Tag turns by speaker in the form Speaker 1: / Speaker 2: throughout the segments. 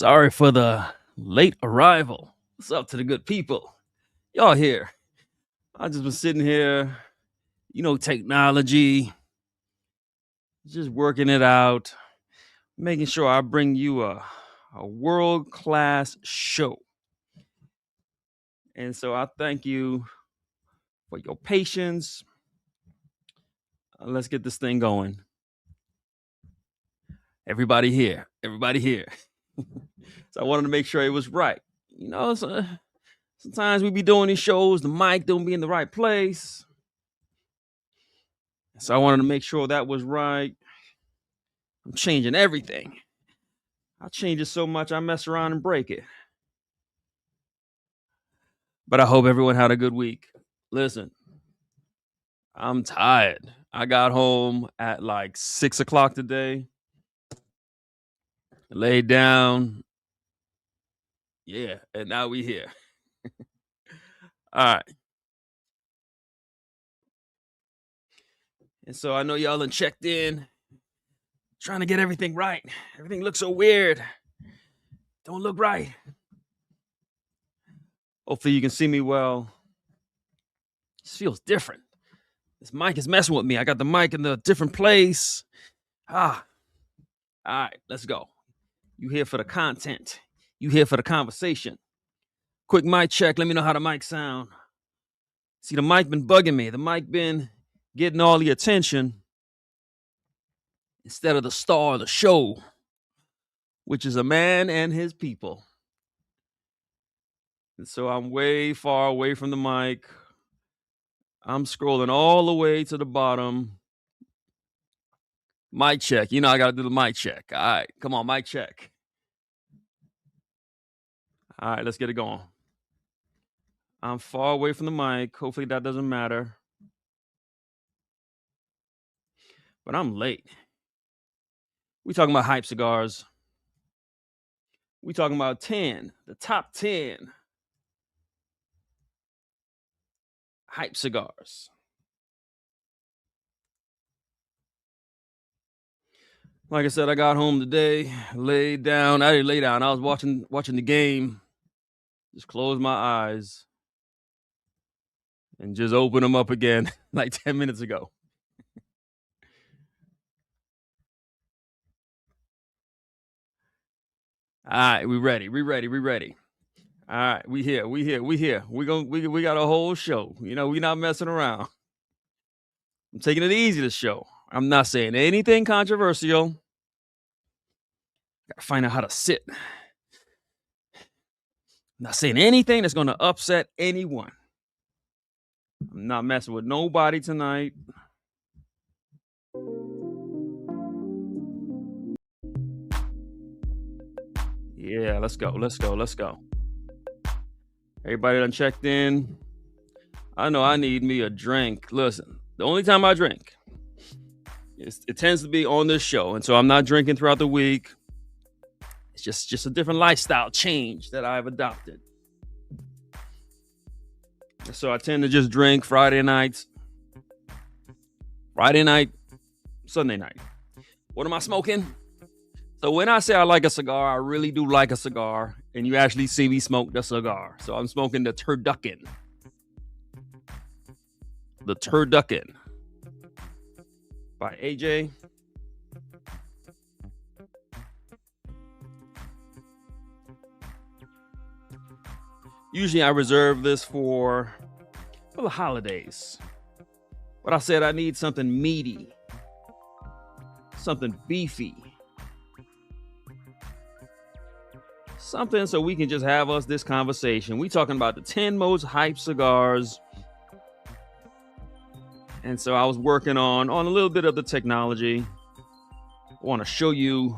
Speaker 1: Sorry for the late arrival. What's up to the good people? Y'all here. I just been sitting here, technology, just working it out, making sure I bring you a world class show. And so I thank you for your patience. Let's get this thing going. Everybody here. Everybody here. So I wanted to make sure it was right. Sometimes we be doing these shows, the mic don't be in the right place. So I wanted to make sure that was right. I'm changing everything. I change it so much I mess around and break it. But I hope everyone had a good week. Listen, I'm tired. I got home at like 6 o'clock today. Laid down. Yeah, and now we here. All right. And so I know y'all done checked in, trying to get everything right. Everything looks so weird. Don't look right. Hopefully you can see me well. This feels different. This mic is messing with me. I got the mic in the different place. All right, let's go. You here for the content. You here for the conversation. Quick mic check. Let me know how the mic sound. See, the mic been bugging me. The mic been getting all the attention instead of the star of the show, which is a man and his people. And so I'm way far away from the mic. I'm scrolling all the way to the bottom. Mic check. I got to do the mic check. All right. Come on, mic check. All right, let's get it going. I'm far away from the mic. Hopefully that doesn't matter. But I'm late. We talking about hype cigars. We talking about 10, the top 10 hype cigars. Like I said, I got home today, laid down. I didn't lay down. I was watching the game. Just closed my eyes and just opened them up again like 10 minutes ago. All right, we ready. All right, we here. We got a whole show. We not messing around. I'm taking it easy this show. I'm not saying anything controversial. Gotta find out how to sit. I'm not saying anything that's gonna upset anyone. I'm not messing with nobody tonight. Yeah, let's go. Everybody done checked in. I know I need me a drink. Listen, the only time I drink, it tends to be on this show. And so I'm not drinking throughout the week. It's just a different lifestyle change that I've adopted. So I tend to just drink Friday night, Sunday night. What am I smoking? So when I say I like a cigar, I really do like a cigar. And you actually see me smoke the cigar. So I'm smoking the Turducken. The Turducken by AJ. Usually I reserve this for the holidays. But I said I need something meaty, something beefy, something so we can just have us this conversation. We talking about the 10 most hype cigars. And so I was working on a little bit of the technology. I want to show you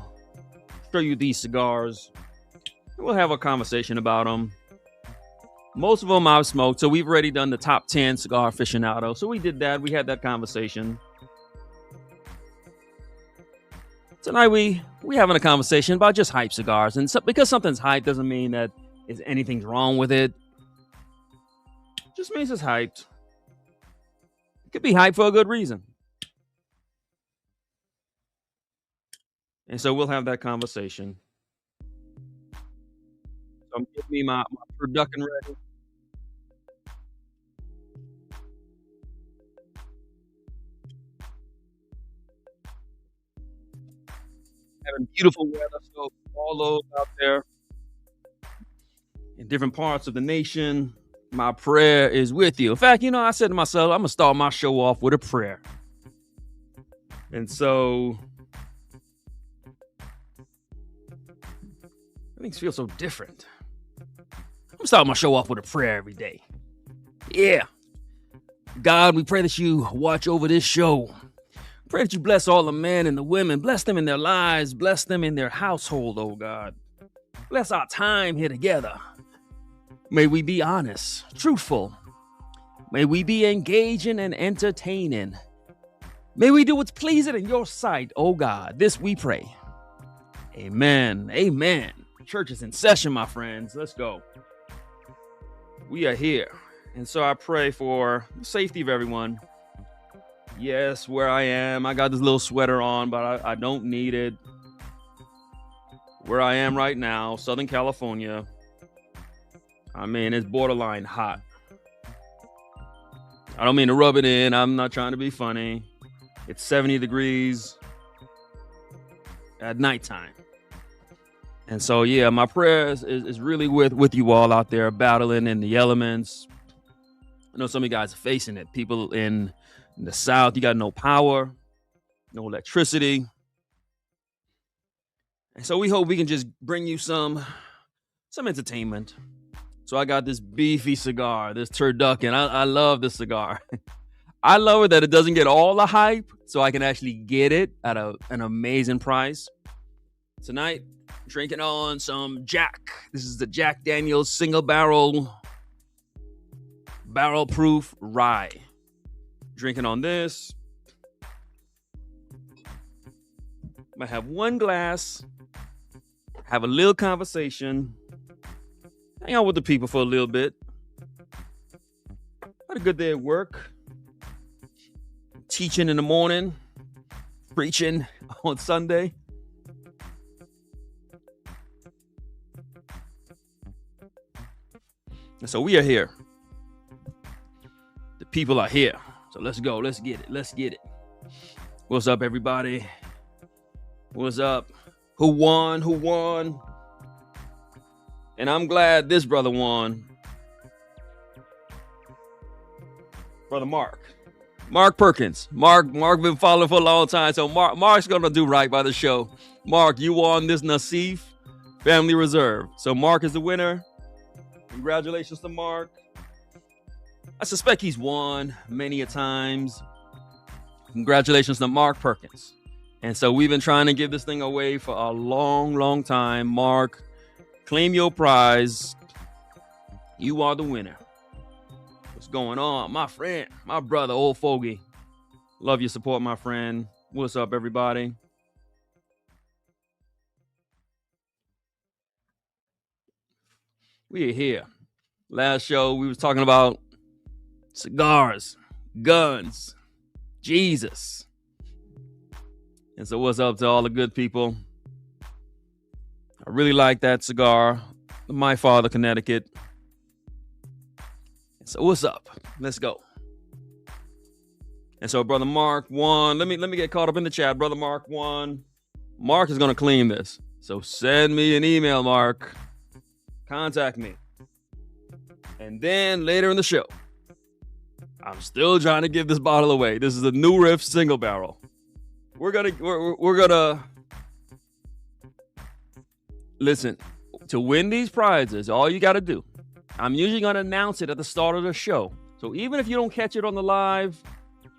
Speaker 1: these cigars. We'll have a conversation about them. Most of them I've smoked, so we've already done the top 10 cigar aficionado. So we did that. We had that conversation. Tonight we having a conversation about just hype cigars. And so, because something's hype doesn't mean that anything's wrong with it. Just means it's hyped. It could be hyped for a good reason. And so we'll have that conversation. So I'm getting me my turducken ready. Having beautiful weather, so all those out there in different parts of the nation, my prayer is with you. In fact, I said to myself, I'm gonna start my show off with a prayer. And so things feel so different. I'm gonna start my show off with a prayer every day. Yeah. God, we pray that you watch over this show. Pray that you bless all the men and the women. Bless them in their lives. Bless them in their household, oh God. Bless our time here together. May we be honest, truthful. May we be engaging and entertaining. May we do what's pleasing in your sight, oh God. This we pray. Amen. Amen. Church is in session, my friends. Let's go. We are here. And so I pray for the safety of everyone. Yes, where I am, I got this little sweater on, but I don't need it. Where I am right now, Southern California, I mean, it's borderline hot. I don't mean to rub it in. I'm not trying to be funny. It's 70 degrees at nighttime. And so, yeah, my prayer is really with you all out there battling in the elements. I know some of you guys are facing it. People in the South, you got no power, no electricity. And so we hope we can just bring you some entertainment. So I got this beefy cigar, this turducken. I love this cigar. I love it that it doesn't get all the hype, so I can actually get it at an amazing price. Tonight, drinking on some Jack. This is the Jack Daniel's single barrel proof rye. Drinking on this. Might have one glass, have a little conversation, hang out with the people for a little bit. Had a good day at work. Teaching in the morning, preaching on Sunday. And so we are here. The people are here. So let's go. Let's get it. Let's get it. What's up, everybody? What's up? Who won? Who won? And I'm glad this brother won. Brother Mark Perkins. Mark been following for a long time. So Mark's going to do right by the show. Mark, you won this Nassif Family Reserve. So Mark is the winner. Congratulations to Mark. I suspect he's won many a times. Congratulations to Mark Perkins. And so we've been trying to give this thing away for a long, long time. Mark, claim your prize. You are the winner. What's going on? My friend, my brother, old fogey. Love your support, my friend. What's up, everybody? We are here. Last show, we was talking about cigars, guns, Jesus. And so what's up to all the good people? I really like that cigar. My Father, Connecticut. So what's up? Let's go. And so Brother Mark won. Let me get caught up in the chat. Brother Mark won. Mark is going to claim this. So send me an email, Mark. Contact me. And then later in the show, I'm still trying to give this bottle away. This is a New Riff single barrel. We're gonna listen, to win these prizes, all you got to do, I'm usually going to announce it at the start of the show. So even if you don't catch it on the live,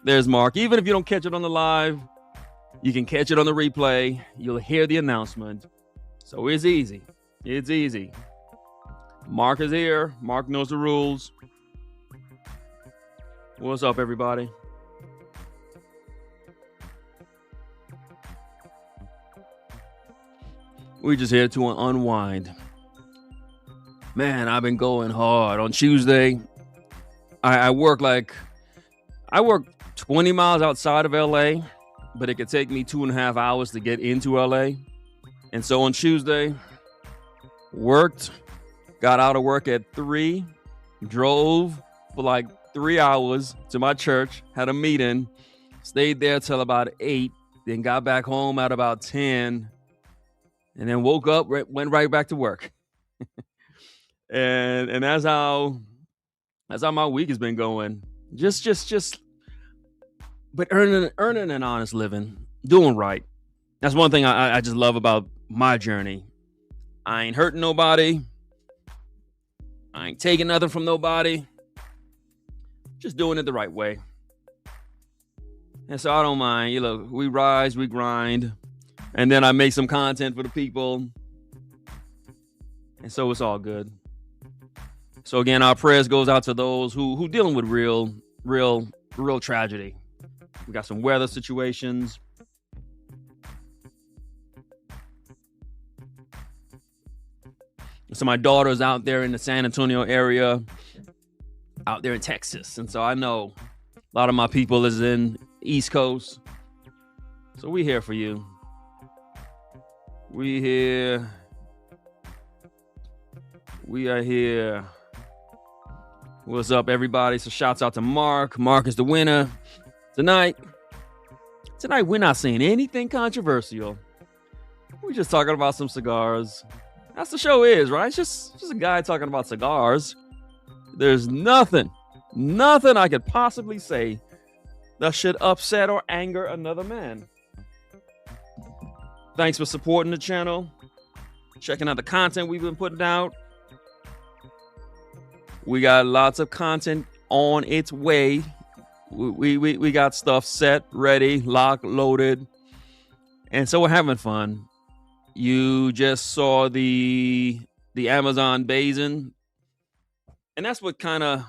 Speaker 1: there's Mark. Even if you don't catch it on the live, you can catch it on the replay. You'll hear the announcement. So it's easy. It's easy. Mark is here. Mark knows the rules. What's up, everybody? We just here to unwind. Man, I've been going hard. On Tuesday, I work 20 miles outside of LA, but it could take me 2.5 hours to get into LA. And so on Tuesday, worked Got out of work at 3, drove for like 3 hours to my church, had a meeting, stayed there till about 8, then got back home at about 10, and then woke up, went right back to work. and that's how my week has been going. Just but earning an honest living, doing right. That's one thing I just love about my journey. I ain't hurting nobody. I ain't taking nothing from nobody. Just doing it the right way. And so I don't mind. Look, we rise, we grind, and then I make some content for the people. And so it's all good. So again, our prayers goes out to those who dealing with real tragedy. We got some weather situations. So my daughter's out there in the San Antonio area, out there in Texas. And so I know a lot of my people is in East Coast. So we here for you. We here. We are here. What's up, everybody? So shouts out to Mark. Mark is the winner. Tonight we're not saying anything controversial. We're just talking about some cigars. That's the show is, right? It's just a guy talking about cigars. There's nothing I could possibly say that should upset or anger another man. Thanks for supporting the channel, checking out the content we've been putting out. We got lots of content on its way. We got stuff set, ready, locked, loaded. And so we're having fun. You just saw the Amazon basin. And that's what kind of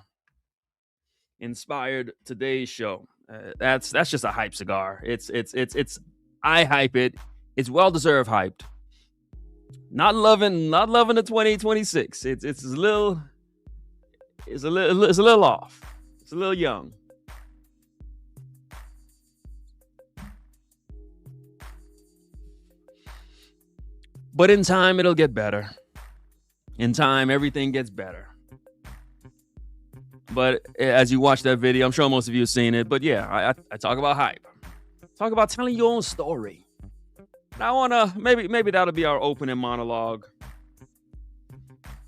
Speaker 1: inspired today's show. That's just a hype cigar. It's I hype it. It's well-deserved hyped. Not loving the 2026. It's a little off. It's a little young. But in time, it'll get better. In time, everything gets better. But as you watch that video, I'm sure most of you have seen it. But yeah, I talk about hype. Talk about telling your own story. And I wanna maybe that'll be our opening monologue.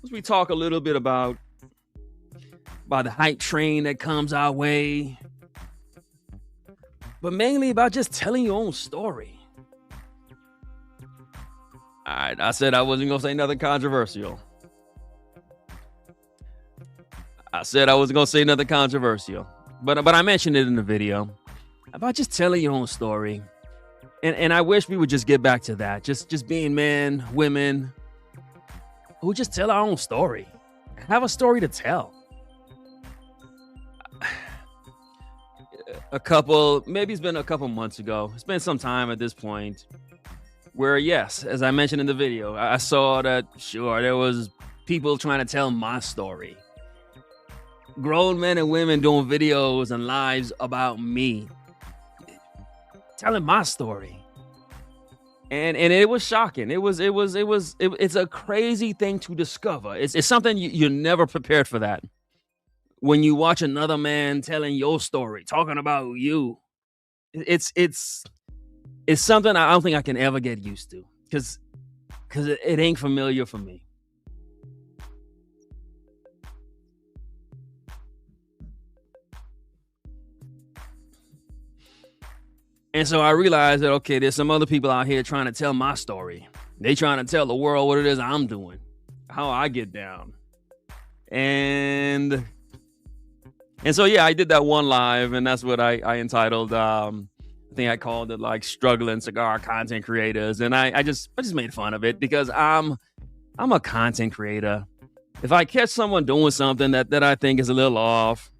Speaker 1: As we talk a little bit about the hype train that comes our way, but mainly about just telling your own story. All right, I said I wasn't gonna say nothing controversial. But I mentioned it in the video about just telling your own story, and I wish we would just get back to that. Just being men, women who just tell our own story, have a story to tell. It's been a couple months ago. It's been some time at this point. Where, yes, as I mentioned in the video, I saw that, sure, there was people trying to tell my story. Grown men and women doing videos and lives about me. Telling my story. And it was shocking. It's a crazy thing to discover. It's something you're never prepared for that. When you watch another man telling your story, talking about you, it's something I don't think I can ever get used to, because it ain't familiar for me. And so I realized that, okay, there's some other people out here trying to tell my story. They trying to tell the world what it is I'm doing, how I get down. And so, yeah, I did that one live, and that's what I entitled, I think I called it like struggling cigar content creators. And I just made fun of it because I'm a content creator. If I catch someone doing something that I think is a little off,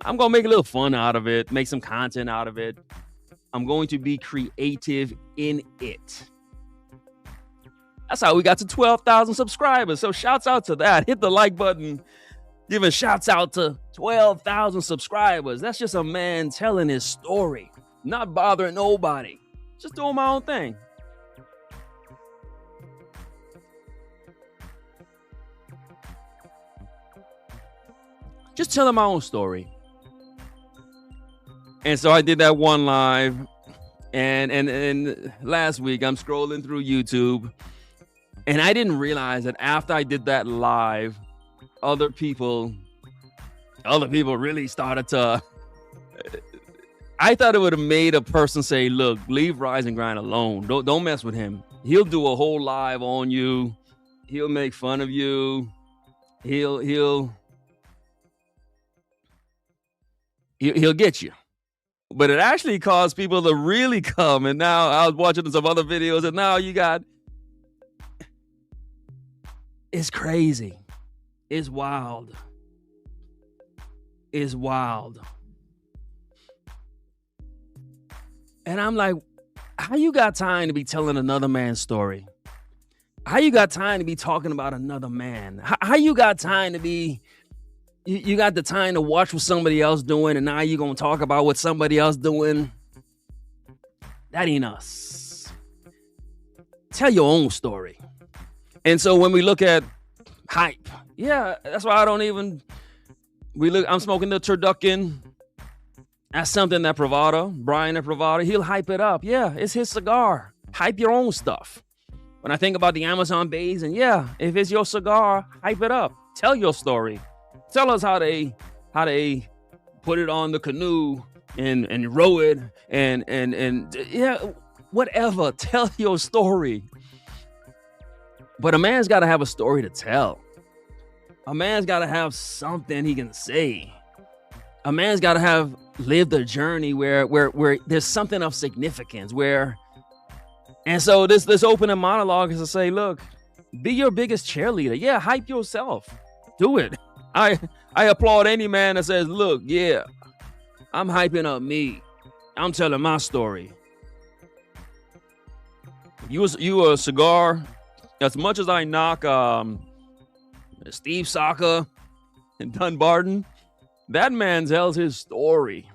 Speaker 1: I'm going to make a little fun out of it, make some content out of it. I'm going to be creative in it. That's how we got to 12,000 subscribers. So shouts out to that. Hit the like button. Giving shouts out to 12,000 subscribers. That's just a man telling his story. Not bothering nobody. Just doing my own thing. just telling my own story. And so I did that one live, and last week I'm scrolling through YouTube, and I didn't realize that after I did that live, other people really started to. I thought it would have made a person say, "Look, leave Rise and Grind alone. Don't mess with him. He'll do a whole live on you. He'll make fun of you. He'll get you." But it actually caused people to really come. And now I was watching some other videos, and now it's crazy. It's wild. It's wild. And I'm like, how you got time to be telling another man's story? How you got time to be talking about another man? How you got time to be... You got the time to watch what somebody else doing, and now you're going to talk about what somebody else doing? That ain't us. Tell your own story. And so when we look at hype, yeah, that's why I don't even... I'm smoking the turducken. That's something that Brian at Pravada, he'll hype it up. Yeah, it's his cigar. Hype your own stuff. When I think about the Amazon bays, and yeah, if it's your cigar, hype it up. Tell your story. Tell us how they put it on the canoe and row it and yeah, whatever. Tell your story. But a man's got to have a story to tell. A man's got to have something he can say. A man's got to have lived a journey where there's something of significance. And so this opening monologue is to say, look, be your biggest cheerleader. Yeah, hype yourself. Do it. I applaud any man that says, look, yeah, I'm hyping up me. I'm telling my story. You a cigar, as much as I knock Steve Saka and Dunbarton, that man tells his story.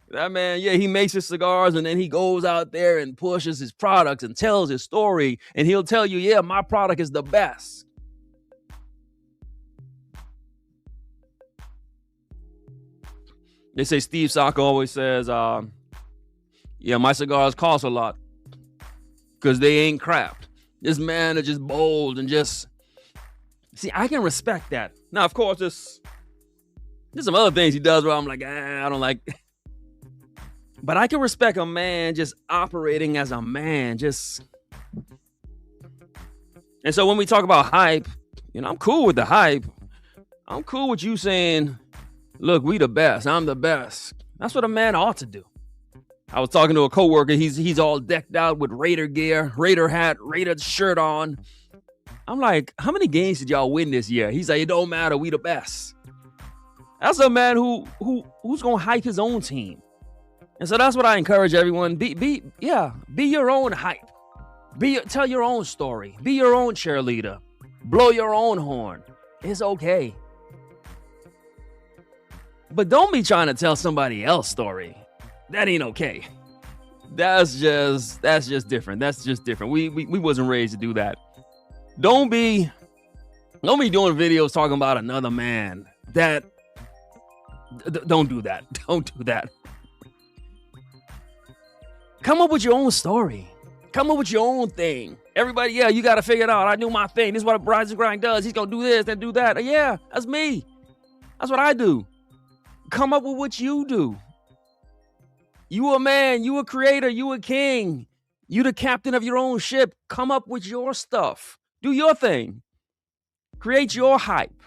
Speaker 1: That man, yeah, he makes his cigars, and then he goes out there and pushes his products and tells his story, and he'll tell you, yeah, my product is the best. They say Steve Saka always says, yeah, my cigars cost a lot because they ain't crap. This man is just bold and just... See, I can respect that. Now, of course, there's some other things he does where I'm like, I don't like... But I can respect a man just operating as a man, just... And so when we talk about hype, I'm cool with the hype. I'm cool with you saying... Look, we the best. I'm the best. That's what a man ought to do. I was talking to a coworker. He's all decked out with Raider gear, Raider hat, Raider shirt on. I'm like, how many games did y'all win this year? He's like, it don't matter. We the best. That's a man who's gonna hype his own team. And so that's what I encourage everyone. Be your own hype. Tell your own story. Be your own cheerleader. Blow your own horn. It's okay. But don't be trying to tell somebody else's story. That ain't okay. That's just different. That's just different. We wasn't raised to do that. Don't be doing videos talking about another man. Don't do that. Don't do that. Come up with your own story. Come up with your own thing. Everybody, yeah, you got to figure it out. I do my thing. This is what a Rise and Grind does. He's going to do this and do that. Yeah, that's me. That's what I do. Come up with what you do. You a man. You a creator. You a king. You the captain of your own ship. Come up with your stuff. Do your thing. Create your hype.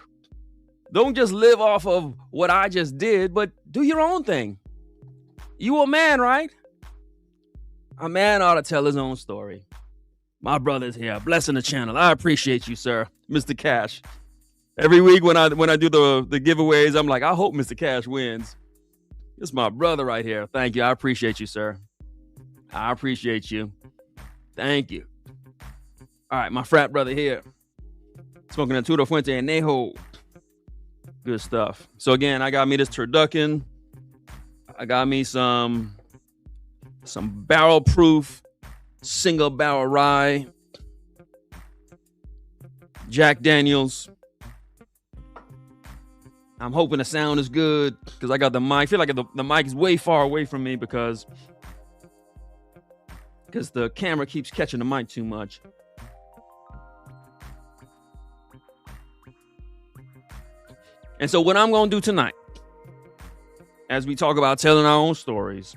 Speaker 1: Don't just live off of what I just did, but do your own thing. You a man, right? A man ought to tell his own story. My brother's here, blessing the channel. I appreciate you, sir, Mr. Cash. Every week when I do the giveaways, I'm like, I hope Mr. Cash wins. It's my brother right here. Thank you. I appreciate you, sir. I appreciate you. Thank you. All right, my frat brother here. Smoking a Tudo Fuente and Nejo. Good stuff. So again, I got me this turducken. I got me some barrel proof single barrel rye. Jack Daniels. I'm hoping the sound is good because I got the mic. I feel like the mic is way far away from me because the camera keeps catching the mic too much. And so what I'm going to do tonight, as we talk about telling our own stories,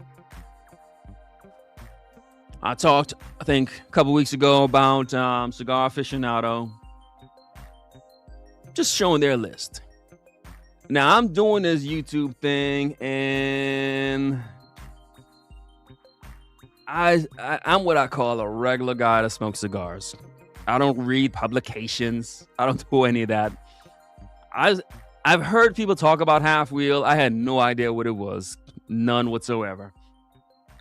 Speaker 1: I talked, I think, a couple weeks ago about Cigar Aficionado, just showing their list. Now, I'm doing this YouTube thing, and I'm what I call a regular guy that smokes cigars. I don't read publications. I don't do any of that. I've heard people talk about Half Wheel. I had no idea what it was. None whatsoever.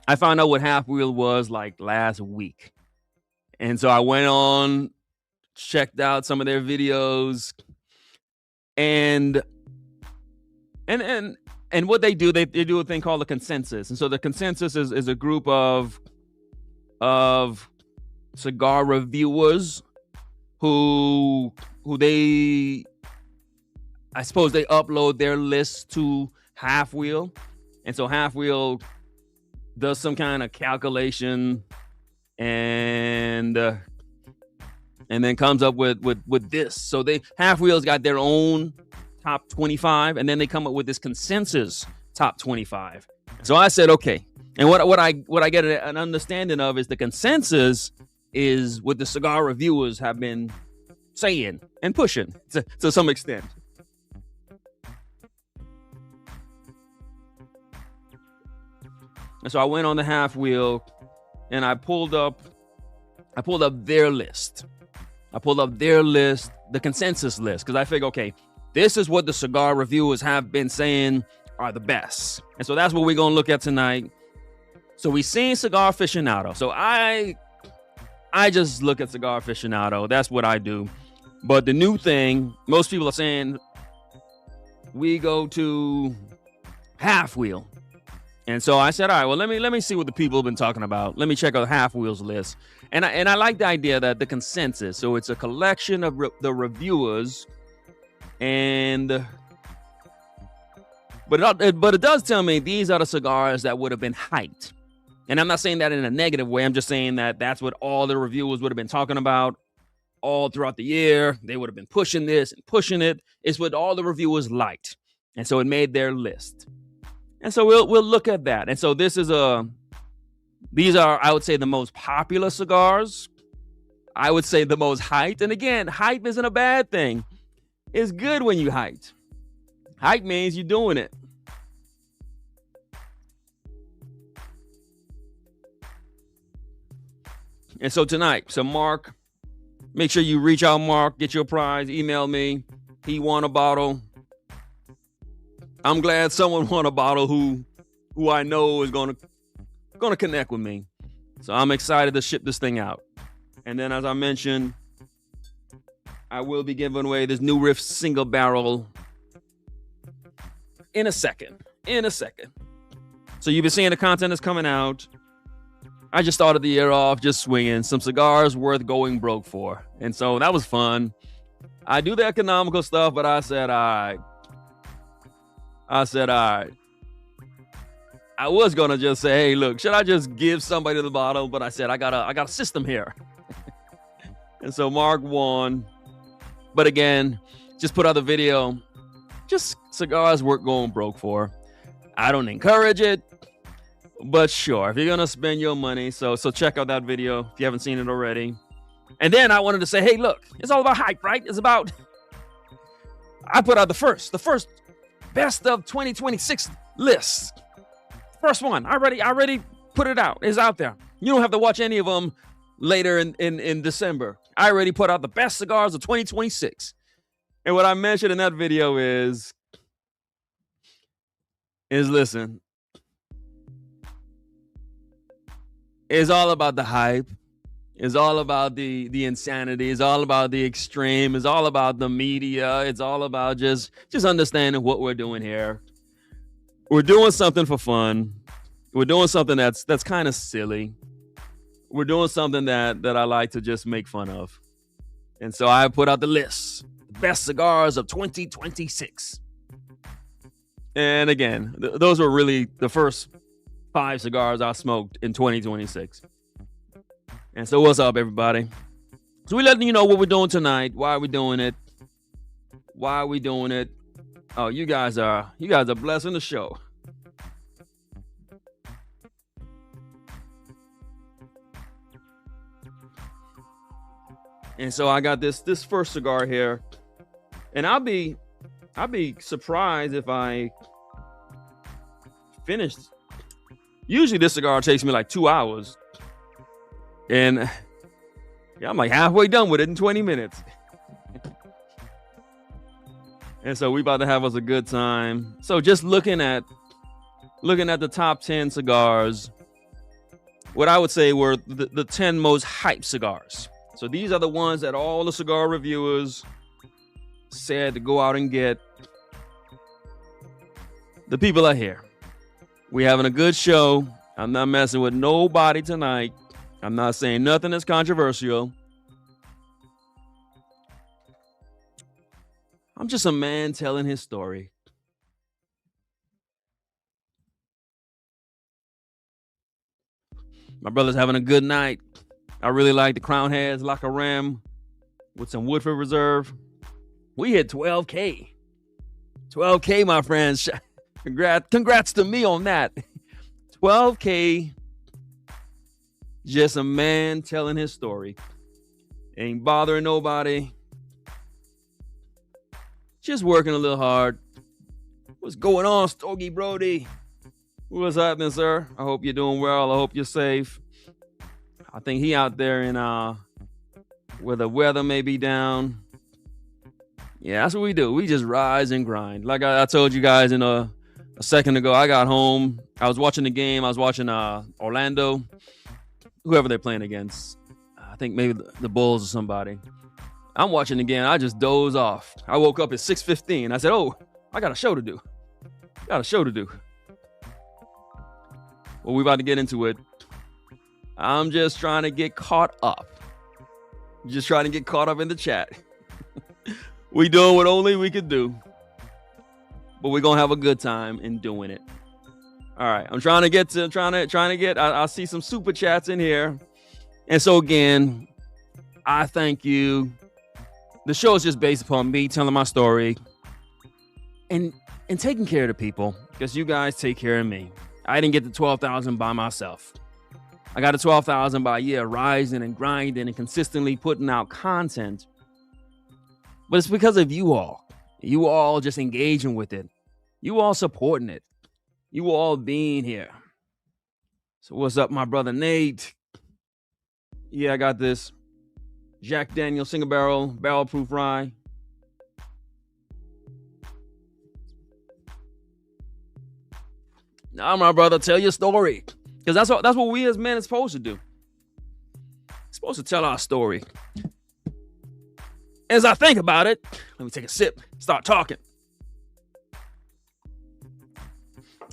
Speaker 1: I found out what Half Wheel was like last week. And so I went on, checked out some of their videos, and what they do, they do a thing called the consensus. And so the consensus is a group of cigar reviewers who they, I suppose, they upload their lists to Half Wheel. And so Half Wheel does some kind of calculation and then comes up with this. So Half Wheel's got their own top 25, and then they come up with this consensus top 25. So I said, okay. And what I get an understanding of is the consensus is what the cigar reviewers have been saying and pushing to some extent. And so I went on the Half Wheel and I pulled up their list. I pulled up their list, the consensus list, because I figured, okay, this is what the cigar reviewers have been saying are the best. And so that's what we're going to look at tonight. So we've seen Cigar Aficionado. So I just look at Cigar Aficionado. That's what I do. But the new thing, most people are saying, we go to Half Wheel. And so I said, all right, well, let me see what the people have been talking about. Let me check out Half Wheel's list. And I like the idea that the consensus, so it's a collection of the reviewers, but it does tell me these are the cigars that would have been hyped. And I'm not saying that in a negative way. I'm just saying that that's what all the reviewers would have been talking about all throughout the year. They would have been pushing this and pushing it. It's what all the reviewers liked. And so it made their list. And so we'll look at that. And so these are, I would say, the most popular cigars. I would say the most hyped. And again, hype isn't a bad thing. It's good when you hyped. Hype means you're doing it. And so tonight, so Mark, make sure you reach out, Mark, get your prize, email me. He won a bottle. I'm glad someone won a bottle who I know is gonna connect with me. So I'm excited to ship this thing out. And then, as I mentioned, I will be giving away this new Riff single barrel in a second. So you've been seeing the content that's coming out. I just started the year off just swinging some cigars worth going broke for. And so that was fun. I do the economical stuff, but I said, all right. I was going to just say, hey, look, should I just give somebody the bottle? But I said, I got a system here. And so Mark won. But again, just put out the video. Just cigars worth going broke for. I don't encourage it. But sure, if you're going to spend your money, so check out that video if you haven't seen it already. And then I wanted to say, hey, look, it's all about hype, right? It's about, I put out the first best of 2026 list. First one, I already put it out. It's out there. You don't have to watch any of them later in December. I already put out the best cigars of 2026. And what I mentioned in that video is listen, it's all about the hype. It's all about the insanity. It's all about the extreme. It's all about the media. It's all about just understanding what we're doing here. We're doing something for fun. We're doing something that's kind of silly. We're doing something that I like to just make fun of. And so I put out the list. Best cigars of 2026. And again, those were really the first 5 cigars I smoked in 2026. And so, what's up, everybody? So, we letting you know what we're doing tonight, why we're doing it, why are we doing it. Oh, you guys are blessing the show. And so I got this first cigar here, and I'll be surprised if I finished. Usually this cigar takes me like 2 hours, and yeah, I'm like halfway done with it in 20 minutes. And so we about to have us a good time. So just looking at the top 10 cigars, what I would say were the 10 most hyped cigars. So these are the ones that all the cigar reviewers said to go out and get. The people are here. We having a good show. I'm not messing with nobody tonight. I'm not saying nothing that's controversial. I'm just a man telling his story. My brother's having a good night. I really like the Crown Heads like a ram with some Woodford Reserve. We hit 12K. 12K, my friends. Congrats to me on that. 12K. Just a man telling his story. Ain't bothering nobody. Just working a little hard. What's going on, Stogie Brody? What's happening, sir? I hope you're doing well. I hope you're safe. I think he out there in where the weather may be down. Yeah, that's what we do. We just rise and grind. Like I told you guys in a second ago, I got home. I was watching the game. I was watching Orlando, whoever they're playing against. I think maybe the Bulls or somebody. I'm watching the game. I just doze off. I woke up at 6:15. I said, "Oh, I got a show to do. Well, we about to get into it. I'm just trying to get caught up. Just trying to get caught up in the chat. We doing what only we could do. But we're going to have a good time in doing it. All right. I'm trying to get I see some super chats in here. And so again, I thank you. The show is just based upon me telling my story and taking care of the people, because you guys take care of me. I didn't get to 12,000 by myself. I got to 12,000 by rising and grinding and consistently putting out content. But it's because of you all. You all just engaging with it. You all supporting it. You all being here. So what's up, my brother Nate? Yeah, I got this Jack Daniel Single Barrel Proof Rye. Now, my brother, tell your story. Because that's what we as men are supposed to do. We're supposed to tell our story. As I think about it, let me take a sip, start talking.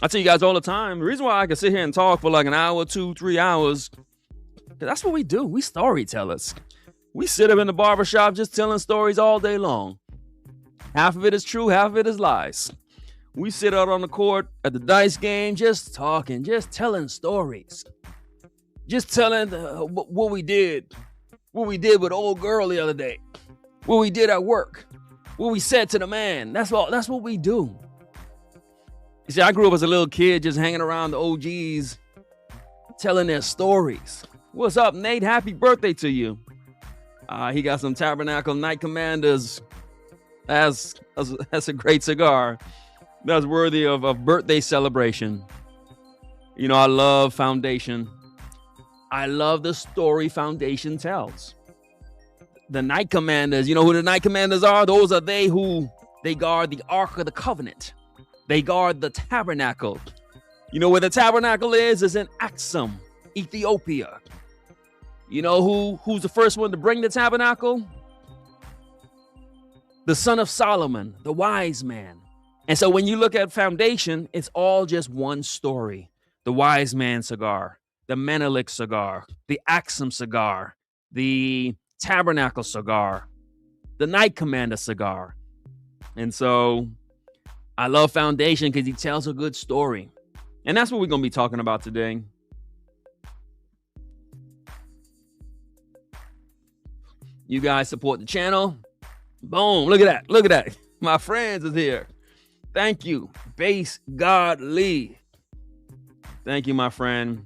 Speaker 1: I tell you guys all the time, the reason why I can sit here and talk for like an hour, 2, 3 hours, because that's what we do. We storytellers. We sit up in the barbershop just telling stories all day long. Half of it is true, half of it is lies. We sit out on the court at the dice game just talking, just telling stories. Just telling what we did. What we did with old girl the other day. What we did at work. What we said to the man. That's what we do. You see, I grew up as a little kid just hanging around the OGs, telling their stories. What's up, Nate? Happy birthday to you. He got some Tabernacle Night Commanders. That's a great cigar. That's worthy of a birthday celebration. You know, I love Foundation. I love the story Foundation tells. The Night Commanders, you know who the Night Commanders are? Those are they guard the Ark of the Covenant. They guard the tabernacle. You know where the tabernacle is? It's in Axum, Ethiopia. You know who's the first one to bring the tabernacle? The son of Solomon, the wise man. And so when you look at Foundation, it's all just one story. The wise man cigar, the Menelik cigar, the Axum cigar, the tabernacle cigar, the Night Commander cigar. And so I love Foundation because he tells a good story. And that's what we're going to be talking about today. You guys support the channel. Boom. Look at that. Look at that. My friends is here. Thank you. Base God Lee. Thank you, my friend.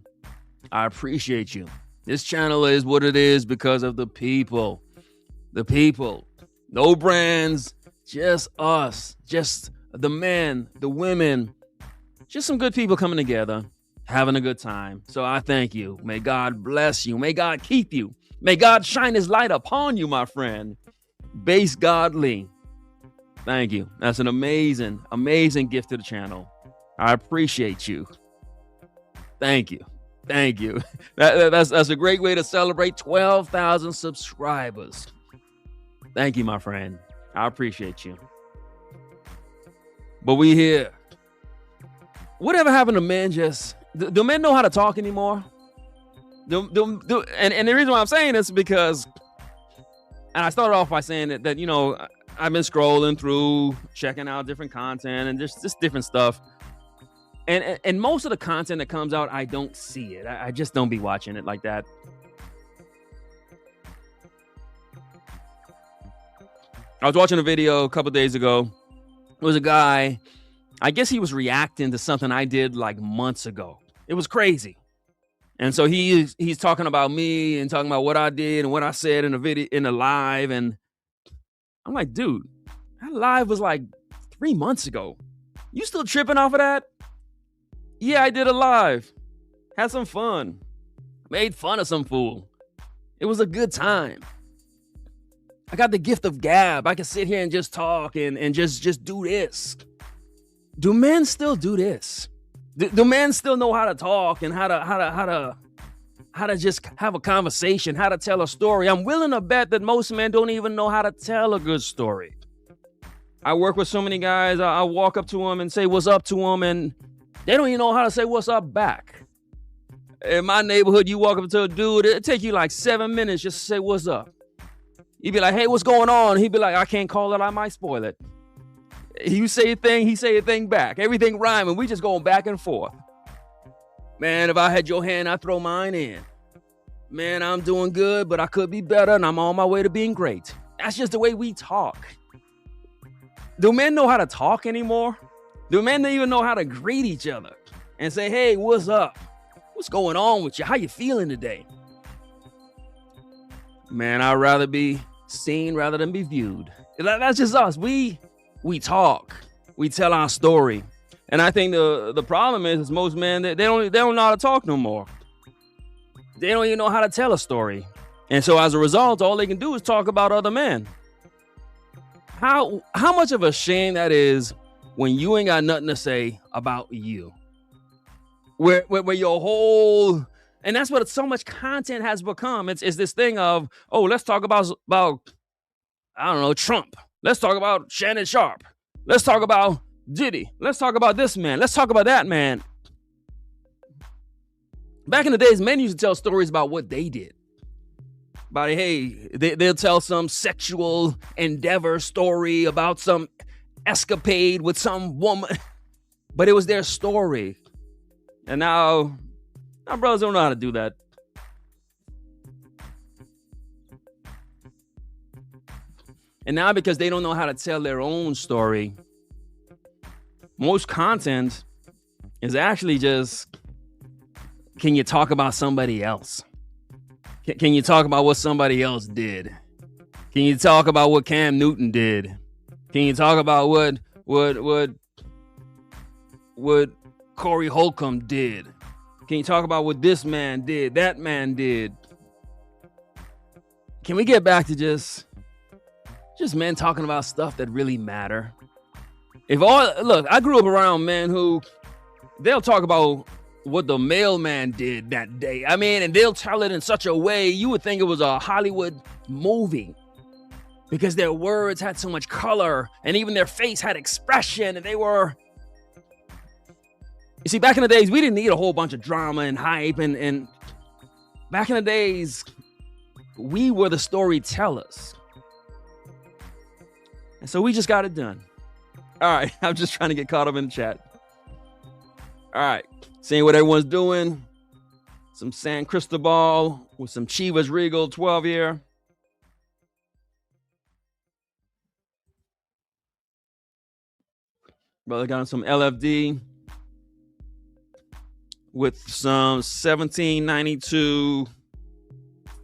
Speaker 1: I appreciate you. This channel is what it is because of the people. The people. No brands. Just us. Just the men, the women. Just some good people coming together, having a good time. So I thank you. May God bless you. May God keep you. May God shine his light upon you, my friend. Base Godly. Thank you. That's an amazing, amazing gift to the channel. I appreciate you. Thank you. Thank you. That's a great way to celebrate 12,000 subscribers. Thank you, my friend. I appreciate you. But we here. Whatever happened to men do men know how to talk anymore? And the reason why I'm saying this is because, and I started off by saying that you know, I've been scrolling through, checking out different content and just different stuff. And most of the content that comes out, I don't see it. I just don't be watching it like that. I was watching a video a couple days ago. It was a guy, I guess he was reacting to something I did like months ago. It was crazy. And so he's talking about me and talking about what I did and what I said in the video, in the live. And I'm like, dude, that live was like 3 months ago. You still tripping off of that? Yeah, I did a live. Had some fun. Made fun of some fool. It was a good time. I got the gift of gab. I can sit here and just talk and just do this. Do men still do this? Do men still know how to talk and how to just have a conversation, how to tell a story? I'm willing to bet that most men don't even know how to tell a good story. I work with so many guys. I walk up to them and say what's up to them, and they don't even know how to say what's up back. In my neighborhood, you walk up to a dude, it'll take you like 7 minutes just to say what's up. You'd be like, hey, what's going on? He'd be like, I can't call it. I might spoil it. You say a thing, he say a thing back. Everything rhyming. We just going back and forth. Man, if I had your hand, I'd throw mine in. Man, I'm doing good, but I could be better, and I'm on my way to being great. That's just the way we talk. Do men know how to talk anymore? Do men even know how to greet each other and say, hey, what's up? What's going on with you? How you feeling today? Man, I'd rather be seen rather than be viewed. That's just us. We talk. We tell our story. And I think the problem is most men, they don't know how to talk no more. They don't even know how to tell a story. And so as a result, all they can do is talk about other men. How much of a shame that is when you ain't got nothing to say about you. Where your whole, and that's what so much content has become. It's this thing of, oh, let's talk about I don't know, Trump. Let's talk about Shannon Sharp. Let's talk about Diddy. Let's talk about this man. Let's talk about that man. Back in the days, men used to tell stories about what they did. About, hey, they'll tell some sexual endeavor story about some escapade with some woman. But it was their story. And now brothers don't know how to do that. And now because they don't know how to tell their own story, most content is actually just, can you talk about somebody else? Can you talk about what somebody else did? Can you talk about what Cam Newton did? Can you talk about what Corey Holcomb did? Can you talk about what this man did, that man did? Can we get back to just men talking about stuff that really matter? Look, I grew up around men who they'll talk about what the mailman did that day. I mean, and they'll tell it in such a way you would think it was a Hollywood movie because their words had so much color and even their face had expression, and they were. You see, back in the days, we didn't need a whole bunch of drama and hype, and back in the days, we were the storytellers. And so we just got it done. All right. I'm just trying to get caught up in the chat. All right. Seeing what everyone's doing. Some San Cristobal with some Chivas Regal 12-year. Brother got some LFD with some 1792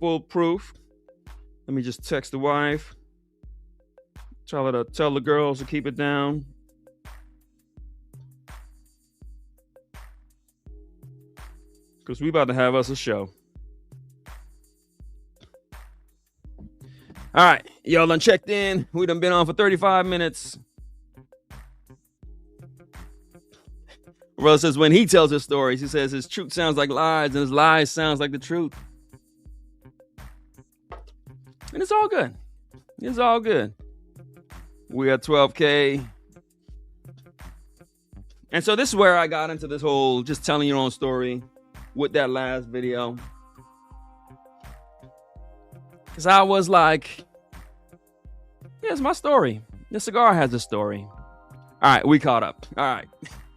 Speaker 1: full proof. Let me just text the wife. Tell the girls to keep it down. Because we about to have us a show. All right. Y'all done checked in. We done been on for 35 minutes. Brother says when he tells his stories, he says his truth sounds like lies and his lies sounds like the truth. And it's all good. It's all good. We are 12K. And so this is where I got into this whole just telling your own story with that last video. Because I was like, yeah, it's my story. The cigar has a story. All right, we caught up. All right.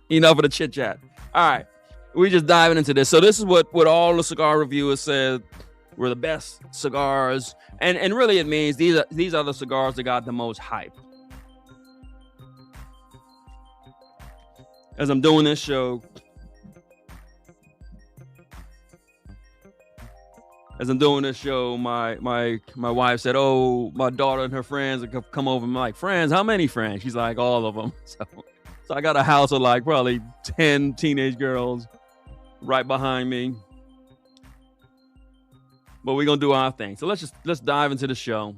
Speaker 1: Enough of the chit chat. All right. We just diving into this. So this is what all the cigar reviewers said were the best cigars. And really it means these are the cigars that got the most hype. As I'm doing this show, my wife said, "Oh, my daughter and her friends have come over." I'm like, "Friends? How many friends?" She's like, "All of them." So I got a house of like probably 10 teenage girls right behind me. But we're gonna do our thing. So let's dive into the show.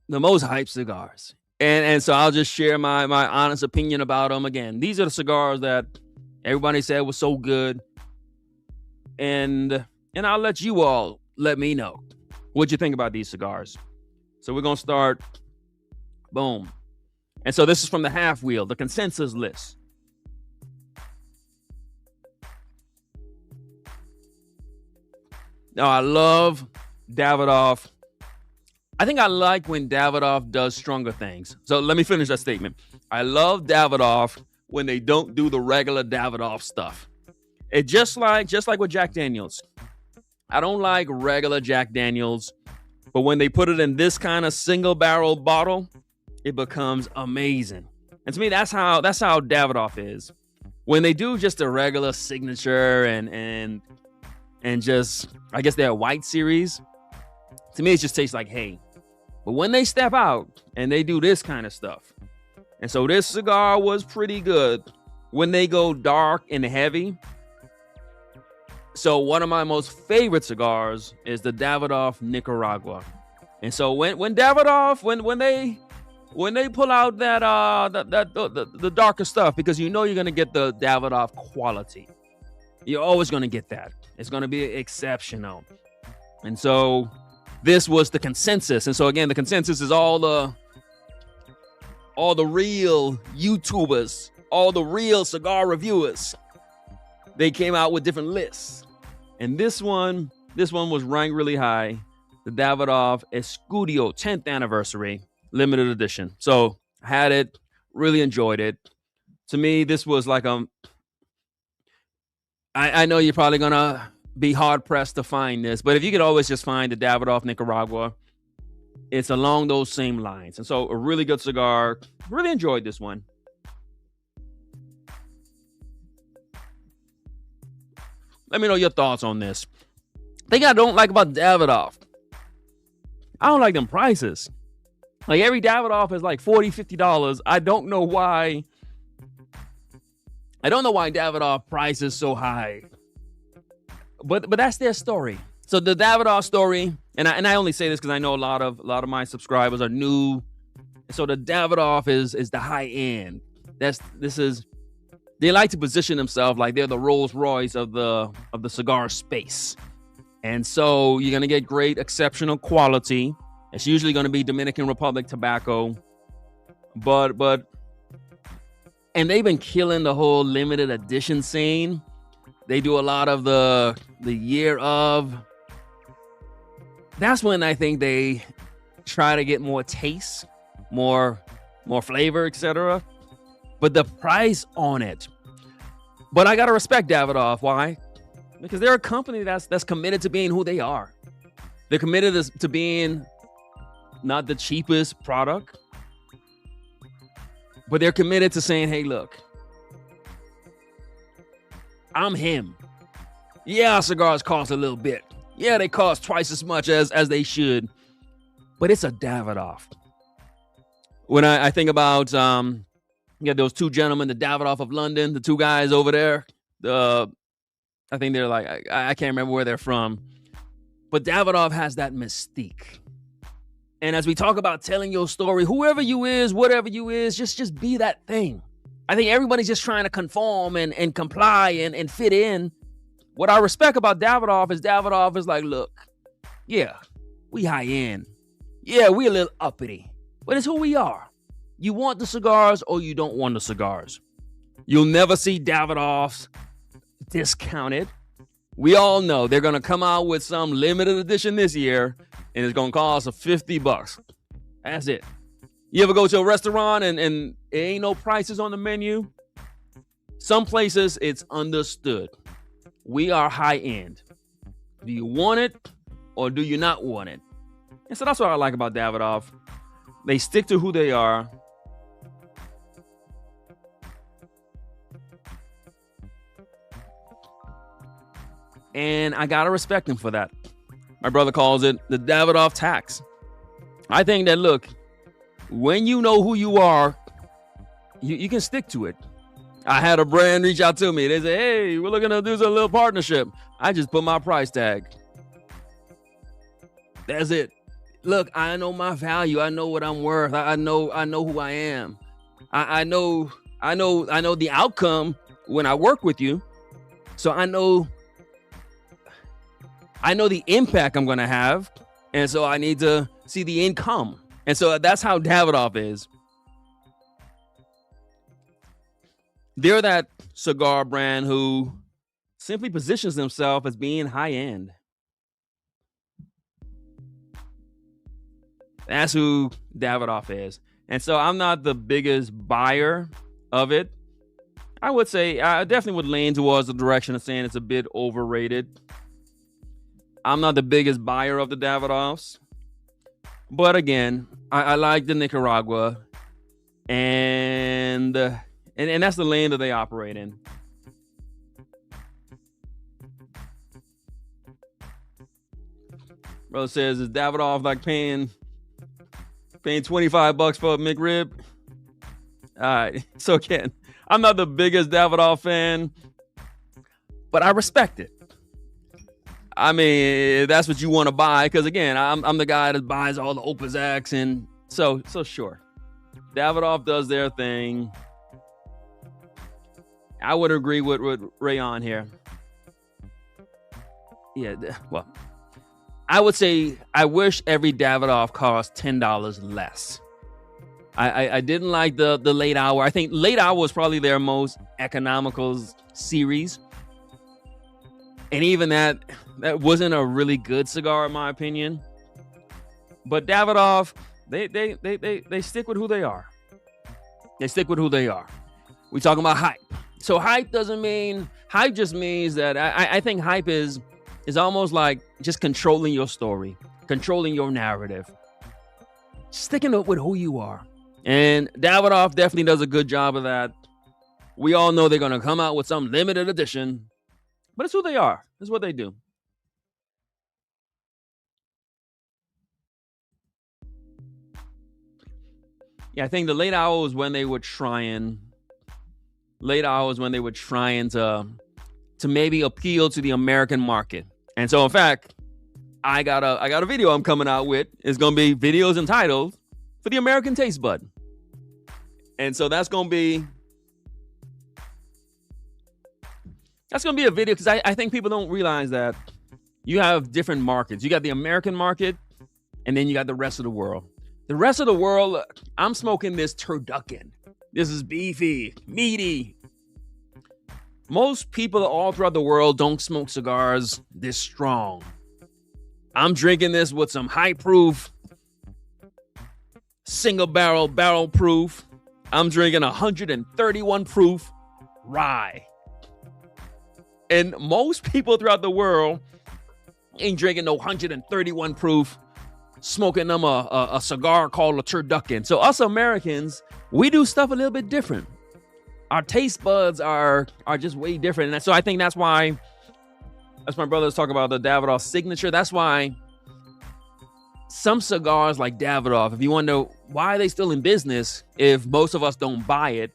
Speaker 1: The most hyped cigars. And so I'll just share my honest opinion about them. Again, these are the cigars that everybody said was so good. And I'll let you all let me know what you think about these cigars. So we're gonna start. Boom. And so this is from the Half Wheel, the consensus list. Now, I love Davidoff. I think I like when Davidoff does stronger things. So let me finish that statement. I love Davidoff when they don't do the regular Davidoff stuff. It just like with Jack Daniels. I don't like regular Jack Daniels, but when they put it in this kind of single barrel bottle, it becomes amazing. And to me, that's how Davidoff is. When they do just a regular signature and just, I guess their white series, to me, it just tastes like hay. But when they step out and they do this kind of stuff, and so this cigar was pretty good when they go dark and heavy. So one of my most favorite cigars is the Davidoff Nicaragua. And so when Davidoff, when they pull out that the darker stuff, because you know you're gonna get the Davidoff quality. You're always gonna get that. It's gonna be exceptional. And so this was the consensus. And so again, the consensus is all the real YouTubers, all the real cigar reviewers. They came out with different lists. And this one was ranked really high. The Davidoff Escudo 10th anniversary limited edition. So I had it, really enjoyed it. To me, this was like I know you're probably gonna be hard pressed to find this, but if you could always just find the Davidoff Nicaragua, it's along those same lines. And so a really good cigar. Really enjoyed this one. Let me know your thoughts on this. Thing I don't like about Davidoff, I don't like them prices. Like every Davidoff is like $40, $50. I don't know why Davidoff price is so high. But that's their story. So the Davidoff story, and I only say this because I know a lot of my subscribers are new. So the Davidoff is the high end. They like to position themselves like they're the Rolls Royce of the cigar space. And so you're gonna get great, exceptional quality. It's usually gonna be Dominican Republic tobacco. But and they've been killing the whole limited edition scene. They do a lot of the year of. That's when I think they try to get more taste, more more flavor, etc. But the price on it. But I gotta respect Davidoff. Why? Because they're a company that's committed to being who they are. They're committed to being not the cheapest product, but they're committed to saying, hey, look, I'm him. Yeah, cigars cost a little bit. Yeah, they cost twice as much as they should. But it's a Davidoff. When I think about those two gentlemen, the Davidoff of London, the two guys over there. I think they're like, I can't remember where they're from. But Davidoff has that mystique. And as we talk about telling your story, whoever you is, whatever you is, just be that thing. I think everybody's just trying to conform and comply and fit in. What I respect about Davidoff is like, look, yeah, we high end. Yeah, we a little uppity. But it's who we are. You want the cigars or you don't want the cigars. You'll never see Davidoffs discounted. We all know they're going to come out with some limited edition this year, and it's going to cost $50. That's it. You ever go to a restaurant and it ain't no prices on the menu? Some places it's understood. We are high end. Do you want it or do you not want it? And so that's what I like about Davidoff. They stick to who they are. And I gotta respect him for that. My brother calls it the Davidoff tax. I think that, look, when you know who you are, you can stick to it. I had a brand reach out to me. They say, hey, we're looking to do a little partnership. I just put my price tag. That's it. Look, I know my value. I know what I'm worth. I know who I am. I know the outcome when I work with you. So I know the impact I'm going to have. And so I need to see the income. And so that's how Davidoff is. They're that cigar brand who simply positions themselves as being high end. That's who Davidoff is. And so I'm not the biggest buyer of it. I would say I definitely would lean towards the direction of saying it's a bit overrated. I'm not the biggest buyer of the Davidoffs. But again, I like the Nicaragua. And that's the lane that they operate in. Brother says, is Davidoff like paying $25 for a McRib? All right. So again, I'm not the biggest Davidoff fan, but I respect it. I mean, that's what you want to buy, because again, I'm the guy that buys all the Opus X, and so sure. Davidoff does their thing. I would agree with Rayon here. Yeah, well, I would say I wish every Davidoff cost $10 less. I didn't like the late hour. I think late hour was probably their most economical series. And even that wasn't a really good cigar, in my opinion. But Davidoff, they stick with who they are. They stick with who they are. We talking about hype. So hype just means that I think hype is almost like just controlling your story, controlling your narrative, sticking up with who you are. And Davidoff definitely does a good job of that. We all know they're going to come out with some limited edition, but it's who they are. It's what they do. Yeah, I think the late hour was when they were trying to maybe appeal to the American market. And so, in fact, I got a video I'm coming out with. It's going to be videos entitled For the American Taste Bud. And so that's going to be a video, because I think people don't realize that you have different markets. You got the American market, and then you got the rest of the world. The rest of the world, I'm smoking this turducken. This is beefy, meaty. Most people all throughout the world don't smoke cigars this strong. I'm drinking this with some high proof single barrel proof. I'm drinking 131 proof rye. And most people throughout the world ain't drinking no 131 proof, smoking them a cigar called a turducken. So us Americans, we do stuff a little bit different. Our taste buds are just way different. And so I think that's why, as my brothers talk about the Davidoff signature, that's why some cigars like Davidoff, if you wonder why are they still in business if most of us don't buy it,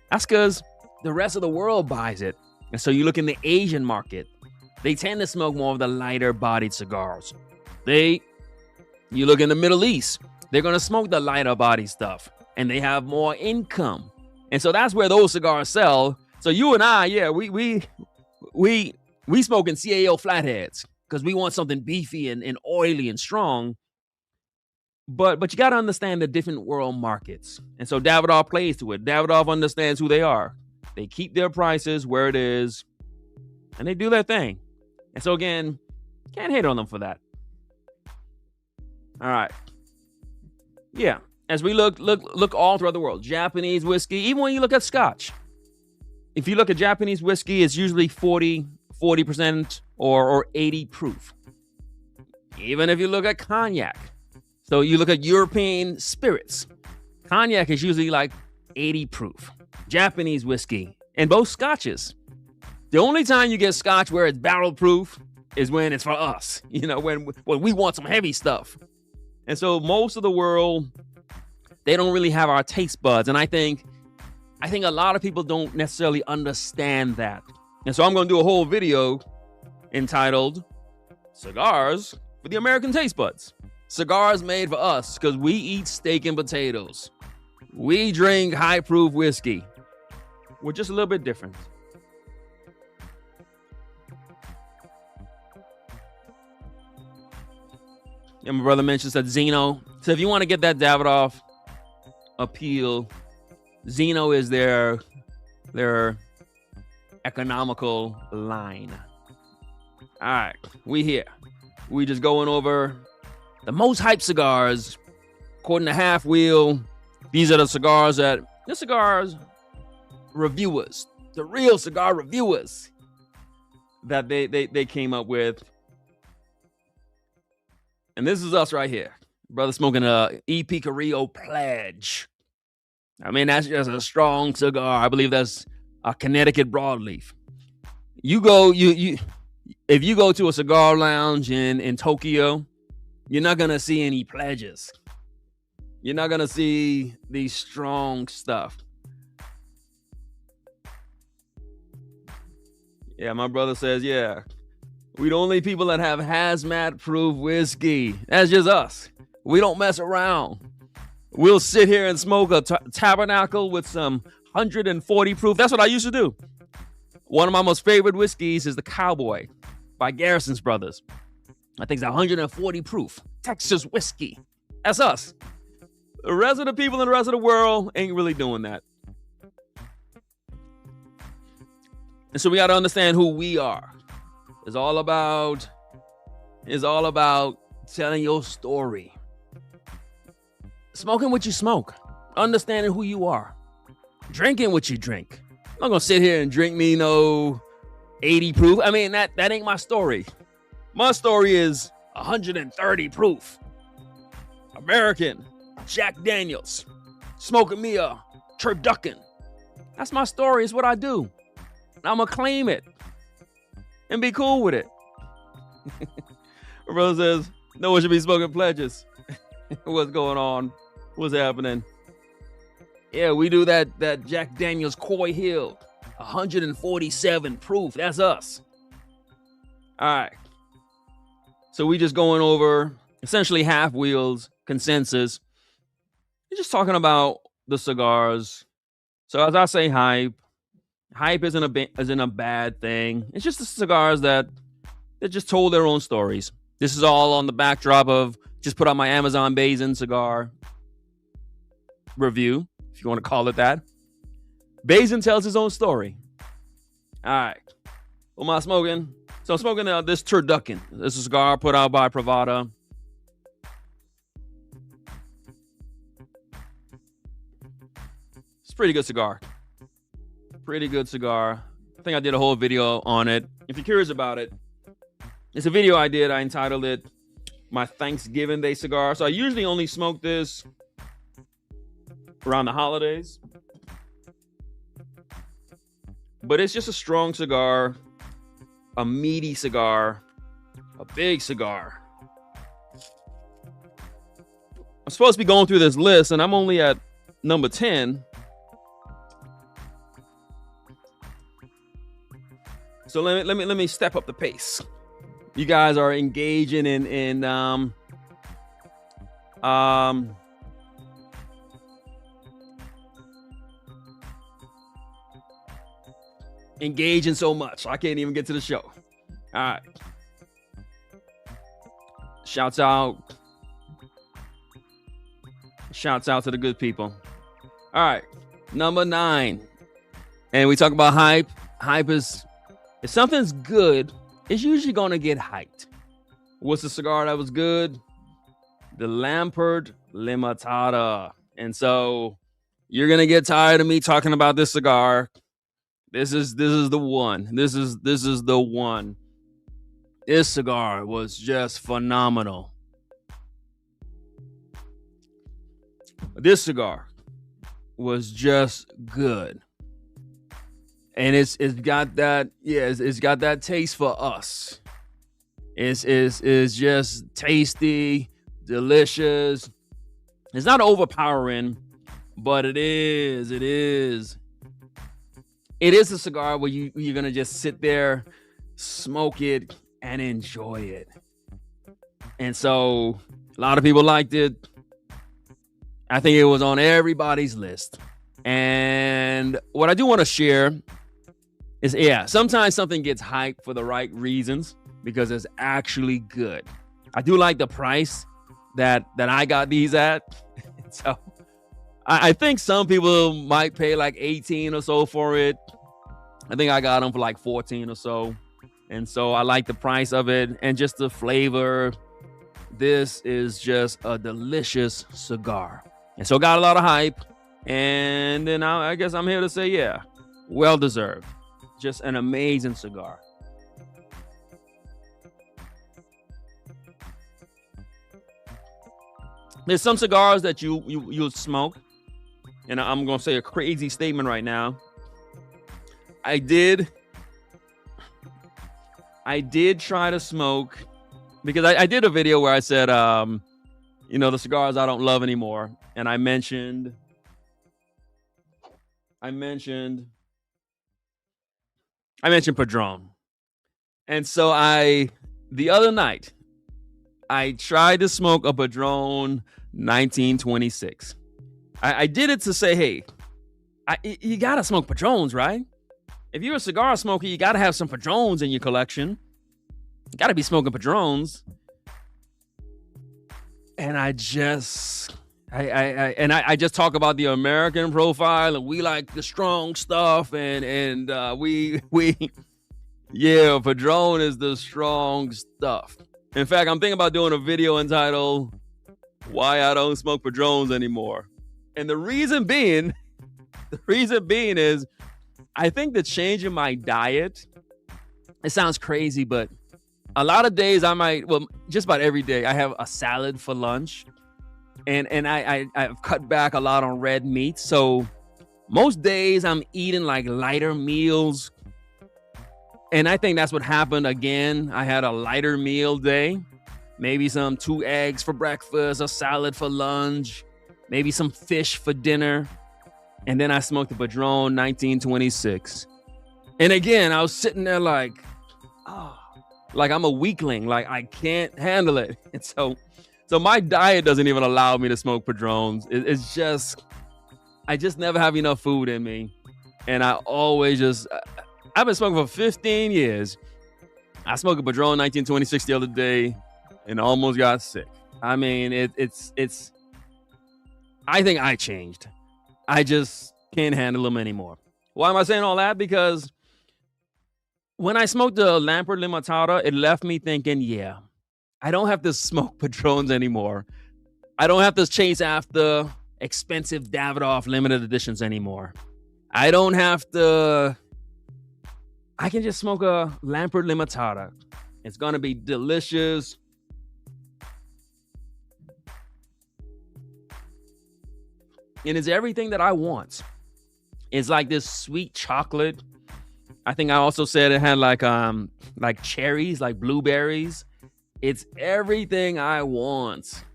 Speaker 1: that's because the rest of the world buys it. And so you look in the Asian market, they tend to smoke more of the lighter bodied cigars. You look in the Middle East, they're going to smoke the lighter body stuff and they have more income. And so that's where those cigars sell. So you and I, yeah, we smoking CAO flatheads because we want something beefy and oily and strong. But you got to understand the different world markets. And so Davidoff plays to it. Davidoff understands who they are. They keep their prices where it is and they do their thing. And so again, can't hate on them for that. All right. Yeah. As we look all throughout the world, Japanese whiskey, even when you look at Scotch, if you look at Japanese whiskey, it's usually 40% or 80 proof. Even if you look at cognac. So you look at European spirits, cognac is usually like 80 proof. Japanese whiskey and both Scotches. The only time you get Scotch where it's barrel proof is when it's for us, when we want some heavy stuff. And so most of the world, they don't really have our taste buds. And I think a lot of people don't necessarily understand that. And so I'm going to do a whole video entitled Cigars for the American Taste Buds. Cigars made for us because we eat steak and potatoes. We drink high proof whiskey. We're just a little bit different. And my brother mentions that Zeno. So if you want to get that Davidoff appeal, Zeno is their economical line. All right, we here. We just going over the most hyped cigars, according to Half Wheel. These are the cigars reviewers, the real cigar reviewers that they came up with. And this is us right here. Brother smoking a E.P. Carrillo Pledge. I mean, that's just a strong cigar. I believe that's a Connecticut broadleaf. If you go to a cigar lounge in Tokyo, you're not going to see any pledges. You're not going to see these strong stuff. Yeah, my brother says, yeah, we the only people that have hazmat-proof whiskey. That's just us. We don't mess around. We'll sit here and smoke a tabernacle with some 140 proof. That's what I used to do. One of my most favorite whiskeys is the Cowboy by Garrison's Brothers. I think it's 140 proof Texas whiskey. That's us. The rest of the people in the rest of the world ain't really doing that. And so we got to understand who we are. It's all about telling your story. Smoking what you smoke. Understanding who you are. Drinking what you drink. I'm not going to sit here and drink me no 80 proof. I mean, that ain't my story. My story is 130 proof. American. Jack Daniels. Smoking me a turducken. That's my story. It's what I do. I'm going to claim it. And be cool with it. My brother says, no one should be smoking pledges. What's going on? What's happening? Yeah, we do that Jack Daniels Coy Hill. 147 proof. That's us. All right. So we just going over essentially Half Wheel's consensus. We're just talking about the cigars. So as I say, hype isn't a bad thing. It's just the cigars that just told their own stories. This is all on the backdrop of just put out my Amazon Bazin cigar review, if you want to call it that. Bazin tells his own story. All right. What am I smoking? So I'm smoking this turducken. This is a cigar put out by Pravada. pretty good cigar. Pretty good cigar. I think I did a whole video on it. If you're curious about it, it's a video I did. I entitled it My Thanksgiving Day Cigar. So I usually only smoke this around the holidays. But it's just a strong cigar, a meaty cigar, a big cigar. I'm supposed to be going through this list, and I'm only at number 10. So let me step up the pace. You guys are engaging in engaging so much. I can't even get to the show. All right. Shouts out to the good people. All right. Number 9. And we talk about hype. Hype is, if something's good, it's usually going to get hyped. What's the cigar that was good? The Lampert Limitada. And so you're going to get tired of me talking about this cigar. This is the one. This is the one. This cigar was just phenomenal. This cigar was just good. And it's got that, it's got that taste for us. It's just tasty, delicious. It's not overpowering, but it is a cigar where you're gonna just sit there, smoke it, and enjoy it. And so a lot of people liked it. I think it was on everybody's list. And what I do want to share is, sometimes something gets hyped for the right reasons because it's actually good. I do like the price that I got these at. So I think some people might pay like 18 or so for it. I think I got them for like 14 or so. And so I like the price of it and just the flavor. This is just a delicious cigar. And so got a lot of hype. And then I guess I'm here to say, well deserved. Just an amazing cigar. There's some cigars that you'll smoke. And I'm going to say a crazy statement right now. I did try to smoke because I did a video where I said, the cigars I don't love anymore. And I mentioned Padron. And so the other night, I tried to smoke a Padron 1926. I did it to say, hey, you got to smoke Padrones, right? If you're a cigar smoker, you got to have some Padrones in your collection. You got to be smoking Padrones. And I just talk about the American profile, and we like the strong stuff, and Padron is the strong stuff. In fact, I'm thinking about doing a video entitled "Why I Don't Smoke Padrones Anymore," and the reason being is I think the change in my diet. It sounds crazy, but a lot of days just about every day I have a salad for lunch. And I've cut back a lot on red meat. So most days I'm eating like lighter meals. And I think that's what happened again. I had a lighter meal day. Maybe some 2 eggs for breakfast, a salad for lunch, maybe some fish for dinner. And then I smoked the Padron 1926. And again, I was sitting there like I'm a weakling. Like I can't handle it. And so my diet doesn't even allow me to smoke Padrones. It's just, I just never have enough food in me. And I always I've been smoking for 15 years. I smoked a Padron 1926 the other day and almost got sick. I mean, it's I think I changed. I just can't handle them anymore. Why am I saying all that? Because when I smoked the Lampert Limitada, it left me thinking, I don't have to smoke Padrones anymore. I don't have to chase after expensive Davidoff limited editions anymore. I don't have to. I can just smoke a Lampert Limitada. It's going to be delicious. And it's everything that I want. It's like this sweet chocolate. I think I also said it had like cherries, like blueberries. It's everything I want.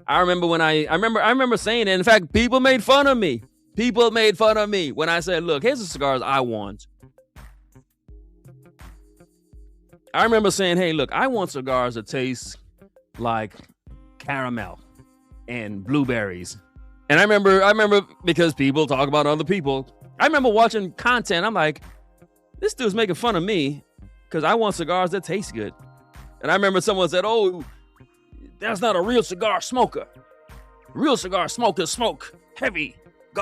Speaker 1: I remember when I remember saying it. In fact, people made fun of me. People made fun of me when I said, look, here's the cigars I want. I remember saying, hey, look, I want cigars that taste like caramel and blueberries. And I remember because people talk about other people. I remember watching content. I'm like, this dude's making fun of me because I want cigars that taste good. And I remember someone said, oh, that's not a real cigar smoker. Real cigar smokers smoke heavy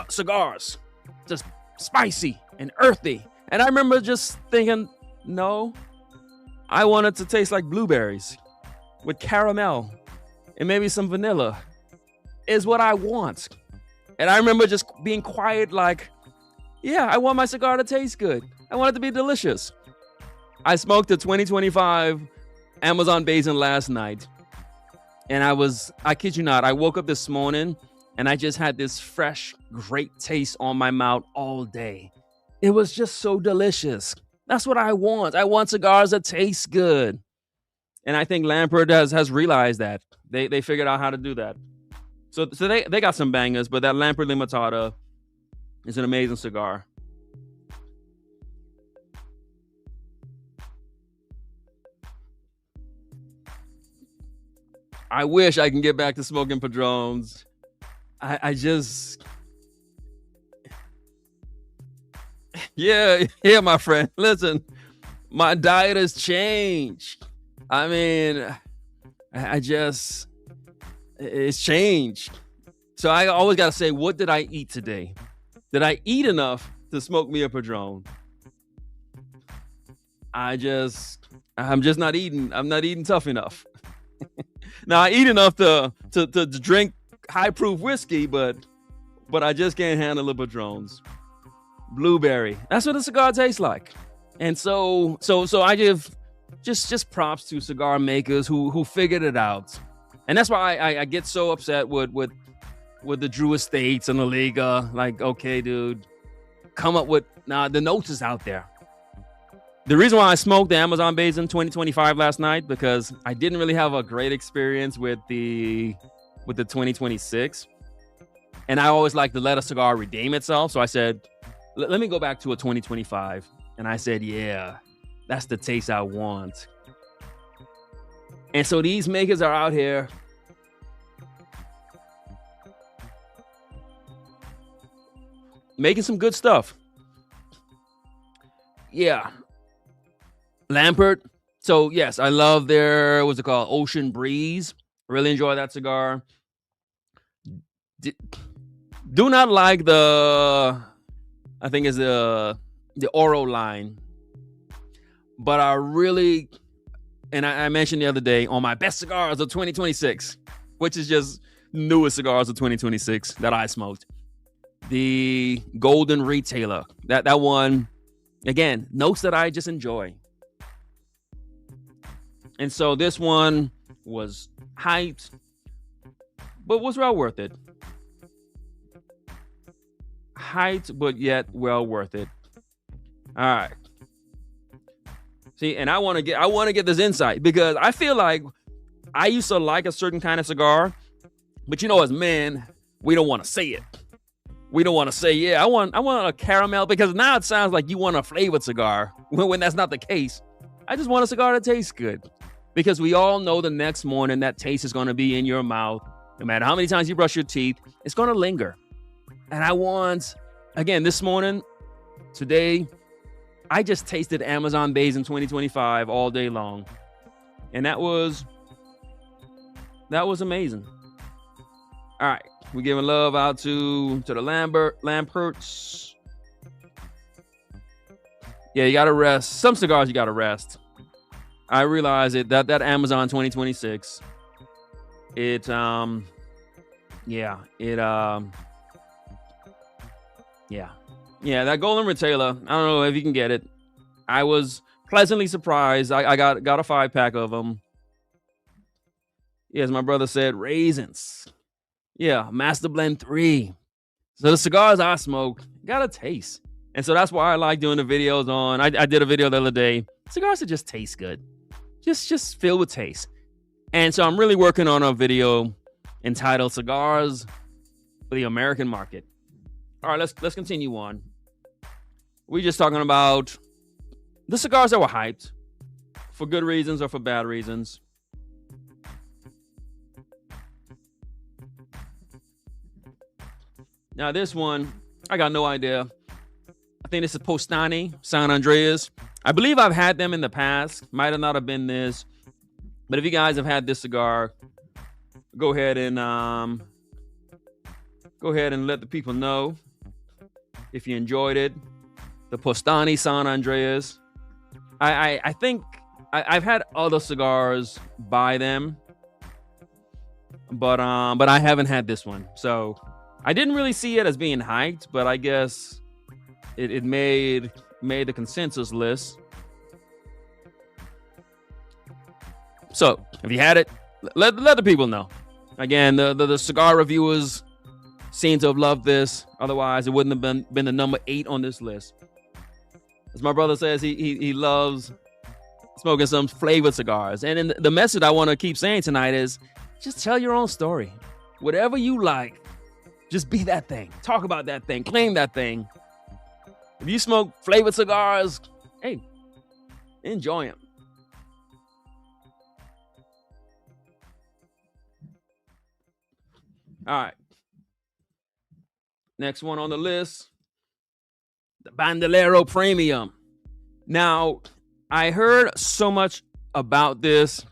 Speaker 1: cigars, just spicy and earthy. And I remember just thinking, no, I want it to taste like blueberries with caramel and maybe some vanilla is what I want. And I remember just being quiet like, yeah, I want my cigar to taste good. I want it to be delicious. I smoked a 2025 Amazon Basin last night. And I kid you not, I woke up this morning and I just had this fresh, great taste on my mouth all day. It was just so delicious. That's what I want. I want cigars that taste good. And I think Lampert has realized that. They figured out how to do that. So they got some bangers, but that Lampert Limitada is an amazing cigar. I wish I can get back to smoking Padrones. I just... Yeah, my friend. Listen, my diet has changed. I mean, it's changed. So I always got to say, what did I eat today? Did I eat enough to smoke me a Padrone? I'm just not eating. I'm not eating tough enough. Now I eat enough to drink high proof whiskey, but I just can't handle the Padrones. Blueberry. That's what a cigar tastes like. And so I give just props to cigar makers who figured it out. And that's why I get so upset with the Drew Estates and the Liga. Like, okay, dude, come up with the notes is out there. The reason why I smoked the Amazon Basin 2025 last night, because I didn't really have a great experience with the 2026. And I always like to let a cigar redeem itself. So I said, let me go back to a 2025. And I said, yeah, that's the taste I want. And so these makers are out here making some good stuff. Yeah. Lampert. So yes, I love their, what's it called? Ocean Breeze. Really enjoy that cigar. Do not like I think it's the Oro line. But I really, and I mentioned the other day on my best cigars of 2026, which is just newest cigars of 2026 that I smoked. The Golden Retailer. That one, again, notes that I just enjoy. And so this one was hyped, but was well worth it. Hyped, but yet well worth it. All right. See, and I want to get this insight because I feel like I used to like a certain kind of cigar, but you know, as men, we don't want to say it. We don't want to say, yeah, I want a caramel, because now it sounds like you want a flavored cigar when that's not the case. I just want a cigar that tastes good. Because we all know the next morning that taste is going to be in your mouth. No matter how many times you brush your teeth, it's going to linger. And I want, again, this morning, today, I just tasted Amazon Basin 2025 all day long. And that was amazing. All right. We're giving love out to the Lamperts. Yeah, you got to rest. Some cigars you got to rest. I realize it that Amazon 2026, it Yeah, yeah, that Golden Retailer. I don't know if you can get it. I was pleasantly surprised. I got a 5-pack of them. Yeah, as my brother said, raisins. Yeah, Master Blend 3. So the cigars I smoke got a taste. And so that's why I like doing the videos on. I did a video the other day. Cigars that just taste good. Just filled with taste. And so I'm really working on a video entitled Cigars for the American Market. All right, let's continue on. We're just talking about the cigars that were hyped for good reasons or for bad reasons. Now this one, I got no idea. I think this is Postani, San Andreas. I believe I've had them in the past. Might have not have been this. But if you guys have had this cigar, go ahead and let the people know if you enjoyed it. The Postani San Andreas. I think I've had other cigars by them, but I haven't had this one. So I didn't really see it as being hyped, but I guess it made the consensus list. So if you had it, let the people know. Again, the cigar reviewers seem to have loved this. Otherwise, it wouldn't have been the number 8 on this list. As my brother says, he loves smoking some flavored cigars. And the message I want to keep saying tonight is just tell your own story. Whatever you like, just be that thing. Talk about that thing. Claim that thing. If you smoke flavored cigars, hey, enjoy them. All right. Next one on the list, the Bandolero Premium. Now, I heard so much about this.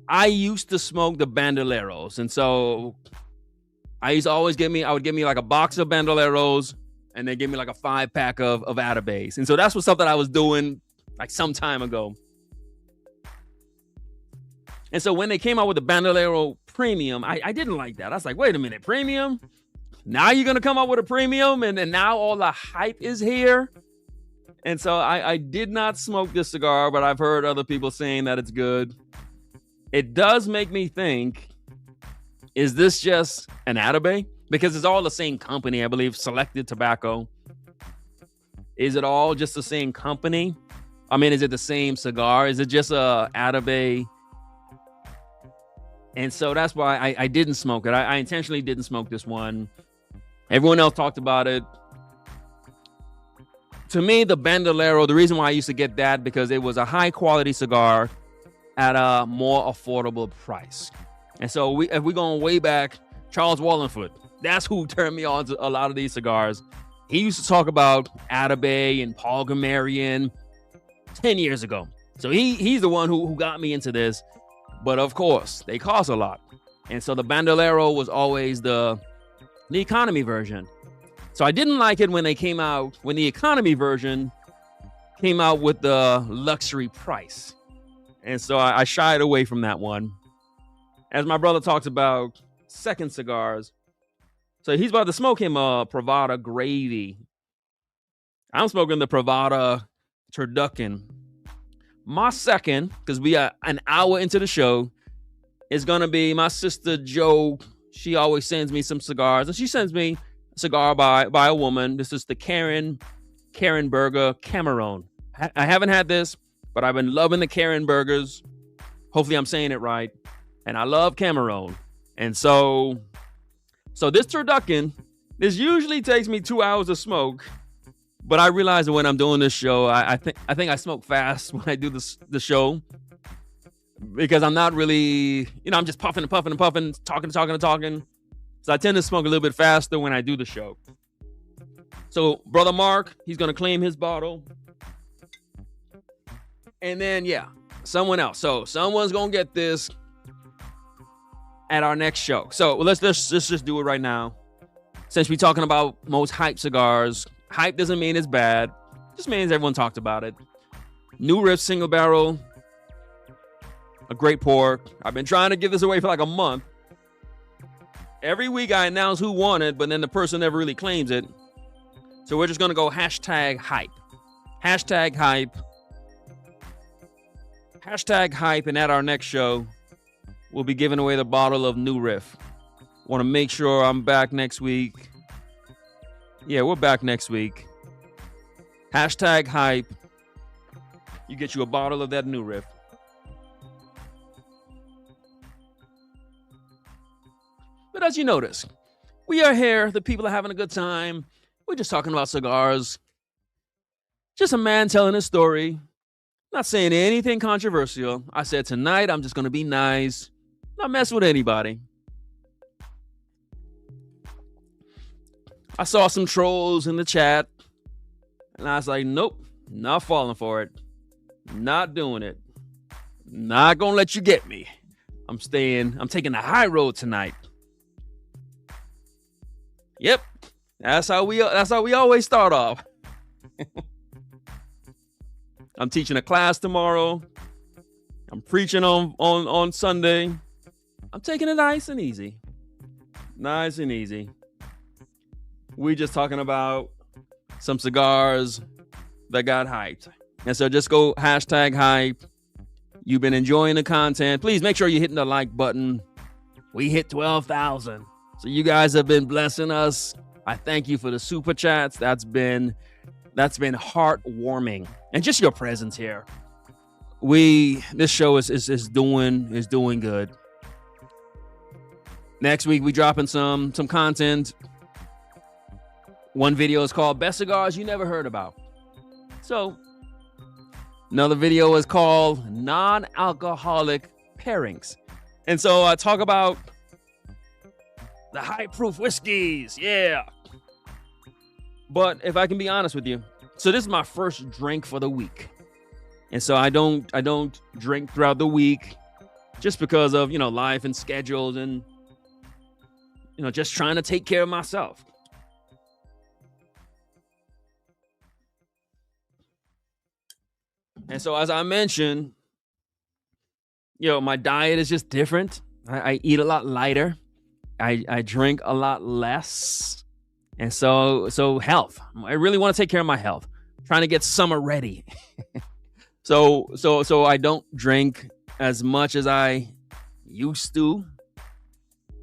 Speaker 1: I used to smoke the Bandoleros, and so I used to always I would give me like a box of Bandoleros, and then give me like a 5-pack of Atabase. And so that's what something I was doing like some time ago. And so when they came out with the Bandolero Premium, I didn't like that. I was like, wait a minute, premium? Now you're going to come up with a premium? And now all the hype is here? And so I did not smoke this cigar, but I've heard other people saying that it's good. It does make me think, is this just an Atabase? Because it's all the same company, I believe, Selected Tobacco. Is it all just the same company? I mean, is it the same cigar? Is it just a Atabase? And so that's why I didn't smoke it. I intentionally didn't smoke this one. Everyone else talked about it. To me, the Bandolero, the reason why I used to get that, because it was a high quality cigar at a more affordable price. And so if we're going way back, Charles Wallenfoot, that's who turned me on to a lot of these cigars. He used to talk about Atabase and Paul Gamarian 10 years ago. So he's the one who got me into this. But of course, they cost a lot. And so the Bandolero was always the economy version. So I didn't like it when they came out, when the economy version came out with the luxury price. And so I shied away from that one. As my brother talks about second cigars. So he's about to smoke him a Pravada Gravy. I'm smoking the Pravada Turducken. My second, because we are an hour into the show, is going to be my sister Jo. She always sends me some cigars. And she sends me a cigar by a woman. This is the Karen Burger Cameron. I haven't had this, but I've been loving the Karen Burgers. Hopefully I'm saying it right. And I love Cameron. And so this Turducken, this usually takes me 2 hours to smoke. But I realize that when I'm doing this show, I think I smoke fast when I do the show. Because I'm not really, I'm just puffing and puffing and puffing, talking. So I tend to smoke a little bit faster when I do the show. So Brother Mark, he's going to claim his bottle. And then, someone else. So someone's going to get this at our next show. So let's just do it right now. Since we're talking about most hype cigars, hype doesn't mean it's bad. It just means everyone talked about it. New Riff Single Barrel. A great pour. I've been trying to give this away for like a month. Every week I announce who won it, but then the person never really claims it. So we're just going to go hashtag hype. Hashtag hype. Hashtag hype. And at our next show, we'll be giving away the bottle of New Riff. Want to make sure I'm back next week. Yeah, we're back next week. Hashtag hype. You get you a bottle of that New Riff. But as you notice, we are here. The people are having a good time. We're just talking about cigars. Just a man telling his story. Not saying anything controversial. I said tonight I'm just going to be nice. Not mess with anybody. I saw some trolls in the chat. And I was like, nope, not falling for it. Not doing it. Not going to let you get me. I'm taking the high road tonight. Yep. That's how we always start off. I'm teaching a class tomorrow. I'm preaching on Sunday. I'm taking it nice and easy. Nice and easy. We just talking about some cigars that got hyped. And so just go hashtag hype. You've been enjoying the content. Please make sure you're hitting the like button. We hit 12,000. So you guys have been blessing us. I thank you for the super chats. That's been heartwarming. And just your presence here. This show is doing good. Next week we dropping some content. One video is called Best Cigars You Never Heard About. So another video is called Non-Alcoholic Pairings. And so I talk about the high proof whiskeys. Yeah. But if I can be honest with you, so this is my first drink for the week. And so I don't drink throughout the week just because of, life and schedules and, just trying to take care of myself. And so as I mentioned, my diet is just different. I eat a lot lighter. I drink a lot less. And so health. I really want to take care of my health. I'm trying to get summer ready. So I don't drink as much as I used to.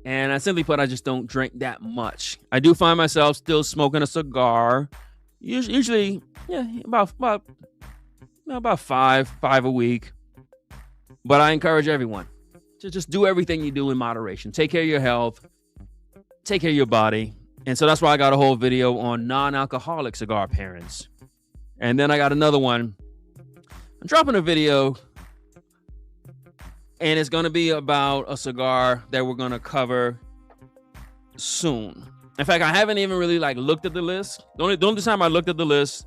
Speaker 1: And I simply put, I just don't drink that much. I do find myself still smoking a cigar. Usually, about five a week. But I encourage everyone to just do everything you do in moderation. Take care of your health. Take care of your body. And so that's why I got a whole video on non-alcoholic cigar pairings. And then I got another one. I'm dropping a video. And it's going to be about a cigar that we're going to cover soon. In fact, I haven't even really looked at the list. The only time I looked at the list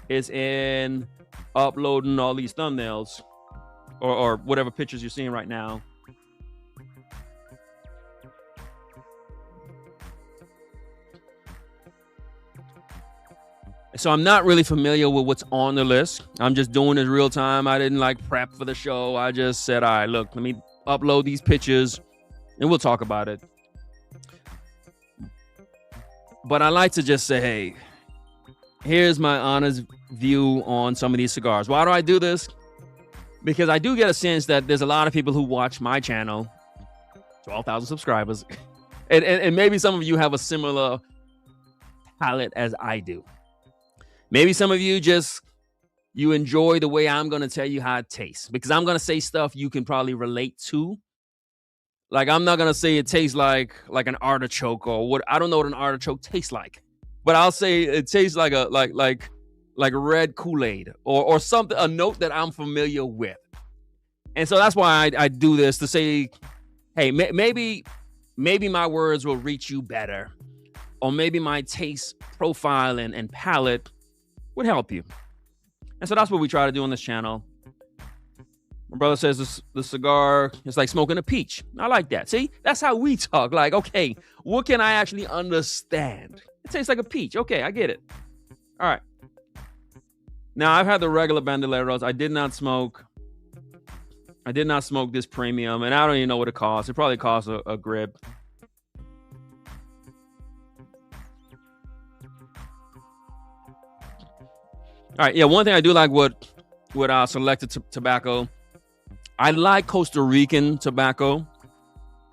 Speaker 1: is in uploading all these thumbnails or whatever pictures you're seeing right now. So I'm not really familiar with what's on the list. I'm just doing this real time. I didn't prep for the show. I just said, all right, look, let me upload these pictures and we'll talk about it. But I like to just say, hey, here's my honest view on some of these cigars. Why do I do this? Because I do get a sense that there's a lot of people who watch my channel, 12,000 subscribers, and maybe some of you have a similar palate as I do. Maybe some of you you enjoy the way I'm going to tell you how it tastes, because I'm going to say stuff you can probably relate to. I'm not going to say it tastes like an artichoke or what. I don't know what an artichoke tastes like, but I'll say it tastes like a red Kool-Aid or something, a note that I'm familiar with. And so that's why I do this, to say, hey, maybe my words will reach you better, or maybe my taste profile and palate would help you. And so that's what we try to do on this channel. My brother says the cigar is like smoking a peach. I like that. See, that's how we talk. Okay, what can I actually understand? It tastes like a peach. Okay, I get it. All right. Now, I've had the regular Bandoleros. I did not smoke this premium, and I don't even know what it costs. It probably costs a grip. All right, yeah. One thing I do like with selected tobacco, I like Costa Rican tobacco,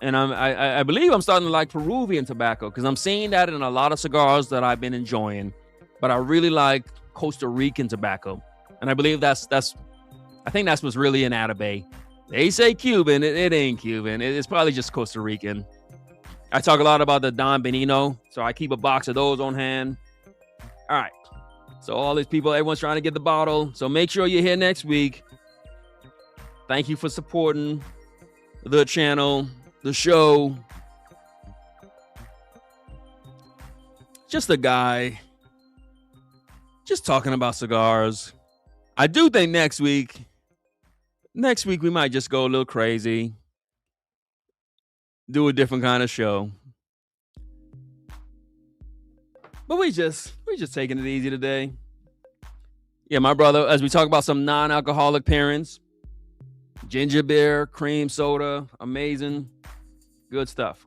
Speaker 1: and I believe I'm starting to like Peruvian tobacco because I'm seeing that in a lot of cigars that I've been enjoying. But I really like Costa Rican tobacco, and I believe that's I think that's what's really in Atabey. They say Cuban, it ain't Cuban. It's probably just Costa Rican. I talk a lot about the Don Benito, so I keep a box of those on hand. All right. So all these people, everyone's trying to get the bottle. So make sure you're here next week. Thank you for supporting the channel, the show. Just a guy just talking about cigars. I do think next week we might just go a little crazy. Do a different kind of show. But we just taking it easy today. Yeah, my brother, as we talk about some non-alcoholic pairings, ginger beer, cream soda, amazing. Good stuff.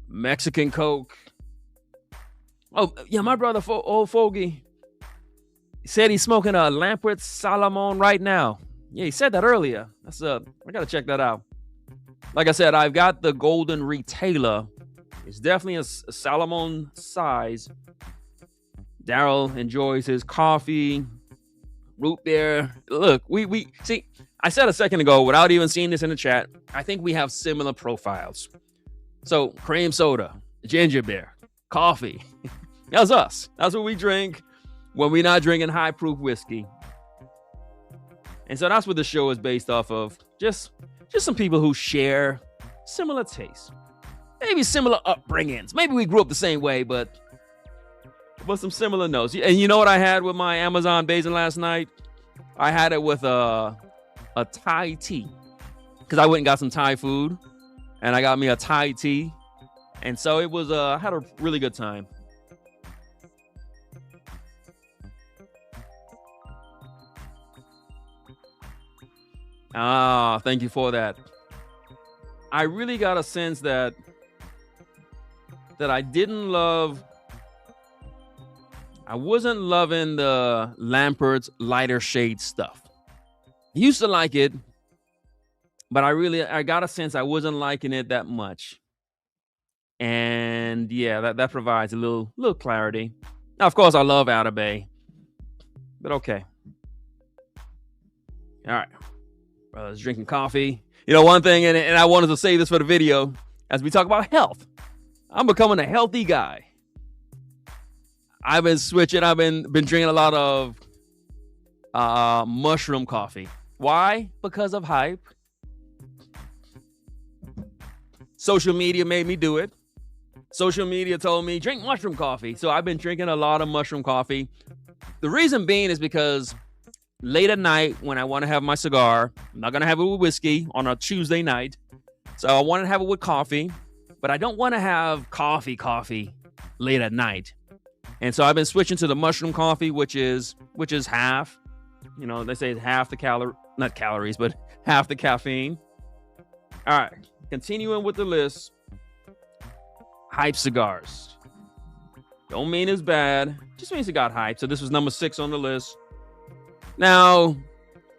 Speaker 1: Mexican Coke. Oh, yeah, my brother, old Fogey, said he's smoking a Lampert Salomon right now. Yeah, he said that earlier. I gotta check that out. Like I said, I've got the Golden Retailer. It's definitely a Salomon size. Daryl enjoys his coffee, root beer. Look, we see, I said a second ago, without even seeing this in the chat, I think we have similar profiles. So, cream soda, ginger beer, coffee. That's us. That's what we drink when we're not drinking high proof whiskey. And so that's what the show is based off of. Just some people who share similar tastes. Maybe similar upbringings. Maybe we grew up the same way, but some similar notes. And you know what I had with my Amazon basin last night? I had it with a Thai tea. Because I went and got some Thai food. And I got me a Thai tea. And so it was, I had a really good time. Ah, thank you for that. I really got a sense that I wasn't loving the Lampert's lighter shade stuff. I used to like it, but I got a sense I wasn't liking it that much. And yeah, that provides a little clarity. Now, of course, I love Atabey, but okay. All right. Brothers drinking coffee. You know, one thing, and I wanted to say this for the video, as we talk about health. I'm becoming a healthy guy. I've been switching. I've been drinking a lot of mushroom coffee. Why? Because of hype. Social media made me do it. Social media told me, drink mushroom coffee. So I've been drinking a lot of mushroom coffee. The reason being is because late at night, when I want to have my cigar, I'm not going to have it with whiskey on a Tuesday night. So I want to have it with coffee, but I don't want to have coffee late at night. And so I've been switching to the mushroom coffee, which is half. You know, they say half the not calories, but half the caffeine. All right, continuing with the list. Hype cigars. Don't mean it's bad. Just means it got hype. So this was number 6 on the list. Now,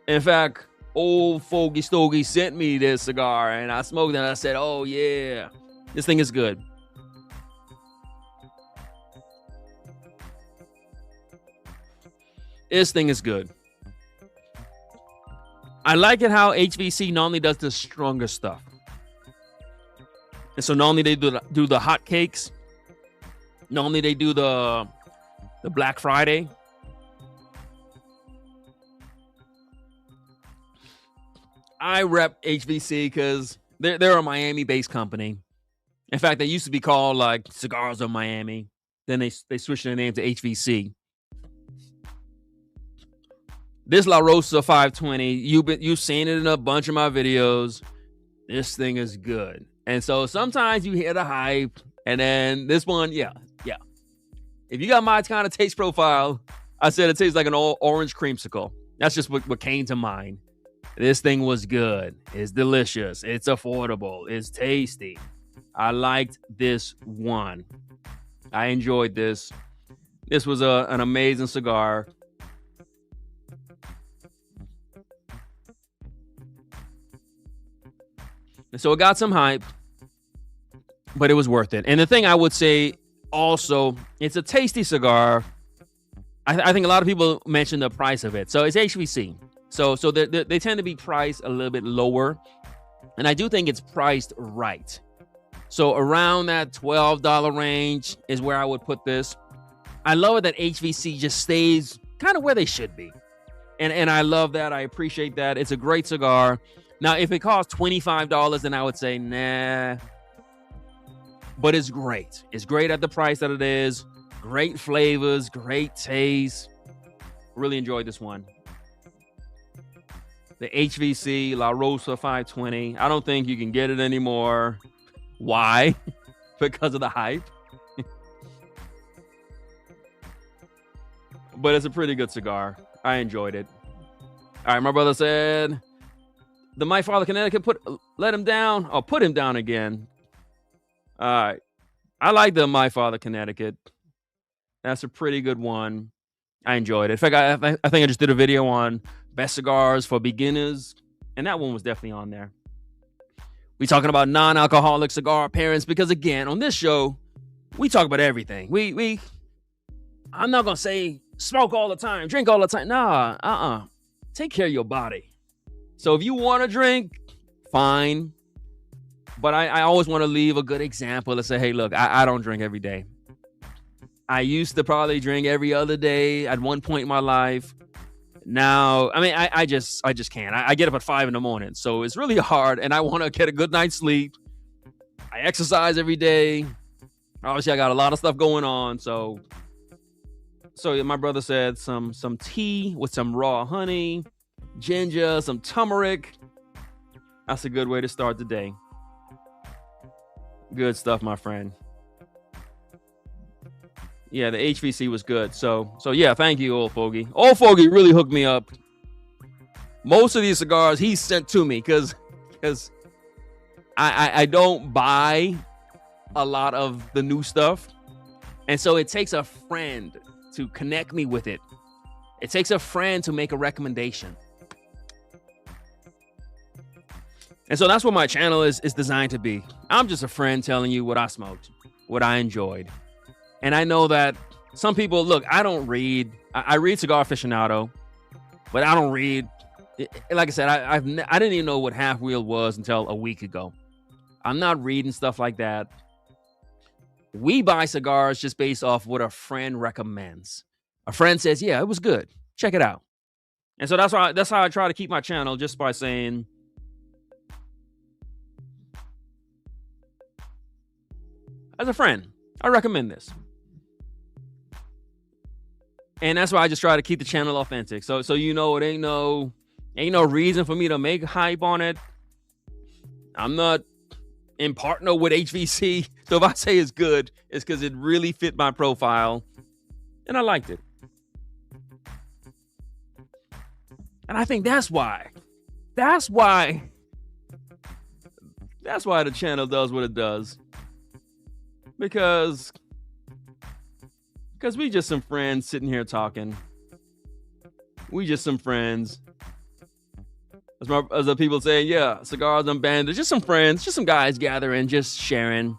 Speaker 1: in fact, old Fogey Stogie sent me this cigar, and I smoked it, and I said, oh, yeah, this thing is good. This thing is good. I like it how HVC normally does the stronger stuff. And so normally they do the hot cakes. Normally they do the Black Friday. I rep HVC because they're a Miami-based company. In fact, they used to be called like Cigars of Miami. Then they switched their name to HVC. This La Rosa 520, you've seen it in a bunch of my videos. This thing is good. And so sometimes you hear the hype, and then this one, yeah. If you got my kind of taste profile, I said it tastes like an orange creamsicle. That's just what came to mind. This thing was good. It's delicious. It's affordable. It's tasty. I liked this one. I enjoyed this. This was an amazing cigar. So it got some hype, but it was worth it. And the thing I would say also, it's a tasty cigar. I think a lot of people mention the price of it. So it's HVC. So they tend to be priced a little bit lower. And I do think it's priced right. So around that $12 range is where I would put this. I love it that HVC just stays kind of where they should be. And I love that. I appreciate that. It's a great cigar. Now, if it costs $25, then I would say, nah. But it's great. It's great at the price that it is. Great flavors, great taste. Really enjoyed this one. The HVC La Rosa 520. I don't think you can get it anymore. Why? Because of the hype. But it's a pretty good cigar. I enjoyed it. All right, my brother said, the My Father Connecticut let him down. Oh, put him down again. All right. I like the My Father Connecticut. That's a pretty good one. I enjoyed it. In fact, I think I just did a video on best cigars for beginners, and that one was definitely on there. We talking about non-alcoholic cigar pairings because, again, on this show, we talk about everything. I'm not gonna say smoke all the time, drink all the time. Nah, take care of your body. So if you want to drink, fine. But I always want to leave a good example and say, hey, look, I don't drink every day. I used to probably drink every other day at one point in my life. Now, I mean, I just can't. I get up at 5 a.m, so it's really hard, and I want to get a good night's sleep. I exercise every day. Obviously, I got a lot of stuff going on, so my brother said some tea with some raw honey, ginger, some turmeric. That's a good way to start the day. Good stuff, my friend. Yeah, the HVC was good. So yeah, thank you, Old Fogey. Old Fogey really hooked me up. Most of these cigars he sent to me because I don't buy a lot of the new stuff. And so it takes a friend to connect me with it. It takes a friend to make a recommendation. And so that's what my channel is designed to be. I'm just a friend telling you what I smoked, what I enjoyed. And I know that some people, look, I don't read. I read Cigar Aficionado, but I don't read. Like I said, I didn't even know what Half Wheel was until a week ago. I'm not reading stuff like that. We buy cigars just based off what a friend recommends. A friend says, yeah, it was good. Check it out. And so that's how I try to keep my channel, just by saying, as a friend, I recommend this. And that's why I just try to keep the channel authentic. So you know, it ain't no reason for me to make hype on it. I'm not in partner with HVC. So if I say it's good, it's because it really fit my profile. And I liked it. And I think that's why the channel does what it does. Because we just some friends sitting here talking. We just some friends. As the people saying, yeah, Cigars Unbanned. Just some friends, just some guys gathering, just sharing.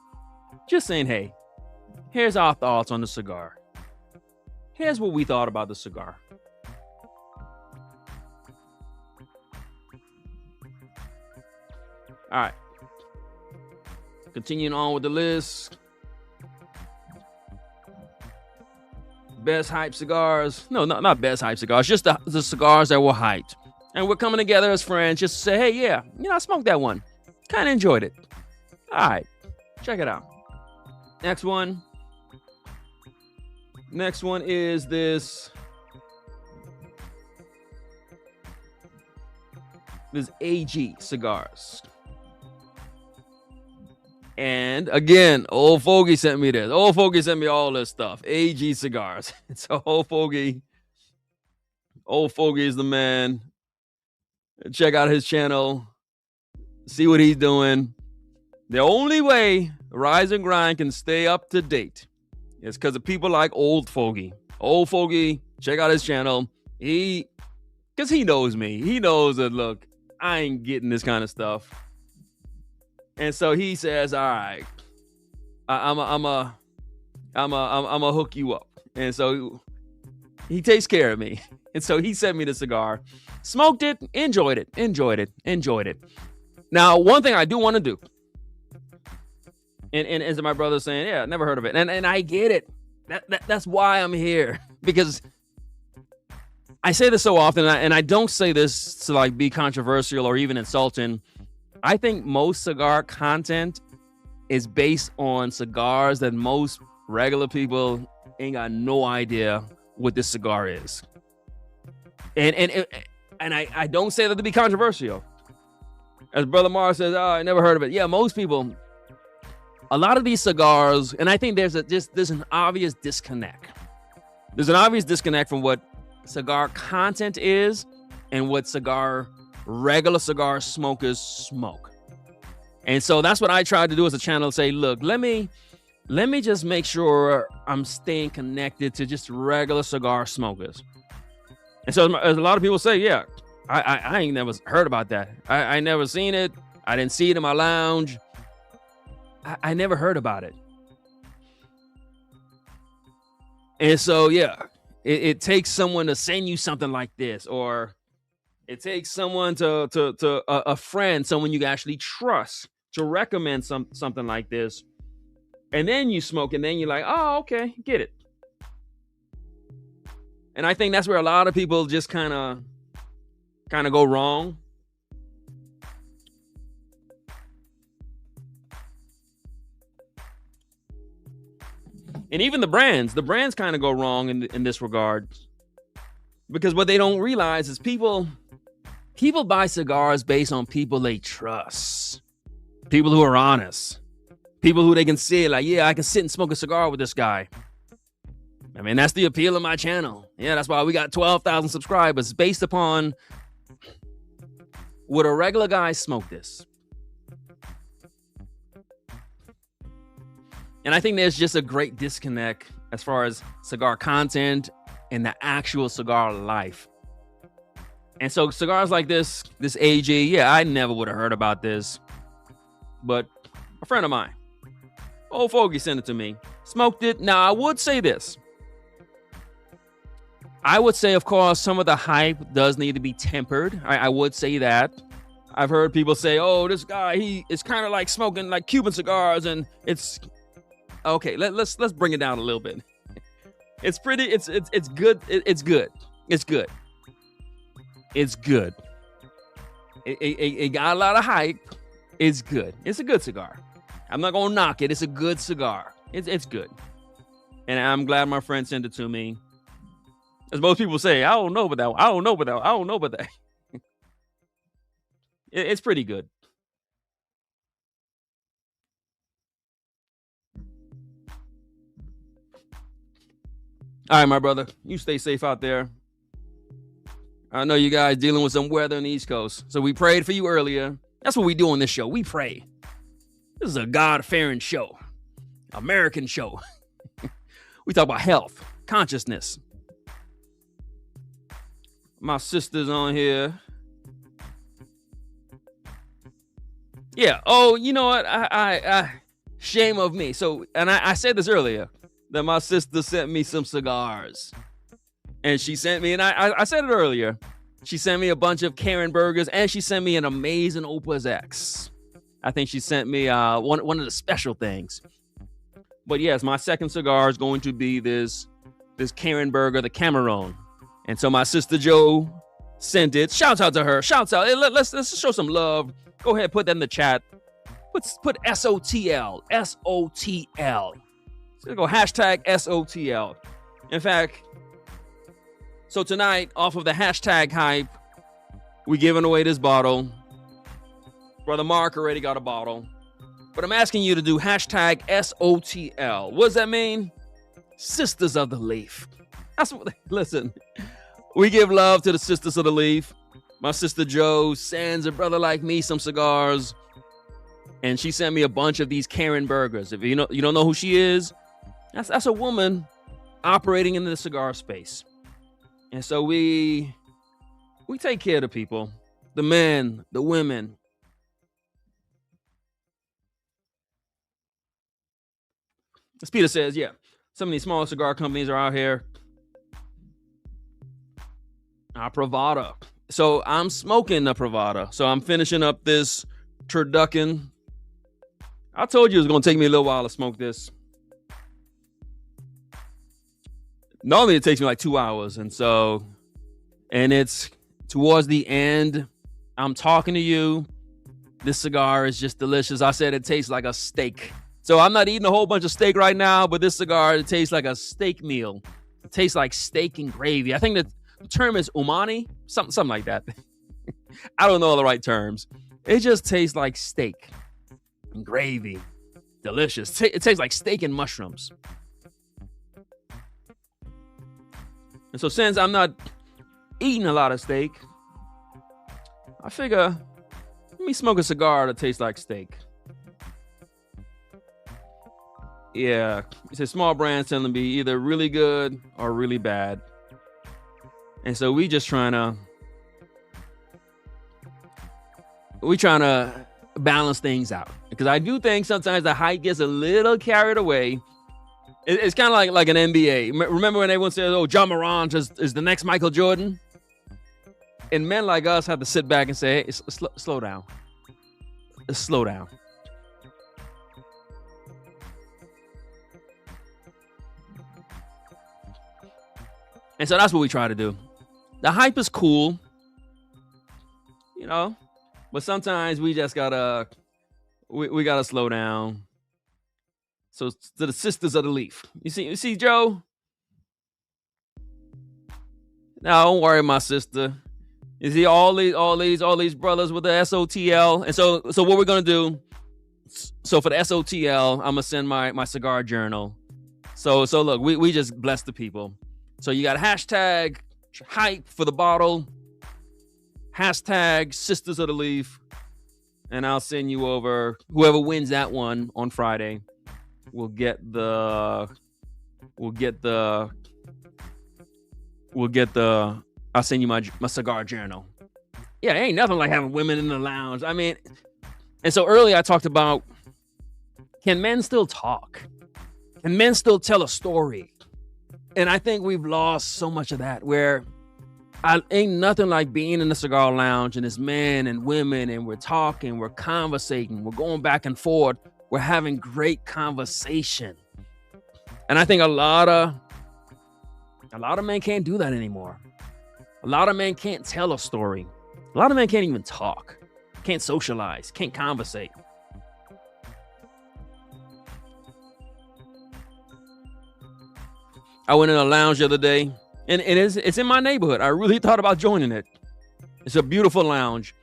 Speaker 1: Just saying, hey, here's our thoughts on the cigar. Here's what we thought about the cigar. All right. Continuing on with the list. Best hype cigars. No, not best hype cigars. Just the cigars that were hyped. And we're coming together as friends just to say, hey, yeah, I smoked that one. Kind of enjoyed it. All right. Check it out. Next one. Next one is this AG Cigars. And again, Old Fogey sent me this. Old Fogey sent me all this stuff. AG Cigars. So Old Fogey is the man. Check out his channel. See what he's doing. The only way Rise and Grind can stay up to date is because of people like Old Fogey. Old Fogey, check out his channel. Because he knows me. He knows that, look, I ain't getting this kind of stuff. And so he says, "All right, I'm a hook you up." And so he takes care of me. And so he sent me the cigar, smoked it, enjoyed it. Now, one thing I do want to do, and as my brother's saying, yeah, never heard of it. And I get it. That's why I'm here. Because I say this so often, and I don't say this to like be controversial or even insulting. I think most cigar content is based on cigars that most regular people ain't got no idea what this cigar is. And I don't say that to be controversial. As Brother Mars says, oh, I never heard of it. Yeah, most people, a lot of these cigars, and I think there's an obvious disconnect. There's an obvious disconnect from what cigar content is and what regular cigar smokers smoke. And so that's what I tried to do as a channel, say, look, let me just make sure I'm staying connected to just regular cigar smokers. And so as a lot of people say, yeah, I ain't never heard about that. I never seen it. I didn't see it in my lounge. I never heard about it. And so, yeah, it takes someone to send you something like this, or it takes someone to a friend, someone you can actually trust, to recommend something like this. And then you smoke, and then you're like, oh, okay, get it. And I think that's where a lot of people just kind of go wrong. And even the brands kind of go wrong in this regard. Because what they don't realize is people buy cigars based on people they trust. People who are honest. People who they can say, like, yeah, I can sit and smoke a cigar with this guy. I mean, that's the appeal of my channel. Yeah, that's why we got 12,000 subscribers, based upon would a regular guy smoke this? And I think there's just a great disconnect as far as cigar content and the actual cigar life. And so cigars like this AG, yeah, I never would have heard about this. But a friend of mine, old fogey, sent it to me. Smoked it. Now, I would say this. I would say, of course, some of the hype does need to be tempered. I would say that. I've heard people say, oh, this guy, he is kind of like smoking like Cuban cigars, and it's okay. Let's bring it down a little bit. It's pretty. It's good. It's good. It's good. It's good. It got a lot of hype. It's good. It's a good cigar. I'm not gonna knock it. It's a good cigar. It's good. And I'm glad my friend sent it to me. As most people say, I don't know about that. I don't know about that. It's pretty good. All right, my brother. You stay safe out there. I know you guys dealing with some weather on the East Coast. So we prayed for you earlier. That's what we do on this show. We pray. This is a God-fearing show. American show. We talk about health, consciousness. My sister's on here. Yeah. Oh, you know what? I shame of me. So, and I said this earlier, that my sister sent me some cigars. And she sent me, and I said it earlier, she sent me a bunch of Karen burgers, and she sent me an amazing Opus X. I think she sent me one of the special things. But yes, my second cigar is going to be this Karen burger, the Cameron. And so my sister Jo sent it. Shouts out to her. Shouts out. Hey, let's show some love. Go ahead, put that in the chat. Put SOTL. SOTL. So go hashtag SOTL. In fact, so tonight, off of the hashtag hype, we giving away this bottle. Brother Mark already got a bottle. But I'm asking you to do hashtag SOTL. What does that mean? Sisters of the Leaf. That's what, listen, we give love to the Sisters of the Leaf. My sister Jo sends a brother like me some cigars. And she sent me a bunch of these Karen burgers. If you don't know who she is, that's a woman operating in the cigar space. And so we take care of the people, the men, the women. As Peter says, yeah, some of these small cigar companies are out here. Privada. So I'm smoking the Privada. So I'm finishing up this turducken. I told you it was going to take me a little while to smoke this. Normally it takes me like 2 hours. And it's towards the end. I'm talking to you. This cigar is just delicious. I said it tastes like a steak. So I'm not eating a whole bunch of steak right now, but this cigar, it tastes like a steak meal. It tastes like steak and gravy. I think the term is umami, something like that. I don't know all the right terms. It just tastes like steak and gravy. Delicious. It tastes like steak and mushrooms. And so since I'm not eating a lot of steak, I figure, let me smoke a cigar that tastes like steak. Yeah, it's a small brand tend to be either really good or really bad. And so we trying to balance things out. Because I do think sometimes the hype gets a little carried away. It's kind of like an NBA. Remember when everyone says, oh, John Morant is the next Michael Jordan? And men like us have to sit back and say, hey, slow down. Slow down. And so that's what we try to do. The hype is cool, you know, but sometimes we just gotta, we gotta slow down. So to the sisters of the leaf, you see, Joe. Now don't worry, my sister. You see all these brothers with the SOTL, and so what we're gonna do. So for the SOTL, I'm gonna send my cigar journal. So look, we just bless the people. So you got hashtag hype for the bottle, hashtag sisters of the leaf, and I'll send you over. Whoever wins that one on Friday will get the I'll send you my cigar journal. Yeah, ain't nothing like having women in the lounge. I mean, and so earlier I talked about, can men still talk? Can men still tell a story? And I think we've lost so much of that, where ain't nothing like being in the cigar lounge and it's men and women and we're talking, we're conversating, we're going back and forth, we're having great conversation. And I think a lot of men can't do that anymore. A lot of men can't tell a story. A lot of men can't even talk, can't socialize, can't conversate. I went in a lounge the other day, and it's in my neighborhood. I really thought about joining it. It's a beautiful lounge,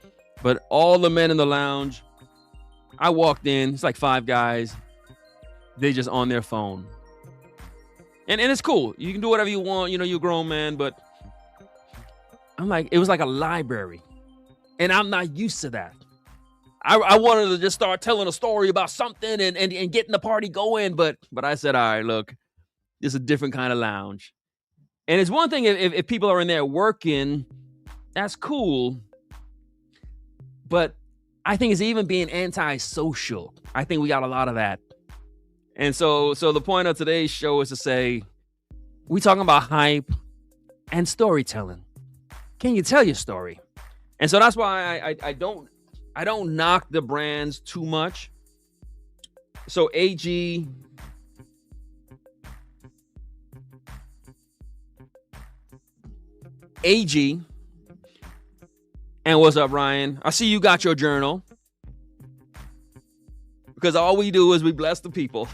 Speaker 1: but all the men in the lounge, I walked in, it's like 5 guys. They just on their phone. And it's cool. You can do whatever you want. You know, you're a grown man, but I'm like, it was like a library. And I'm not used to that. I wanted to just start telling a story about something and getting the party going, but I said, all right, look. It's a different kind of lounge. And it's one thing if people are in there working, that's cool. But I think it's even being antisocial. I think we got a lot of that. And so the point of today's show is to say, we talking about hype and storytelling. Can you tell your story? And so that's why I don't knock the brands too much. So AG, and what's up, Ryan? I see you got your journal, because all we do is we bless the people.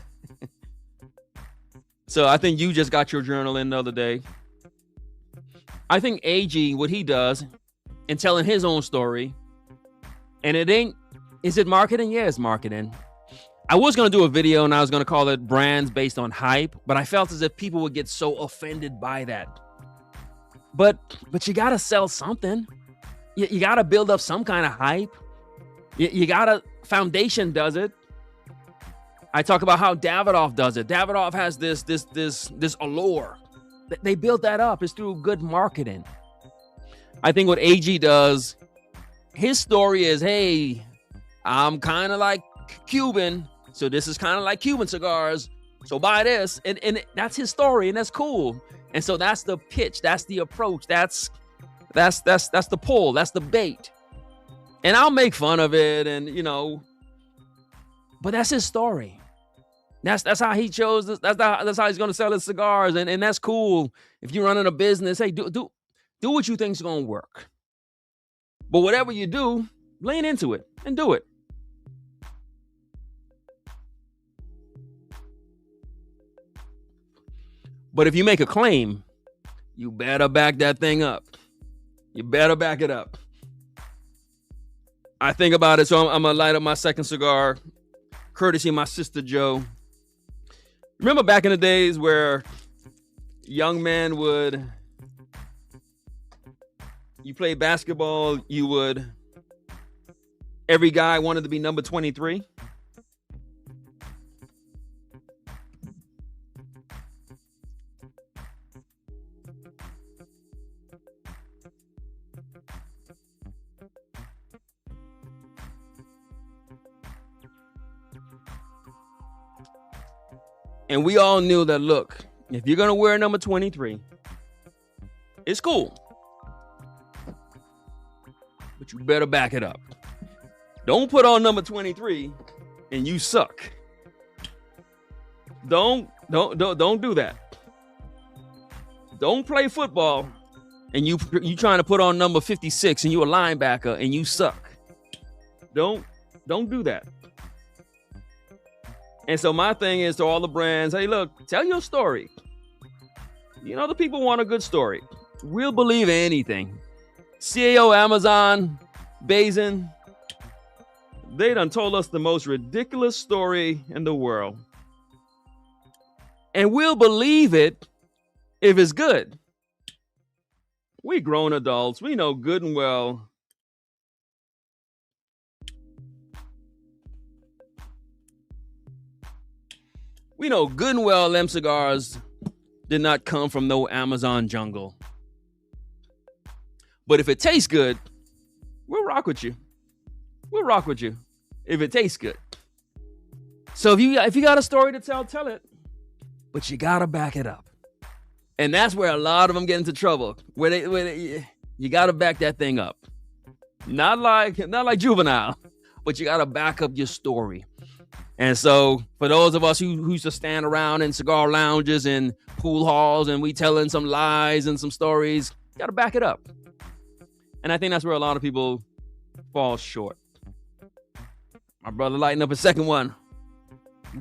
Speaker 1: So I think you just got your journal in the other day. I think AG, what he does in telling his own story, and is it marketing? Yeah, it's marketing. I was going to do a video and I was going to call it brands based on hype, but I felt as if people would get so offended by that. But you got to sell something. You got to build up some kind of hype. You got to, Foundation does it. I talk about how Davidoff does it. Davidoff has this allure. They built that up. It's through good marketing. I think what AG does, his story is, hey, I'm kind of like Cuban. So this is kind of like Cuban cigars. So buy this. And that's his story, and that's cool. And so that's the pitch. That's the approach. That's the pull. That's the bait. And I'll make fun of it, and but that's his story. That's how he chose this. That's how he's gonna sell his cigars, and that's cool. If you're running a business, hey, do what you think's gonna work. But whatever you do, lean into it and do it. But if you make a claim, you better back that thing up. You better back it up. I think about it, so I'm gonna light up my second cigar, courtesy of my sister Joe. Remember back in the days where young men you play basketball, every guy wanted to be number 23. And we all knew that, look, if you're going to wear number 23, it's cool. But you better back it up. Don't put on number 23 and you suck. Don't do that. Don't play football and you trying to put on number 56 and you a linebacker and you suck. Don't do that. And so my thing is to all the brands, hey, look, tell your story. The people want a good story. We'll believe anything. CEO Amazon, Bezos, they done told us the most ridiculous story in the world. And we'll believe it if it's good. We grown adults. We know good and well them cigars did not come from no Amazon jungle. But if it tastes good, we'll rock with you. We'll rock with you if it tastes good. So if you got a story to tell it. But you gotta back it up. And that's where a lot of them get into trouble. You gotta back that thing up. Not like Juvenile, but you gotta back up your story. And so for those of us who used to stand around in cigar lounges and pool halls and we telling some lies and some stories, you got to back it up. And I think that's where a lot of people fall short. My brother lighting up a second one.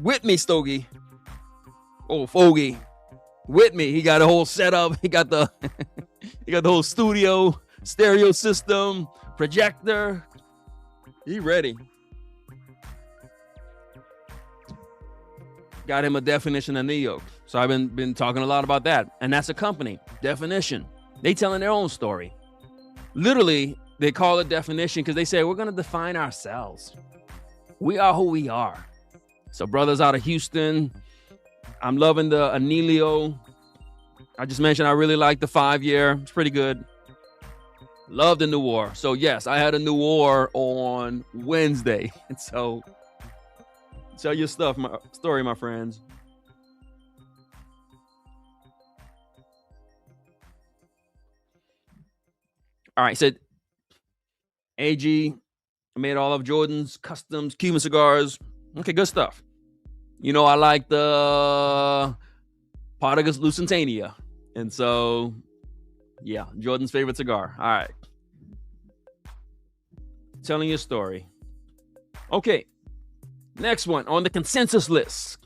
Speaker 1: With me, Stogie. Oh, Fogey. With me. He got a whole setup. He got the whole studio, stereo system, projector. He ready. Got him a Definition of Neo. So I've been talking a lot about that. And that's a company, Definition. They telling their own story. Literally, they call it Definition because they say we're going to define ourselves. We are who we are. So brothers out of Houston, I'm loving the Anelio. I just mentioned I really like the 5-year. It's pretty good. Love the Noir. So yes, I had a Noir on Wednesday. And so tell your story, my friends. All right, so AG made all of Jordan's customs Cuban cigars. Okay, good stuff. I like the Partagas Lusitania. And so, yeah, Jordan's favorite cigar. All right. Telling your story. Okay. Next one on the consensus list.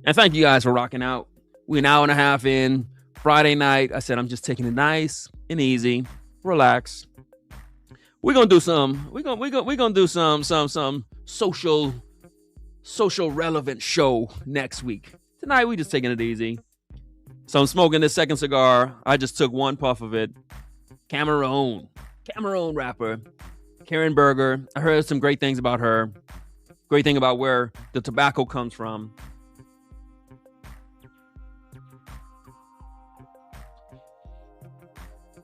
Speaker 1: And thank you guys for rocking out. We're an hour and a half in. Friday night. I said I'm just taking it nice and easy. Relax. We're gonna do some. We're gonna do some social relevant show next week. Tonight we just taking it easy. So I'm smoking this second cigar. I just took one puff of it. Cameroon wrapper. Karen Berger. I heard some great things about her. Great thing about where the tobacco comes from.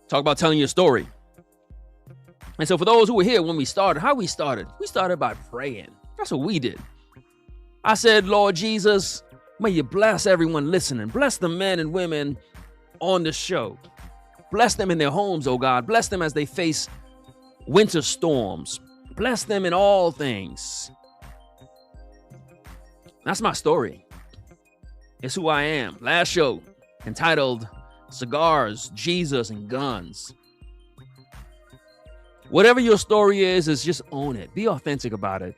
Speaker 1: Talk about telling your story. And so for those who were here when we started, how we started? We started by praying. That's what we did. I said, Lord Jesus, May you bless everyone listening. Bless the men and women on the show. Bless them in their homes, oh God. Bless them as they face winter storms. Bless them in all things. That's my story. It's who I am. Last show, entitled Cigars, Jesus, and Guns. Whatever your story is just own it. Be authentic about it.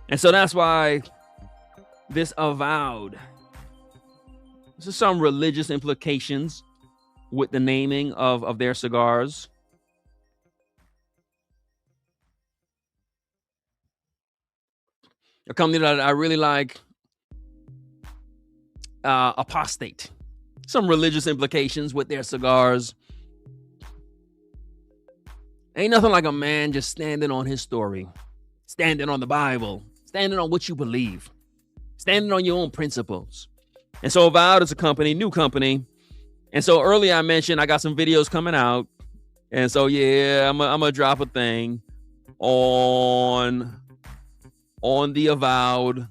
Speaker 1: And so that's why this Avowed. This is some religious implications with the naming of their cigars. A company that I really like, Apostate. Some religious implications with their cigars. Ain't nothing like a man just standing on his story, standing on the Bible, standing on what you believe, standing on your own principles. And so Avowed is a company, new company. And so earlier I mentioned I got some videos coming out. And so, yeah, I'm going to drop a thing on the Avowed,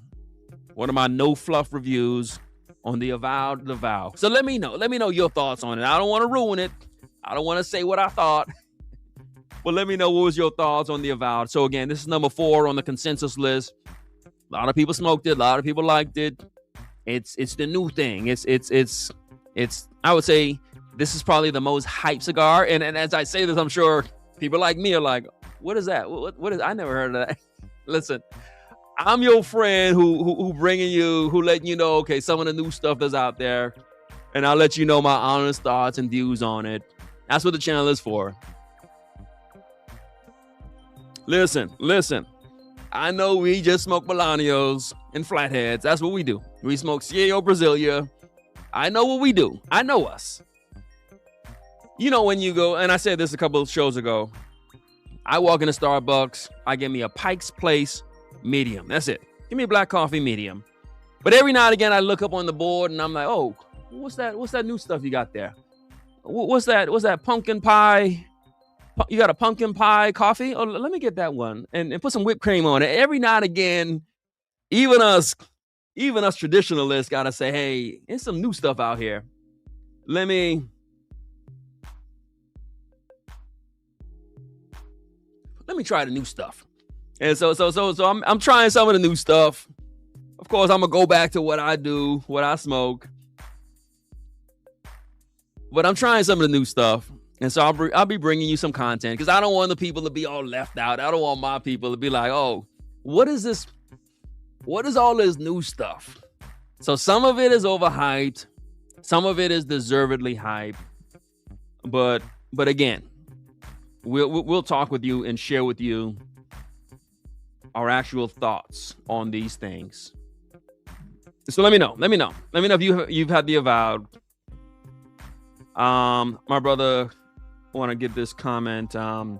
Speaker 1: one of my no fluff reviews on the Avowed, the Vow. So let me know your thoughts on it. I don't want to ruin it. I don't want to say what I thought, but let me know what was your thoughts on the Avowed. So again, this is number 4 on the consensus list. A lot of people smoked it. A lot of people liked it. It's the new thing. It's I would say this is probably the most hype cigar. And as I say this, I'm sure people like me are like, what is that? What is, I never heard of that. Listen, I'm your friend who bringing you, who letting you know, okay, some of the new stuff that's out there, and I'll let you know my honest thoughts and views on it. That's what the channel is for. Listen. I know we just smoke Bolaños and Flatheads. That's what we do. We smoke Cielo Brasilia. I know what we do. I know us. You know when you go, and I said this a couple of shows ago, I walk into Starbucks, I get me a Pike's Place medium. That's it. Give me a black coffee medium. But every now and again, I look up on the board and I'm like, oh, what's that new stuff you got there? What's that pumpkin pie? You got a pumpkin pie coffee? Oh, let me get that one and put some whipped cream on it. Every now and again, even us traditionalists gotta say, hey, there's some new stuff out here. Let me try the new stuff. And so I'm trying some of the new stuff. Of course, I'm gonna go back to what I do, what I smoke. But I'm trying some of the new stuff. And so I'll be bringing you some content because I don't want the people to be all left out. I don't want my people to be like, oh, what is this? What is all this new stuff? So some of it is overhyped. Some of it is deservedly hyped. But again, we'll talk with you and share with you our actual thoughts on these things. So let me know if you've had the Avowed. My brother want to get this comment where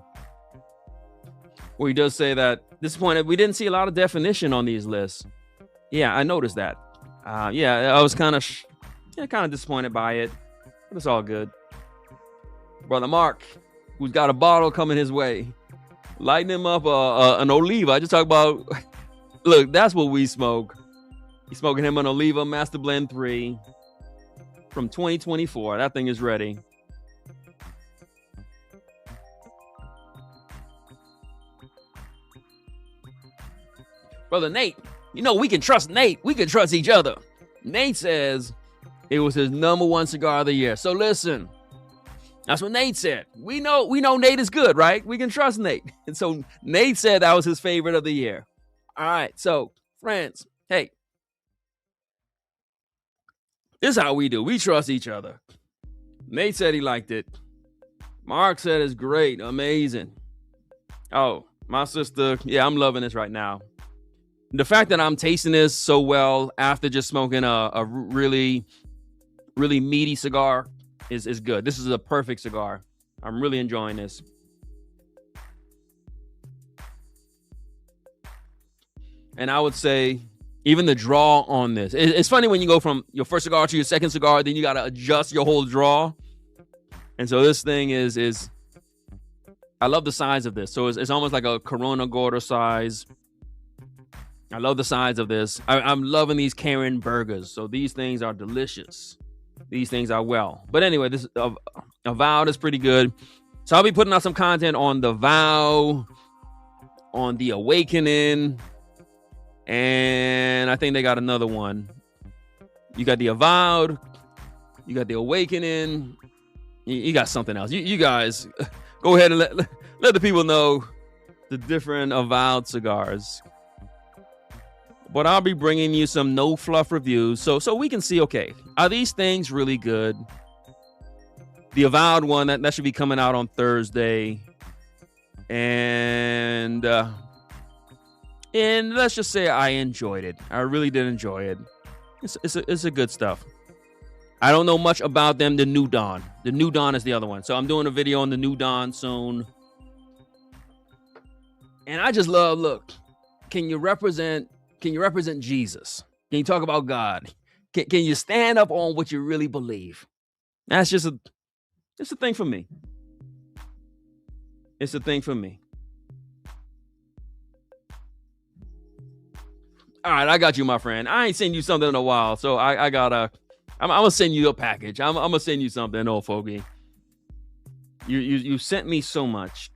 Speaker 1: he does say that disappointed we didn't see a lot of definition on these lists. Yeah, I noticed that. I was kind of disappointed by it, but it's all good. Brother Mark, who's got a bottle coming his way, lighting him up an Oliva. I just talk about, look, that's what we smoke. He's smoking him an Oliva Master Blend 3 from 2024. That thing is ready. Brother Nate, you know we can trust Nate. We can trust each other. Nate says it was his number 1 cigar of the year. So listen, that's what Nate said. We know Nate is good, right? We can trust Nate. And so Nate said that was his favorite of the year. All right, so friends, hey, this is how we do. We trust each other. Nate said he liked it. Mark said it's great, amazing. Oh, my sister, yeah, I'm loving this right now. The fact that I'm tasting this so well after just smoking a really, really meaty cigar is good. This is a perfect cigar. I'm really enjoying this. And I would say even the draw on this. It's funny when you go from your first cigar to your second cigar, then you got to adjust your whole draw. And so this thing is I love the size of this. So it's almost like a Corona Gordo size. I love the size of this. I'm loving these Karen burgers. So these things are delicious. These things are well. But anyway, this Avowed is pretty good. So I'll be putting out some content on the Vow, on the Awakening, and I think they got another one. You got the Avowed, you got the Awakening, you got something else. You guys go ahead and let the people know the different Avowed cigars. But I'll be bringing you some no fluff reviews so we can see, okay, are these things really good? The Avowed one, that should be coming out on Thursday. And let's just say I enjoyed it. I really did enjoy it. It's a good stuff. I don't know much about them. The New Dawn. The New Dawn is the other one. So I'm doing a video on the New Dawn soon. And I just love, look, can you represent Jesus? Can you talk about God? Can you stand up on what you really believe? That's just it's a thing for me. It's a thing for me. All right, I got you, my friend. I ain't seen you something in a while, so I'm gonna send you a package. I'm gonna send you something, old fogey. You sent me so much.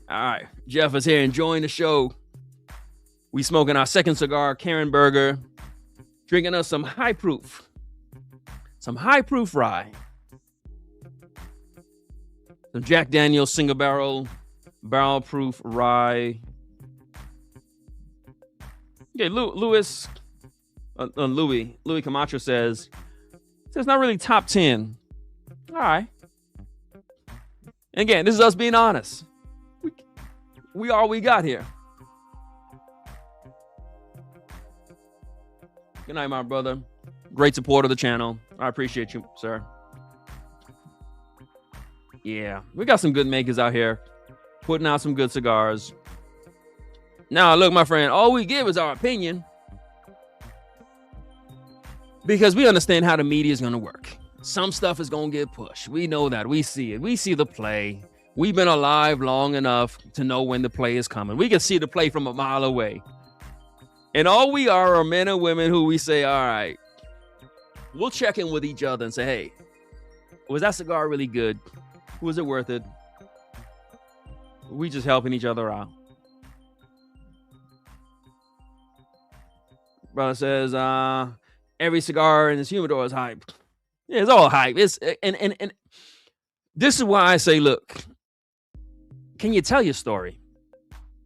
Speaker 1: All right, Jeff is here enjoying the show. We smoking our second cigar, Karen Burger, drinking us some high proof rye, some Jack Daniel's single barrel proof rye. Okay, Louis Camacho says it's not really top 10. All right. And again, this is us being honest. We all we got here. Good night, my brother. Great support of the channel. I appreciate you, sir. Yeah, we got some good makers out here putting out some good cigars. Now, look, my friend, all we give is our opinion because we understand how the media is going to work. Some stuff is going to get pushed. We know that. We see it. We see the play. We've been alive long enough to know when the play is coming. We can see the play from a mile away. And all we are men and women who we say, all right, we'll check in with each other and say, hey, was that cigar really good? Was it worth it? We just helping each other out. Brother says, every cigar in this humidor is hype. Yeah, it's all hype. And this is why I say, look, can you tell your story?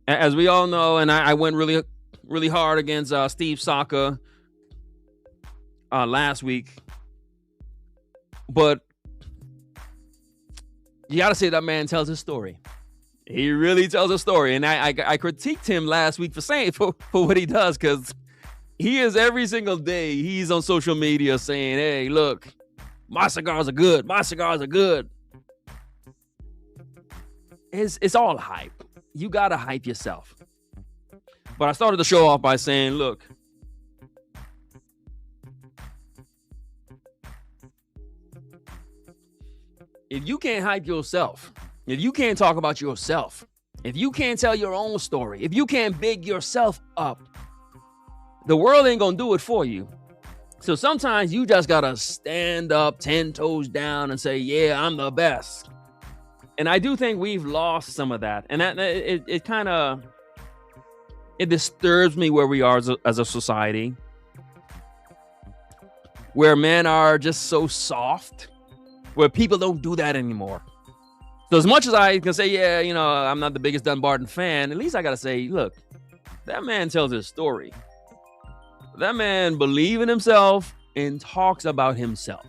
Speaker 1: As we all know, and I went really hard against Steve Saka last week. But you got to say that man tells his story. He really tells a story. And I critiqued him last week for what he does, because he is every single day, he's on social media saying, hey, look, my cigars are good. My cigars are good. It's all hype. You got to hype yourself. But I started the show off by saying, look, if you can't hype yourself, if you can't talk about yourself, if you can't tell your own story, if you can't big yourself up, the world ain't gonna do it for you. So sometimes you just gotta stand up 10 toes down and say, yeah, I'm the best. And I do think we've lost some of that. And that it kind of, it disturbs me where we are as a society, where men are just so soft, where people don't do that anymore. So as much as I can say, yeah, you know, I'm not the biggest Dunbarton fan, at least I got to say, look, that man tells his story. That man believes in himself and talks about himself.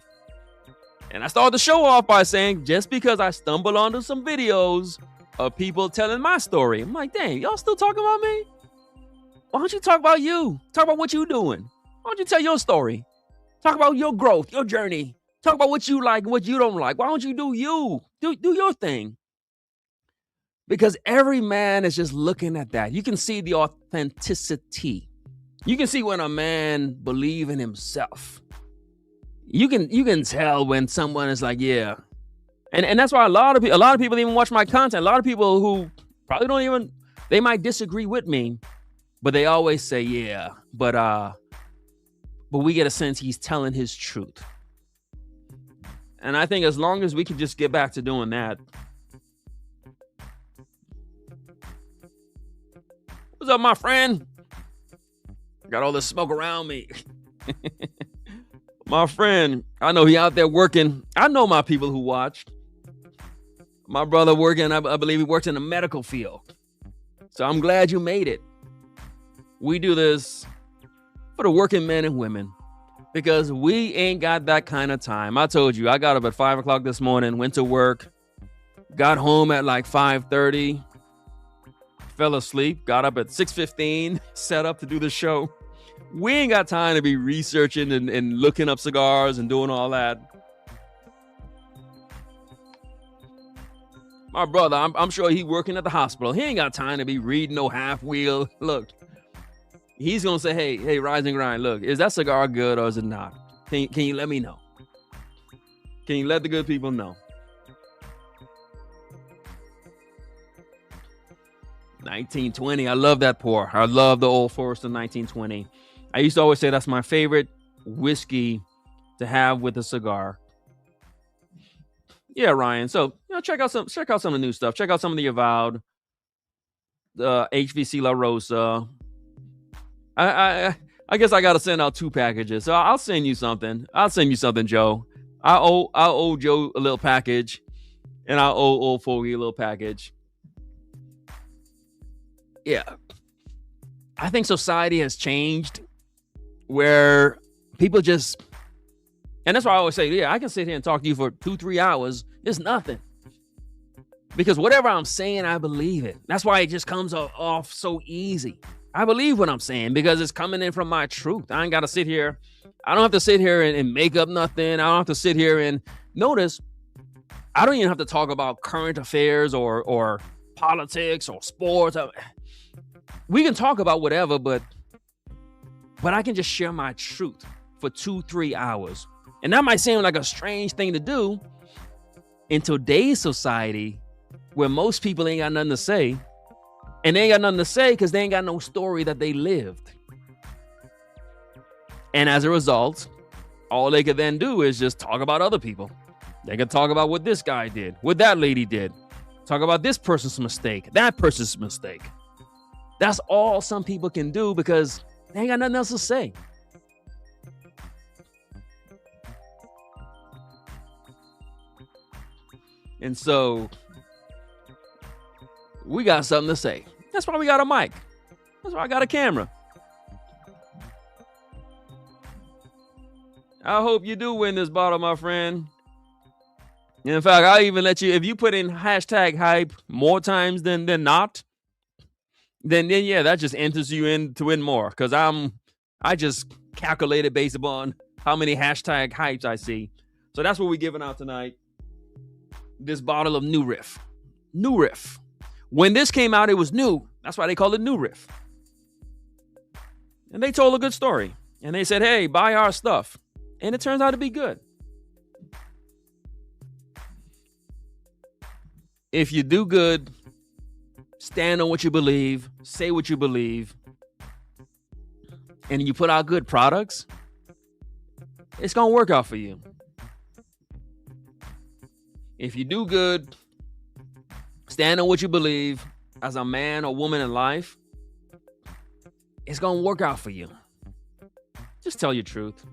Speaker 1: And I started the show off by saying, just because I stumble onto some videos of people telling my story, I'm like, dang, y'all still talking about me? Why don't you talk about you? Talk about what you're doing. Why don't you tell your story? Talk about your growth, your journey. Talk about what you like and what you don't like. Why don't you do you? Do your thing. Because every man is just looking at that. You can see the authenticity. You can see when a man believes in himself. You can tell when someone is like, yeah. And that's why a lot of people even watch my content. A lot of people who probably don't even, they might disagree with me. But they always say, yeah, but we get a sense he's telling his truth. And I think as long as we can just get back to doing that. What's up, my friend? Got all this smoke around me. My friend, I know he out there working. I know my people who watched. My brother working, I believe he works in the medical field. So I'm glad you made it. We do this for the working men and women because we ain't got that kind of time. I told you, I got up at 5 o'clock this morning, went to work, got home at like 5:30, fell asleep, got up at 6:15, set up to do the show. We ain't got time to be researching and looking up cigars and doing all that. My brother, I'm sure he working at the hospital. He ain't got time to be reading no half wheel. Look, he's going to say, hey, Rise and Grind, look, is that cigar good or is it not? Can you let me know? Can you let the good people know? 1920. I love that pour. I love the Old Forester 1920. I used to always say that's my favorite whiskey to have with a cigar. Yeah, Ryan. So check out some of the new stuff. Check out some of the Avowed, the HVC La Rosa. I guess I gotta send out 2 packages. So I'll send you something. Joe. I owe Joe a little package, and I owe Old Fogey a little package. Yeah, I think society has changed where people just, and that's why I always say, yeah, I can sit here and talk to you for 2-3 hours. It's nothing. Because whatever I'm saying, I believe it. That's why it just comes off so easy. I believe what I'm saying because it's coming in from my truth. I ain't got to sit here. I don't have to sit here and make up nothing. I don't have to sit here and notice. I don't even have to talk about current affairs or politics or sports. We can talk about whatever, but I can just share my truth for 2-3 hours. And that might seem like a strange thing to do in today's society where most people ain't got nothing to say. And they ain't got nothing to say because they ain't got no story that they lived. And as a result, all they could then do is just talk about other people. They could talk about what this guy did, what that lady did. Talk about this person's mistake, that person's mistake. That's all some people can do because they ain't got nothing else to say. And so we got something to say. That's why we got a mic. That's why I got a camera. I hope you do win this bottle, my friend. In fact, I'll even let you, if you put in #hype more times than not, then yeah, that just enters you in to win more. Because I just calculated based upon how many #hypes I see. So that's what we're giving out tonight. This bottle of New Riff. New Riff. When this came out, it was new. That's why they call it New Riff. And they told a good story. And they said, hey, buy our stuff. And it turns out to be good. If you do good, stand on what you believe, say what you believe, and you put out good products, it's going to work out for you. If you do good, stand on what you believe as a man or woman in life, it's going to work out for you. Just tell your truth.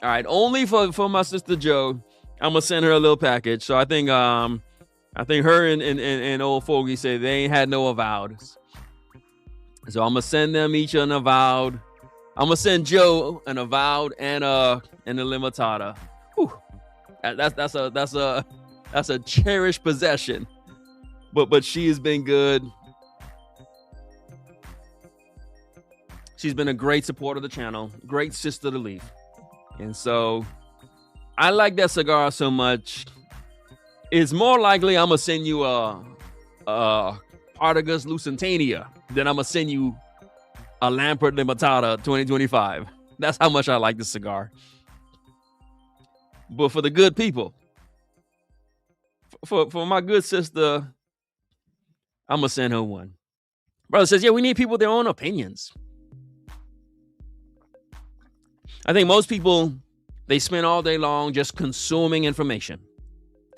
Speaker 1: All right, only for my sister Joe, I'm gonna send her a little package. So I think her and Old Fogey said they ain't had no Avowed. So I'm gonna send them each an Avowed. I'm gonna send Joe an Avowed and a Limitada. Whew. That's a cherished possession. But she has been good. She's been a great supporter of the channel, great sister to Leaf. And so I like that cigar so much. It's more likely I'm going to send you a Partagas Lusitania than I'm going to send you a Lampert Limitada 2025. That's how much I like the cigar. But for the good people, for my good sister, I'm going to send her one. Brother says, yeah, we need people with their own opinions. I think most people, they spend all day long just consuming information.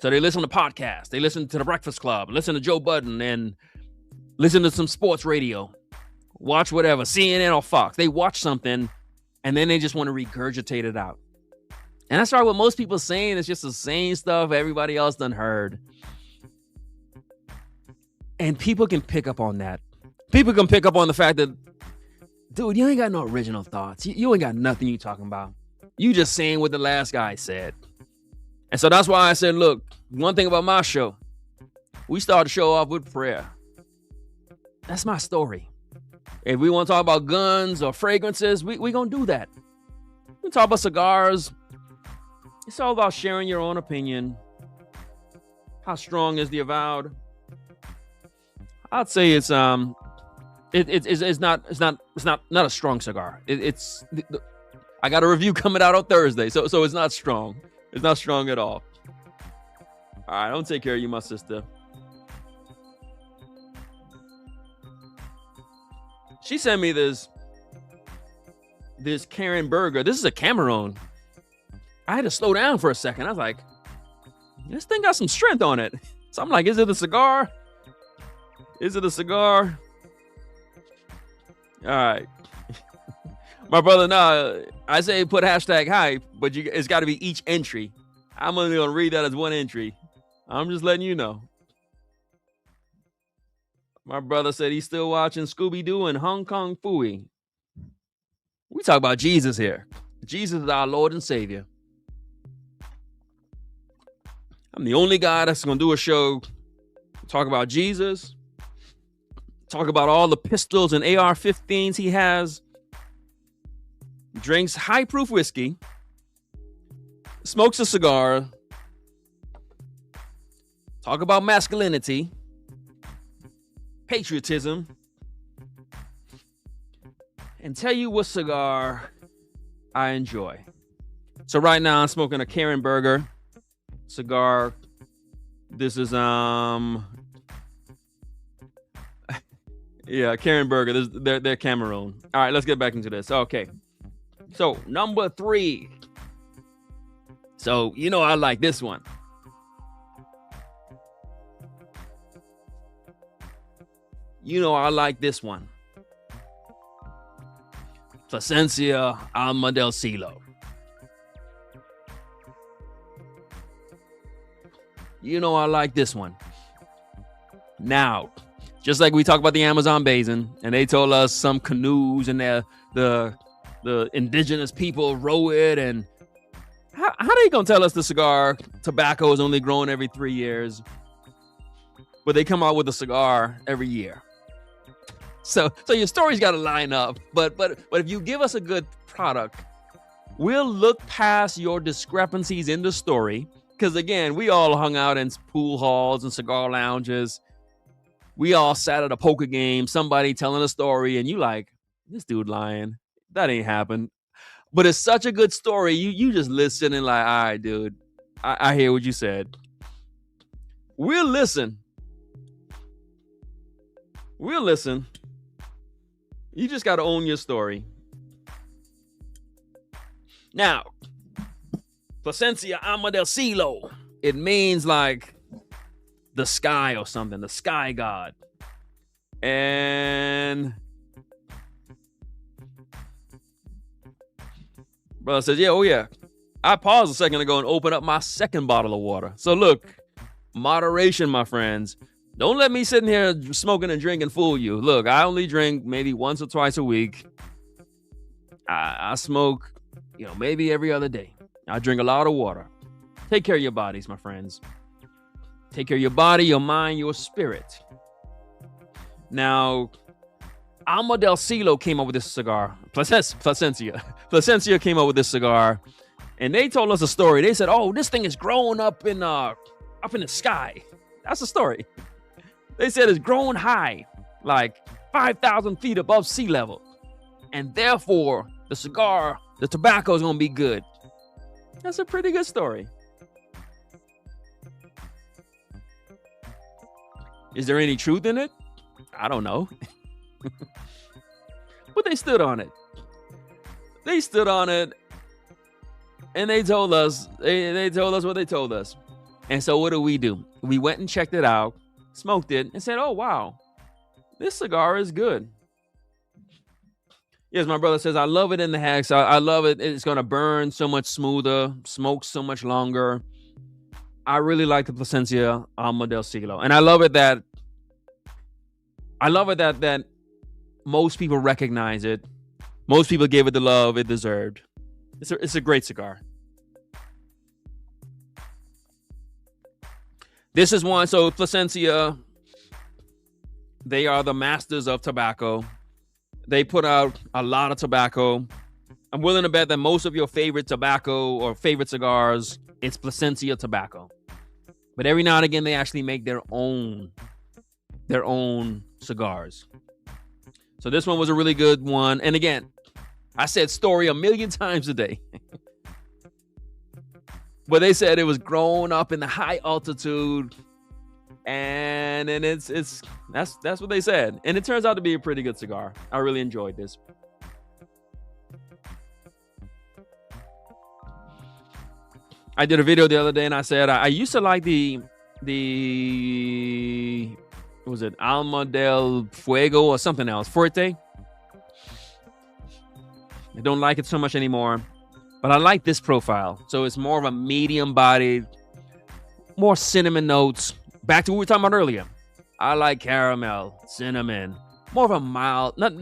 Speaker 1: So they listen to podcasts, they listen to The Breakfast Club, listen to Joe Budden, and listen to some sports radio, watch whatever, CNN or Fox. They watch something, and then they just want to regurgitate it out. And that's right, what most people are saying is just the same stuff everybody else done heard. And people can pick up on that. People can pick up on the fact that, dude, you ain't got no original thoughts. You ain't got nothing you talking about. You just saying what the last guy said. And so that's why I said, look, one thing about my show, we start the show off with prayer. That's my story. If we want to talk about guns or fragrances, we going to do that. We talk about cigars. It's all about sharing your own opinion. How strong is the Avowed? I'd say it's not a strong cigar. I got a review coming out on Thursday, so it's not strong. It's not strong at all. All right, don't take care of you, my sister. She sent me this Karen Burger. This is a Cameron. I had to slow down for a second. I was like, this thing got some strength on it. So I'm like, is it a cigar? Is it a cigar? All right. My brother, nah, I say put hashtag hype, but it's got to be each entry. I'm only going to read that as one entry. I'm just letting you know. My brother said he's still watching Scooby-Doo and Hong Kong Phooey. We talk about Jesus here. Jesus is our Lord and Savior. I'm the only guy that's going to do a show, talk about Jesus, talk about all the pistols and AR-15s he has, drinks high-proof whiskey, smokes a cigar, talk about masculinity, patriotism, and tell you what cigar I enjoy. So right now I'm smoking a Karen Burger cigar. This is yeah, Karen Burger. They're Cameroon. All right, let's get back into this. Okay. So, number 3. So, you know I like this one. You know I like this one. Plasencia Alma del Cielo. You know I like this one. Now, just like we talked about the Amazon basin, and they told us some canoes and the indigenous people row it, and how they gonna tell us the cigar tobacco is only growing every 3 years, but they come out with a cigar every year? So your story's got to line up. But if you give us a good product, we'll look past your discrepancies in the story. Because again, we all hung out in pool halls and cigar lounges. We all sat at a poker game, somebody telling a story, and you like, this dude lying. That ain't happened. But it's such a good story. You just listen and like, all right, dude, I hear what you said. We'll listen. We'll listen. You just got to own your story. Now, Plasencia Alma del Cielo. It means like the sky or something, the sky god. And brother says, yeah, oh yeah. I paused a second ago and opened up my second bottle of water. So look, moderation, my friends. Don't let me sitting here smoking and drinking fool you. Look, I only drink maybe once or twice a week. I smoke, maybe every other day. I drink a lot of water. Take care of your bodies, my friends. Take care of your body, your mind, your spirit. Now, Alma del Cielo came up with this cigar. Plasencia. Plasencia came up with this cigar. And they told us a story. They said, oh, this thing is growing up in the sky. That's the story. They said it's growing high, like 5,000 feet above sea level. And therefore, the tobacco is going to be good. That's a pretty good story. Is there any truth in it? I don't know. But they stood on it. They stood on it, and they told us, they told us what they told us. And so what do? We went and checked it out, smoked it, and said, oh, wow, this cigar is good. Yes, my brother says, I love it in the hex. I love it. It's going to burn so much smoother, smoke so much longer. I really like the Plasencia Alma del Siglo. And I love it that most people recognize it. Most people gave it the love it deserved. It's a great cigar. This is one. So Plasencia, they are the masters of tobacco. They put out a lot of tobacco. I'm willing to bet that most of your favorite tobacco or favorite cigars, it's Plasencia tobacco. But every now and again, they actually make their own cigars. So this one was a really good one. And again, I said story a million times a day. But they said it was grown up in the high altitude. And that's what they said. And it turns out to be a pretty good cigar. I really enjoyed this. I did a video the other day and I said I used to like the what was it, Alma del Fuego or something else, Fuerte. I don't like it so much anymore, but I like this profile. So it's more of a medium bodied, more cinnamon notes. Back to what we were talking about earlier. I like caramel, cinnamon, more of a mild, not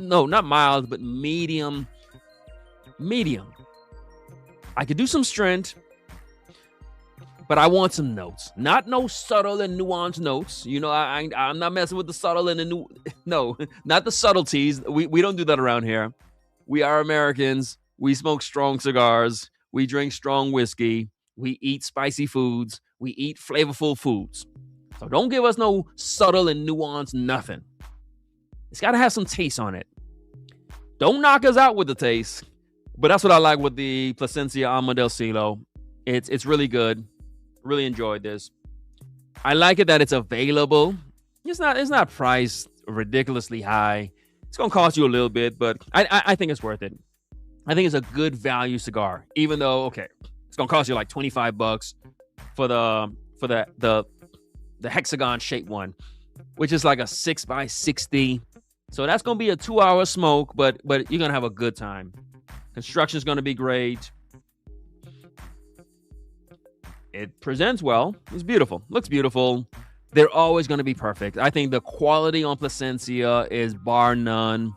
Speaker 1: mild, but medium. I could do some strength, but I want some notes. Not no subtle and nuanced notes. You know, I'm not messing with the subtle and the no, not the subtleties. We don't do that around here. We are Americans. We smoke strong cigars. We drink strong whiskey. We eat spicy foods. We eat flavorful foods. So don't give us no subtle and nuanced nothing. It's got to have some taste on it. Don't knock us out with the taste. But that's what I like with the Plasencia Alma del Siglo. It's really good. Really enjoyed this. I like it that it's available. It's not priced ridiculously high. It's gonna cost you a little bit, but I think it's worth it. I think it's a good value cigar, even though it's gonna cost you like $25 for the hexagon shaped one, which is like a 6x60. So that's gonna be a 2-hour smoke, but you're gonna have a good time. Construction's gonna be great. It presents well. It's beautiful. Looks beautiful. They're always going to be perfect. I think the quality on Plasencia is bar none.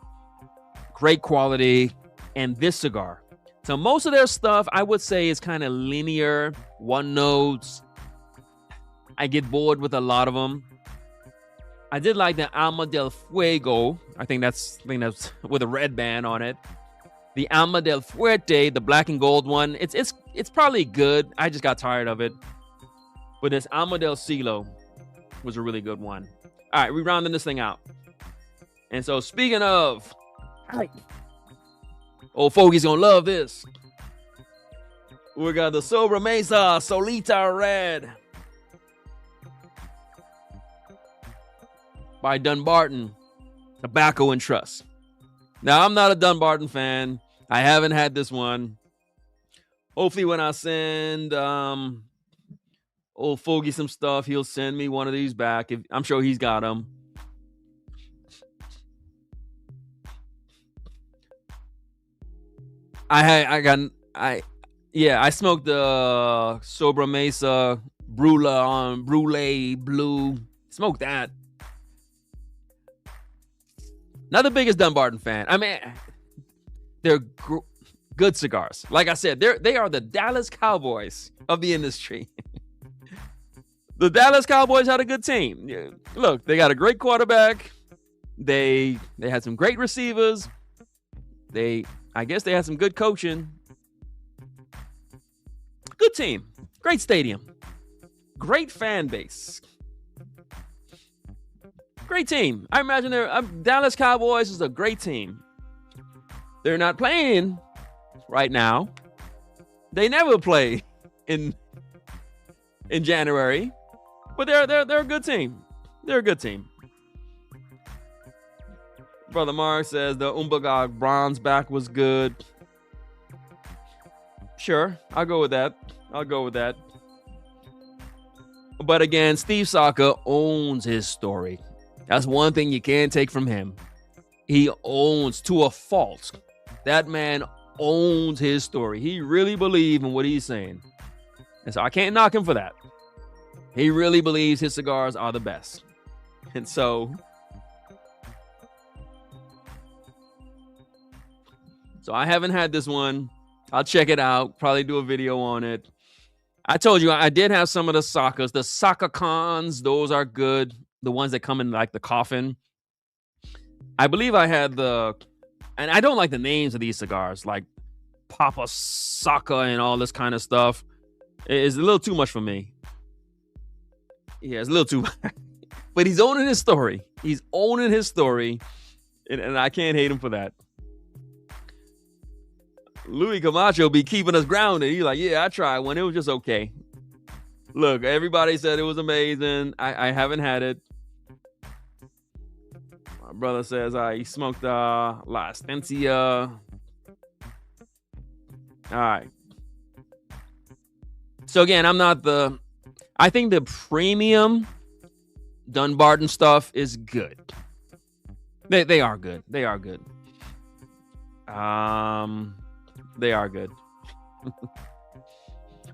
Speaker 1: Great quality. And this cigar. So most of their stuff, I would say, is kind of linear. One notes. I get bored with a lot of them. I did like the Alma del Fuego. I think that's with a red band on it. The Alma del Fuerte, the black and gold one, it's probably good. I just got tired of it. But this Alma del Siglo was a really good one. All right, we're rounding this thing out. And so speaking of, old Fogey's gonna love this. We got the Sobremesa Solita Red by Dunbarton Tobacco and Trust. Now, I'm not a Dunbarton fan. I haven't had this one. Hopefully, when I send old Fogey some stuff, he'll send me one of these back. I'm sure he's got them. I smoked the Sobremesa Brulee Blue. Smoked that. Not the biggest Dunbarton fan. I mean, they're good cigars. Like I said, they are the Dallas Cowboys of the industry. The Dallas Cowboys had a good team. Look, they got a great quarterback. They had some great receivers. I guess they had some good coaching. Good team. Great stadium. Great fan base. Great team. I imagine Dallas Cowboys is a great team. They're not playing right now. They never play in January, but they're a good team. They're a good team. Brother Mark says the Umbagog bronze back was good. Sure, I'll go with that. But again, Steve Saka owns his story. That's one thing you can't take from him. He owns to a fault. That man owns his story. He really believes in what he's saying. And so I can't knock him for that. He really believes his cigars are the best. And so I haven't had this one. I'll check it out. Probably do a video on it. I told you I did have some of the Sakas. The Saka Cons, those are good. The ones that come in like the coffin. I believe I had and I don't like the names of these cigars, like Papa Saka and all this kind of stuff. It's a little too much for me. Yeah, it's a little too much. But he's owning his story. And I can't hate him for that. Louis Camacho be keeping us grounded. He's like, yeah, I tried one. It was just okay. Look, everybody said it was amazing. I haven't had it. My brother says he smoked La Estancia. All right. So again, I think the premium Dunbarton stuff is good. They are good. They are good.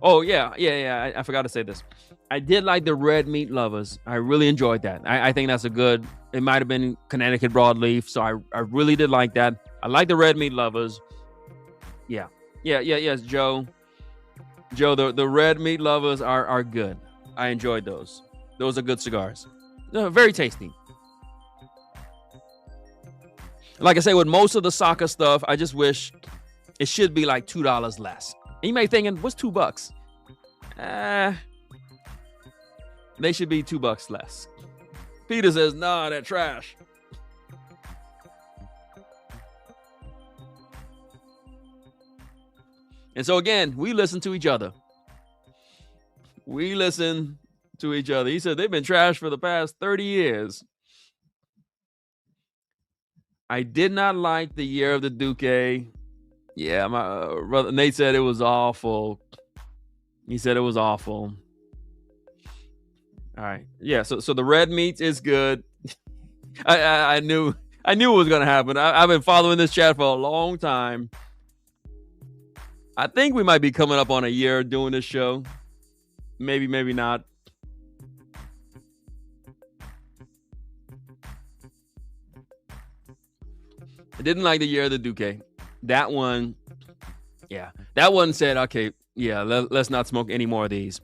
Speaker 1: Oh, yeah. I forgot to say this. I did like the red meat lovers. I really enjoyed that. I think that's it might have been Connecticut broadleaf. So I really did like that. I like the red meat lovers. Yeah. Yes, Joe. The red meat lovers are good. I enjoyed those. Those are good cigars. Very tasty. Like I say, with most of the Saka stuff, I just wish it should be like $2 less. And you may be thinking, what's $2? They should be $2 less. Peter says, nah, they're trash. And so again, we listen to each other. He said they've been trash for the past 30 years. I did not like the year of the Duque. Yeah, my brother Nate said it was awful. He said it was awful. All right. Yeah, so the red meat is good. I knew it was gonna happen. I've been following this chat for a long time. I think we might be coming up on a year doing this show. Maybe not. I didn't like the year of the Duque. That one said, okay, yeah, let's not smoke any more of these.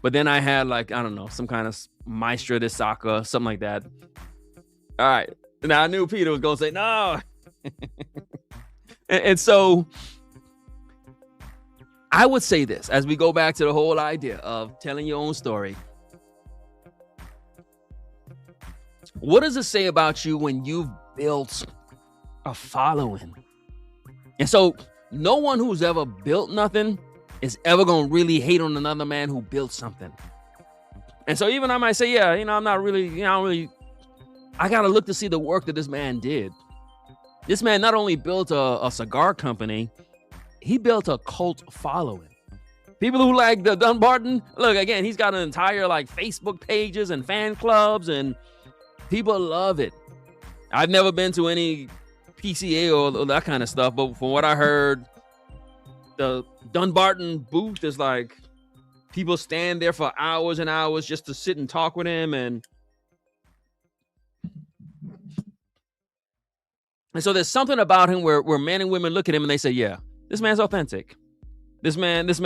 Speaker 1: But then I had like, I don't know, some kind of Maestro de Saka, something like that. All right. Now I knew Peter was going to say, no. and so I would say this, as we go back to the whole idea of telling your own story. What does it say about you when you've built a following? And so no one who's ever built nothing is ever going to really hate on another man who built something. And so even I might say, yeah, I'm not really, I got to look to see the work that this man did. This man not only built a cigar company, he built a cult following. People who like the Dunbarton, look, again, he's got an entire like Facebook pages and fan clubs, and people love it. I've never been to any PCA or that kind of stuff, but from what I heard, the Dunbarton booth is like people stand there for hours and hours just to sit and talk with him, and so there's something about him where men and women look at him and they say, yeah, this man's authentic. This man's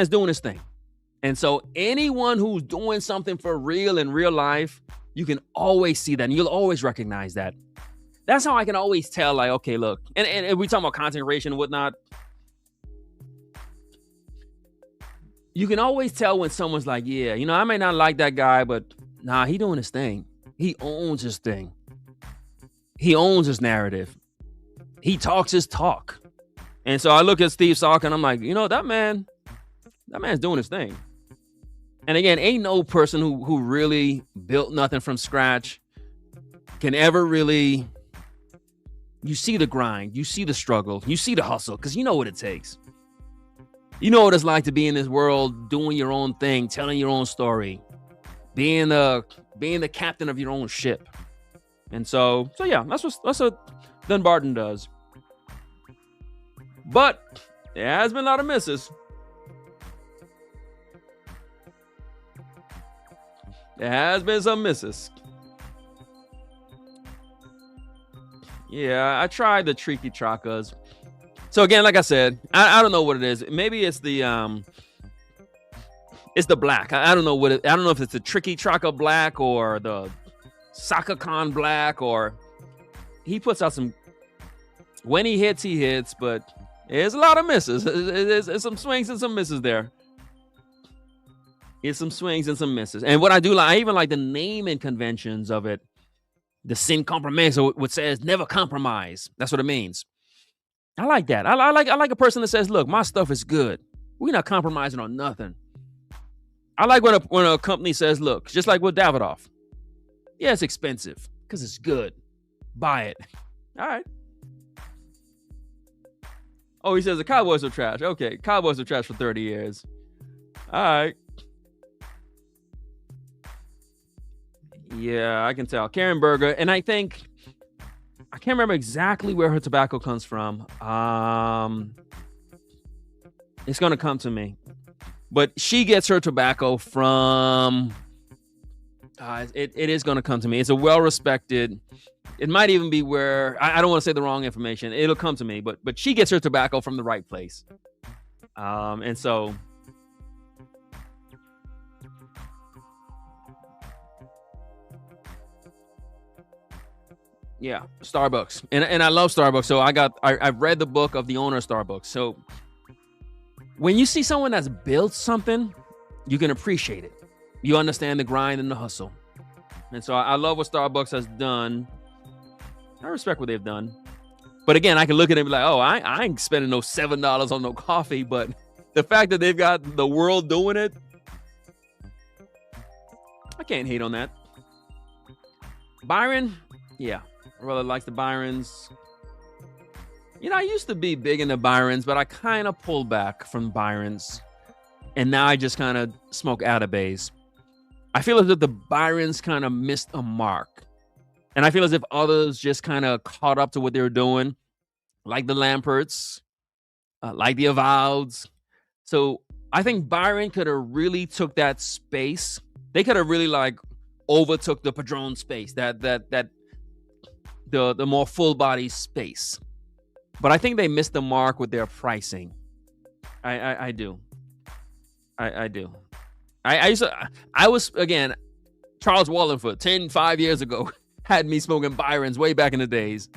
Speaker 1: doing his thing. And so anyone who's doing something for real in real life, you can always see that, and you'll always recognize that. That's how I can always tell, like, okay, look, and we talk about content creation and whatnot. You can always tell when someone's like, yeah, I may not like that guy, but nah, he doing his thing. He owns his thing. He owns his narrative. He talks his talk. And so I look at Steve Saka and I'm like, that man's doing his thing. And again, ain't no person who really built nothing from scratch can ever really. You see the grind, you see the struggle, you see the hustle, because you know what it takes. You know what it's like to be in this world, doing your own thing, telling your own story, being the captain of your own ship. And so yeah, that's what Dunbarton does. But there has been a lot of misses. There has been some misses. Yeah, I tried the Tricky Chacas. So again, like I said, I don't know what it is. Maybe it's the black. I don't know what I don't know if it's the Tricky Chaca black or the Sakakan black, or he puts out some. When he hits, but there's a lot of misses. There's some swings and some misses there. It's some swings and some misses. And what I do like, I even like the naming conventions of it. The sin compromiso, which says never compromise. That's what it means. I like that. I like a person that says, look, my stuff is good. We're not compromising on nothing. I like when a company says, look, just like with Davidoff. Yeah, it's expensive because it's good. Buy it. All right. Oh, he says the Cowboys are trash. Okay, Cowboys are trash for 30 years. All right. Yeah, I can tell. Karen Berger, and I think I can't remember exactly where her tobacco comes from. It's gonna come to me, but she gets her tobacco from. It is gonna come to me. It's a well-respected. It might even be where I don't want to say the wrong information. It'll come to me, but she gets her tobacco from the right place, and so. Yeah, Starbucks. And I love Starbucks. So I've read the book of the owner of Starbucks. So when you see someone that's built something, you can appreciate it. You understand the grind and the hustle. And so I love what Starbucks has done. I respect what they've done. But again, I can look at it and be like, oh, I ain't spending no $7 on no coffee. But the fact that they've got the world doing it, I can't hate on that. Byron, yeah. Really likes the Byrons. You know, I used to be big into Byrons, but I kind of pulled back from Byrons. And now I just kind of smoke Atabays. I feel as if the Byrons kind of missed a mark. And I feel as if others just kind of caught up to what they were doing. Like the Lamperts. Like the Avoweds. So I think Byron could have really took that space. They could have really like overtook the Padron space. The more full body space. But I think they missed the mark with their pricing. I do. I do. I was, again, Charles Wallingford, 5 years ago, had me smoking Byrons way back in the days.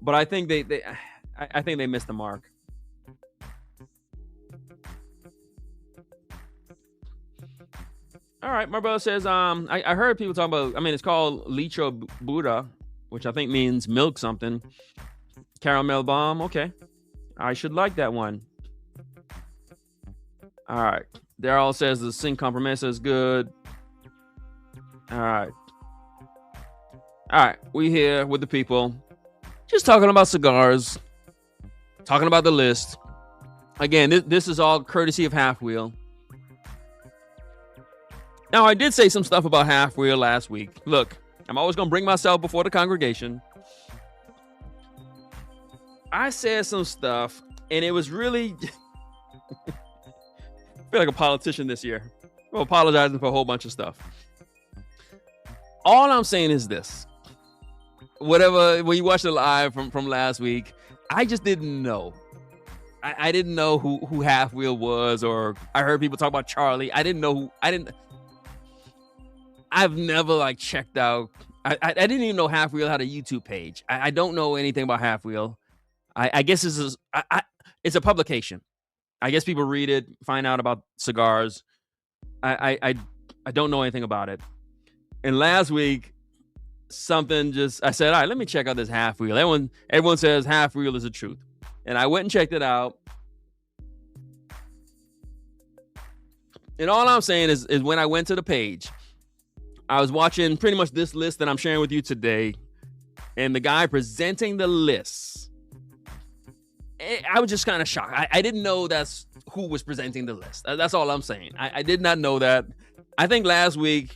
Speaker 1: But I think I think they missed the mark. All right, my brother says, I heard people talking about, it's called Licho Buddha, which I think means milk something. Caramel bomb, okay. I should like that one. All right. Daryl says the Sin Compromesa is good. All right. All right, we here with the people. Just talking about cigars. Talking about the list. Again, this is all courtesy of Half Wheel. Now, I did say some stuff about Half Wheel last week. Look, I'm always going to bring myself before the congregation. I said some stuff, and it was really... I feel like a politician this year. I'm apologizing for a whole bunch of stuff. All I'm saying is this. When you watched it live from last week, I just didn't know. I didn't know who Half Wheel was, or I heard people talk about Charlie. I didn't know I've never checked out. I didn't even know Half Wheel had a YouTube page. I don't know anything about Half Wheel. I guess it's a publication. I guess people read it, find out about cigars. I don't know anything about it. And last week, I said, all right, let me check out this Half Wheel. Everyone says Half Wheel is the truth. And I went and checked it out. And all I'm saying is when I went to the page, I was watching pretty much this list that I'm sharing with you today, and the guy presenting the list, I was just kind of shocked. I didn't know that's who was presenting the list. That's all I'm saying. I did not know that. I think last week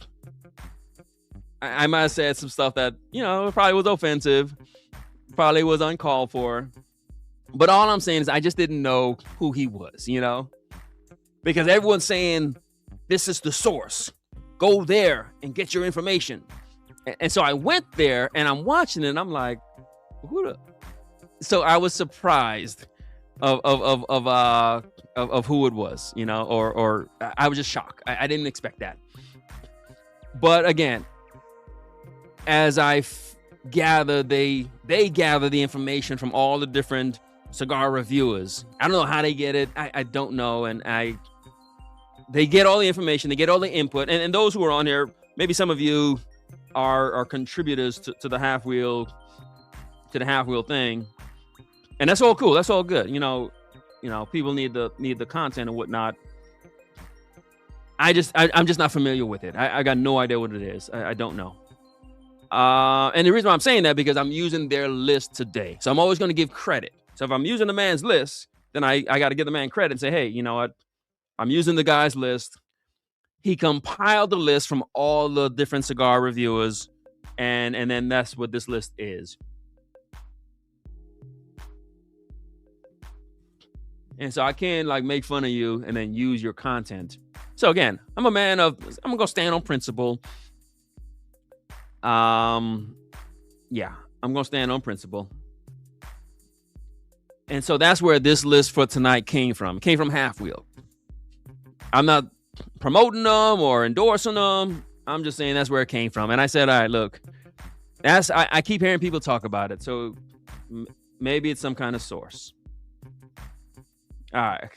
Speaker 1: I might have said some stuff that, probably was offensive, probably was uncalled for. But all I'm saying is I just didn't know who he was, because everyone's saying this is the source. Go there and get your information. And so I went there and I'm watching it and I'm like, so I was surprised of who it was, or I was just shocked. I didn't expect that. But again, as I gather, they gather the information from all the different cigar reviewers. I don't know how they get it. I don't know. And they get all the information, they get all the input. And those who are on here, maybe some of you are contributors to the half wheel thing. And that's all cool. That's all good. People need the content and whatnot. I'm just not familiar with it. I got no idea what it is. I don't know. And the reason why I'm saying that, because I'm using their list today. So I'm always going to give credit. So if I'm using the man's list, then I got to give the man credit and say, hey, you know what? I'm using the guy's list. He compiled the list from all the different cigar reviewers. And then that's what this list is. And so I can't make fun of you and then use your content. So again, I'm going to stand on principle. I'm going to stand on principle. And so that's where this list for tonight came from. It came from Half Wheel. I'm not promoting them or endorsing them. I'm just saying that's where it came from. And I said, all right, look, I keep hearing people talk about it. So maybe it's some kind of source. All right.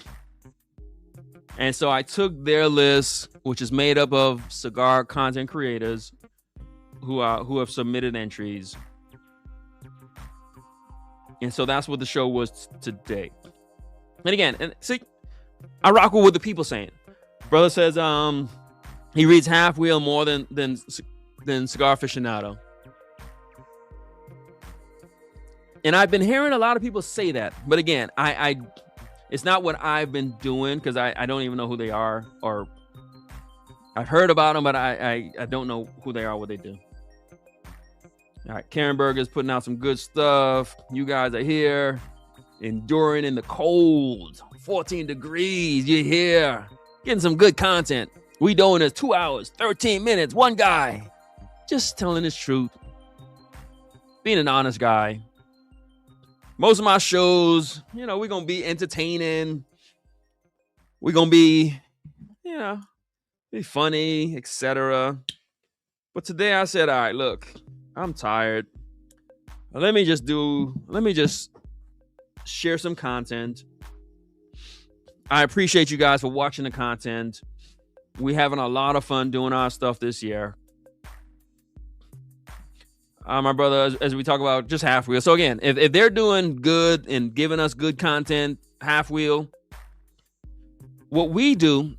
Speaker 1: And so I took their list, which is made up of cigar content creators who have submitted entries. And so that's what the show was today. And again, see, I rock with what the people saying. Brother says he reads Half Wheel more than Cigar Aficionado. And I've been hearing a lot of people say that. But again, I it's not what I've been doing, because I don't even know who they are, or I've heard about them, but I don't know who they are, what they do. All right, Karen Berger's putting out some good stuff. You guys are here, enduring in the cold, 14 degrees. You're here, getting some good content. We doing this 2 hours, 13 minutes. One guy, just telling his truth, being an honest guy. Most of my shows, we're going to be entertaining. We're going to be, be funny, etc. But today I said, all right, look, I'm tired. Let me just share some content. I appreciate you guys for watching the content. We're having a lot of fun doing our stuff this year. My brother, as we talk about just Half Wheel. So again, if they're doing good and giving us good content, Half Wheel, what we do,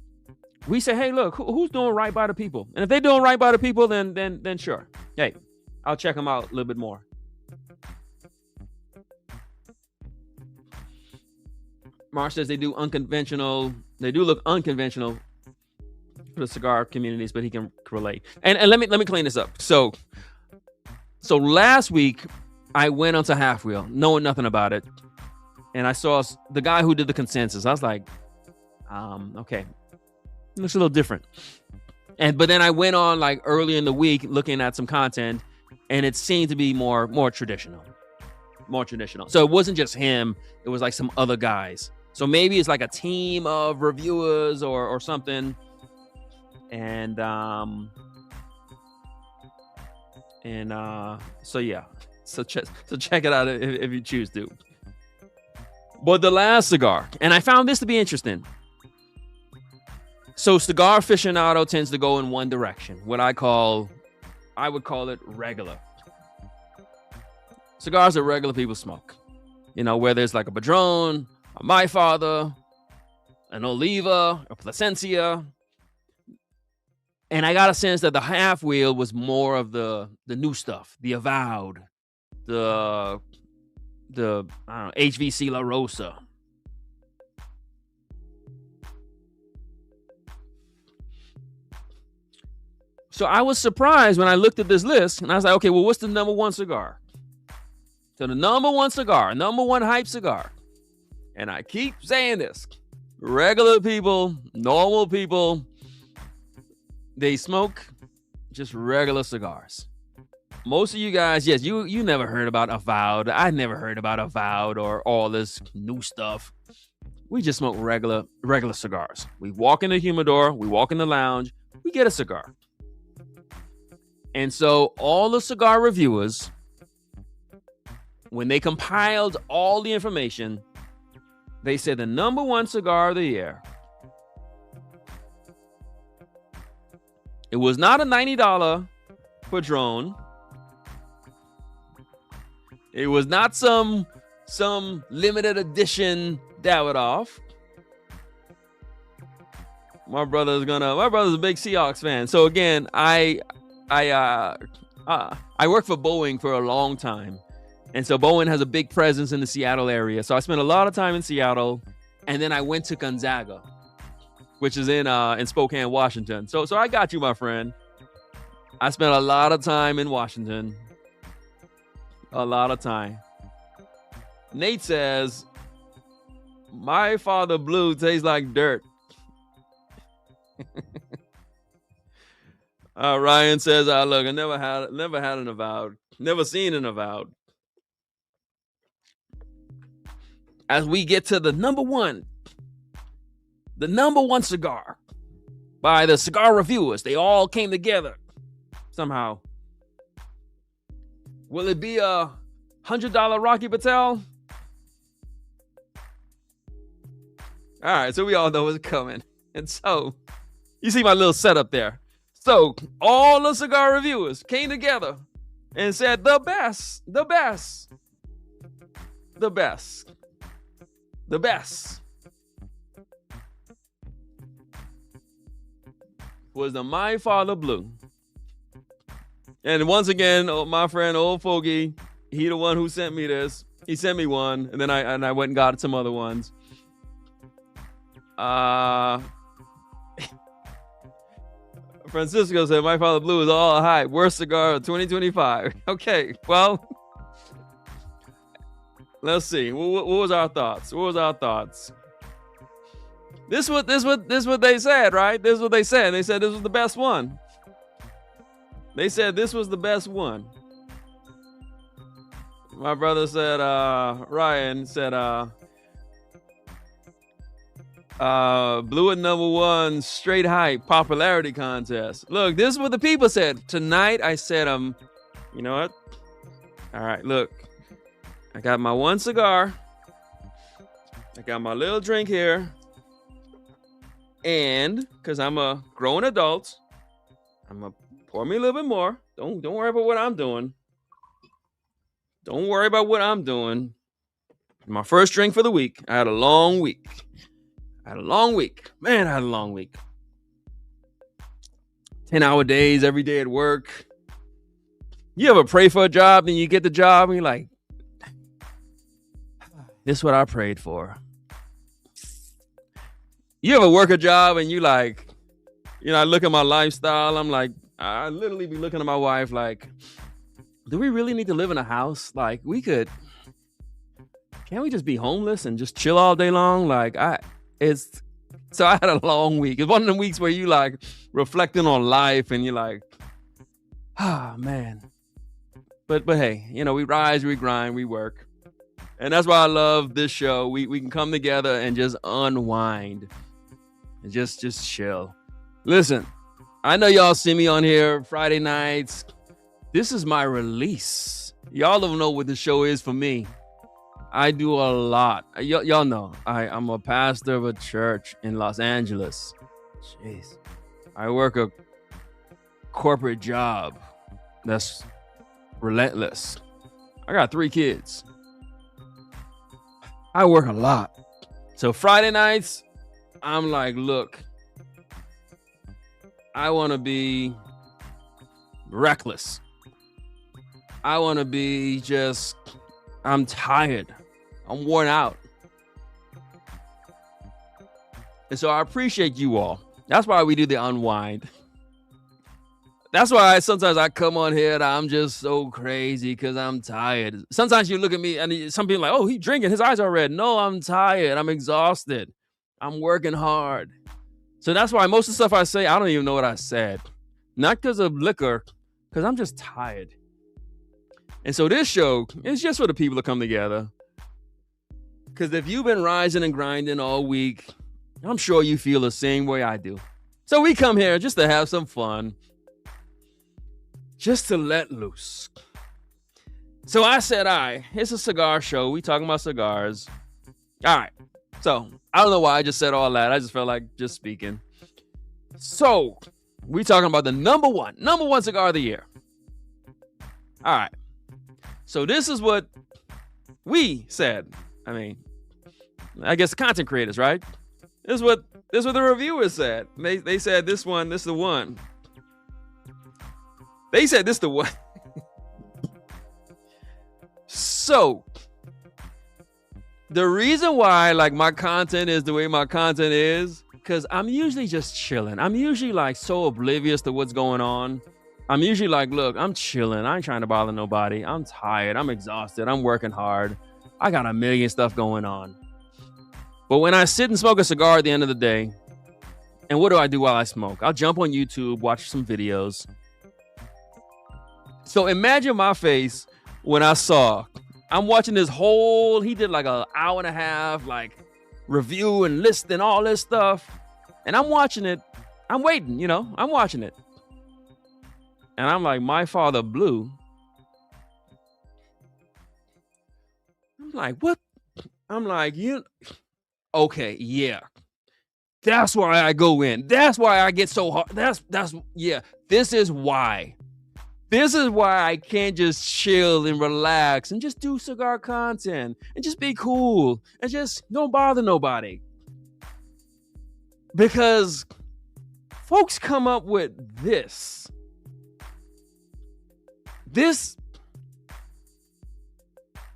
Speaker 1: we say, hey, look, who's doing right by the people? And if they're doing right by the people, then sure. Hey, I'll check them out a little bit more. Marsh says they do look unconventional for the cigar communities, but he can relate. And let me clean this up. So last week, I went onto Half Wheel, knowing nothing about it, and I saw the guy who did the consensus. I was like, okay, it looks a little different. But then I went on early in the week looking at some content, and it seemed to be more traditional. So it wasn't just him; it was some other guys. So maybe it's a team of reviewers or something, and so yeah, so check it out if you choose to. But the last cigar, and I found this to be interesting. So Cigar Aficionado tends to go in one direction, what I would call it regular. Cigars that regular people smoke, where there's a Padron, a My Father, an Oliva, a Plasencia, And I got a sense that the half wheel was more of the new stuff, the Avowed, the I don't know, HVC La Rosa. So I was surprised when I looked at this list, and I was like, okay, well, what's the number one cigar? So the number one cigar, number one hype cigar, and I keep saying this, regular people, normal people, they smoke just regular cigars. Most of you guys, yes, you never heard about Avowed. I never heard about Avowed or all this new stuff. We just smoke regular cigars. We walk in the humidor, we walk in the lounge, we get a cigar. And so all the cigar reviewers, when they compiled all the information, they said the number one cigar of the year, it was not a $90 Padron. It was not some limited edition Davidoff. My brother's a big Seahawks fan. So again, I worked for Boeing for a long time. And so Boeing has a big presence in the Seattle area. So I spent a lot of time in Seattle, and then I went to Gonzaga, which is in Spokane, Washington. So I got you, my friend. I spent a lot of time in Washington. A lot of time. Nate says, my father blue tastes like dirt. Ryan says, look, I never had an Avowed. Never seen an Avowed. As we get to the number one cigar by the cigar reviewers, they all came together somehow. Will it be a $100 Rocky Patel? All right, so we all know it's coming. And so, you see my little setup there. So, all the cigar reviewers came together and said, the best was the My Father Blue. And once again, my friend, Old Fogey, he the one who sent me this. He sent me one, and then I went and got some other ones. Francisco said, My Father Blue is all hype. Worst cigar of 2025. Okay, well, let's see. What was our thoughts? This what they said, right? This is what they said. They said this was the best one. They said this was the best one. My brother said, Ryan said, Blue at number one, straight hype, popularity contest. Look, this is what the people said. Tonight, I said, you know what? All right, look. I got my one cigar. I got my little drink here. And, because I'm a grown adult, I'm going to pour me a little bit more. Don't worry about what I'm doing. Don't worry about what I'm doing. My first drink for the week. I had a long week. Man, I had a long week. 10-hour days every day at work. You ever pray for a job and you get the job and you're like, this is what I prayed for. You ever work a job and you like, I look at my lifestyle. I'm like, I literally be looking at my wife like, do we really need to live in a house? Like, can't we just be homeless and just chill all day long? So I had a long week. It's one of them weeks where you like reflecting on life and you're like, man. But hey, we rise, we grind, we work. And that's why I love this show. We can come together and just unwind and just chill. Listen, I know y'all see me on here Friday nights. This is my release. Y'all don't know what the show is for me. I do a lot. Y'all know I'm a pastor of a church in Los Angeles. Jeez. I work a corporate job that's relentless. I got 3 kids. I work a lot. So Friday nights, I'm like, look, I want to be reckless. I want to be just, I'm tired. I'm worn out. And so I appreciate you all. That's why we do the Unwind. That's why sometimes I come on here and I'm just so crazy because I'm tired. Sometimes you look at me and some people are like, oh, he's drinking. His eyes are red. No, I'm tired. I'm exhausted. I'm working hard. So that's why most of the stuff I say, I don't even know what I said. Not because of liquor, because I'm just tired. And so this show is just for the people to come together. Because if you've been rising and grinding all week, I'm sure you feel the same way I do. So we come here just to have some fun. Just to let loose. So I said, all right, it's a cigar show. We talking about cigars. All right. So I don't know why I just said all that. I just felt like just speaking. So we talking about the number one cigar of the year. All right. So this is what we said. I mean, I guess the content creators, right? This is what the reviewers said. They said this is the one. They said this is the one. So the reason why like my content is the way my content is, because I'm usually just chilling. I'm usually like so oblivious to what's going on. I'm usually like, look, I'm chilling. I ain't trying to bother nobody. I'm tired. I'm exhausted. I'm working hard. I got a million stuff going on. But when I sit and smoke a cigar at the end of the day, and what do I do while I smoke? I'll jump on YouTube, watch some videos. So imagine my face when I saw, I'm watching this whole, he did like an hour and a half, like review and list and all this stuff. And I'm watching it. I'm waiting, I'm watching it. And I'm like, my father Blue. I'm like, what? I'm like, okay, yeah. That's why I go in. That's why I get so hard. Yeah, this is why. This is why I can't just chill and relax and just do cigar content and just be cool and just don't bother nobody. Because folks come up with this.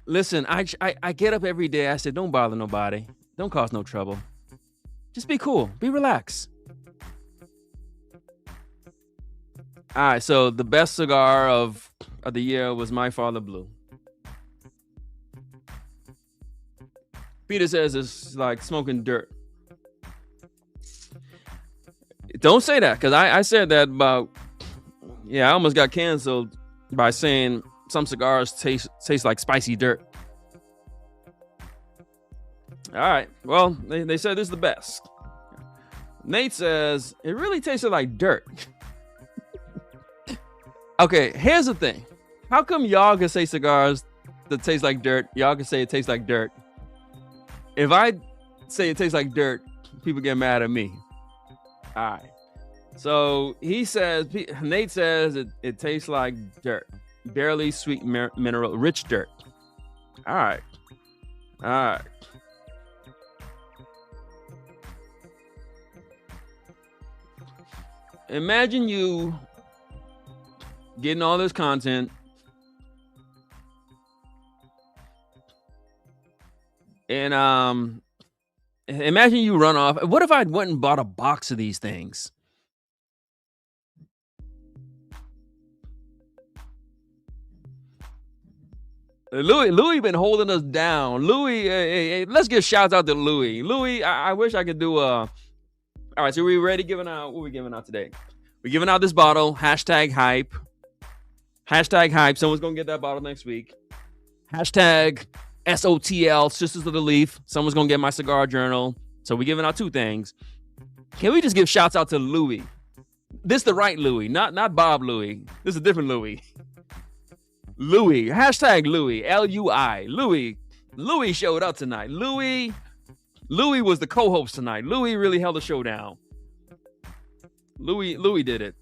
Speaker 1: Listen, I get up every day. I said, don't bother nobody. Don't cause no trouble. Just be cool. Be relaxed. All right, so the best cigar of the year was My Father Blue. Peter says it's like smoking dirt. Don't say that, because I said that about, I almost got canceled by saying some cigars taste like spicy dirt. All right, well, they said this is the best. Nate says it really tasted like dirt. Okay, here's the thing. How come y'all can say cigars that taste like dirt? Y'all can say it tastes like dirt. If I say it tastes like dirt, people get mad at me. All right. So Nate says it tastes like dirt. Barely sweet mineral, rich dirt. All right. Imagine you getting all this content and imagine you run off. What if I went and bought a box of these things? Louis been holding us down. Louis, hey, let's give shouts out to Louis. Louis, I wish I could do all right, so we ready giving out? What are we giving out today? We're giving out this bottle, #hype. #hype. Someone's going to get that bottle next week. #SOTL, Sisters of the Leaf. Someone's going to get my cigar journal. So we're giving out two things. Can we just give shouts out to Louis? This is the right Louis, not Bob Louis. This is a different Louis. Louis, #Louis, LUI. Louis showed up tonight. Louis was the co-host tonight. Louis really held the show down. Louis did it.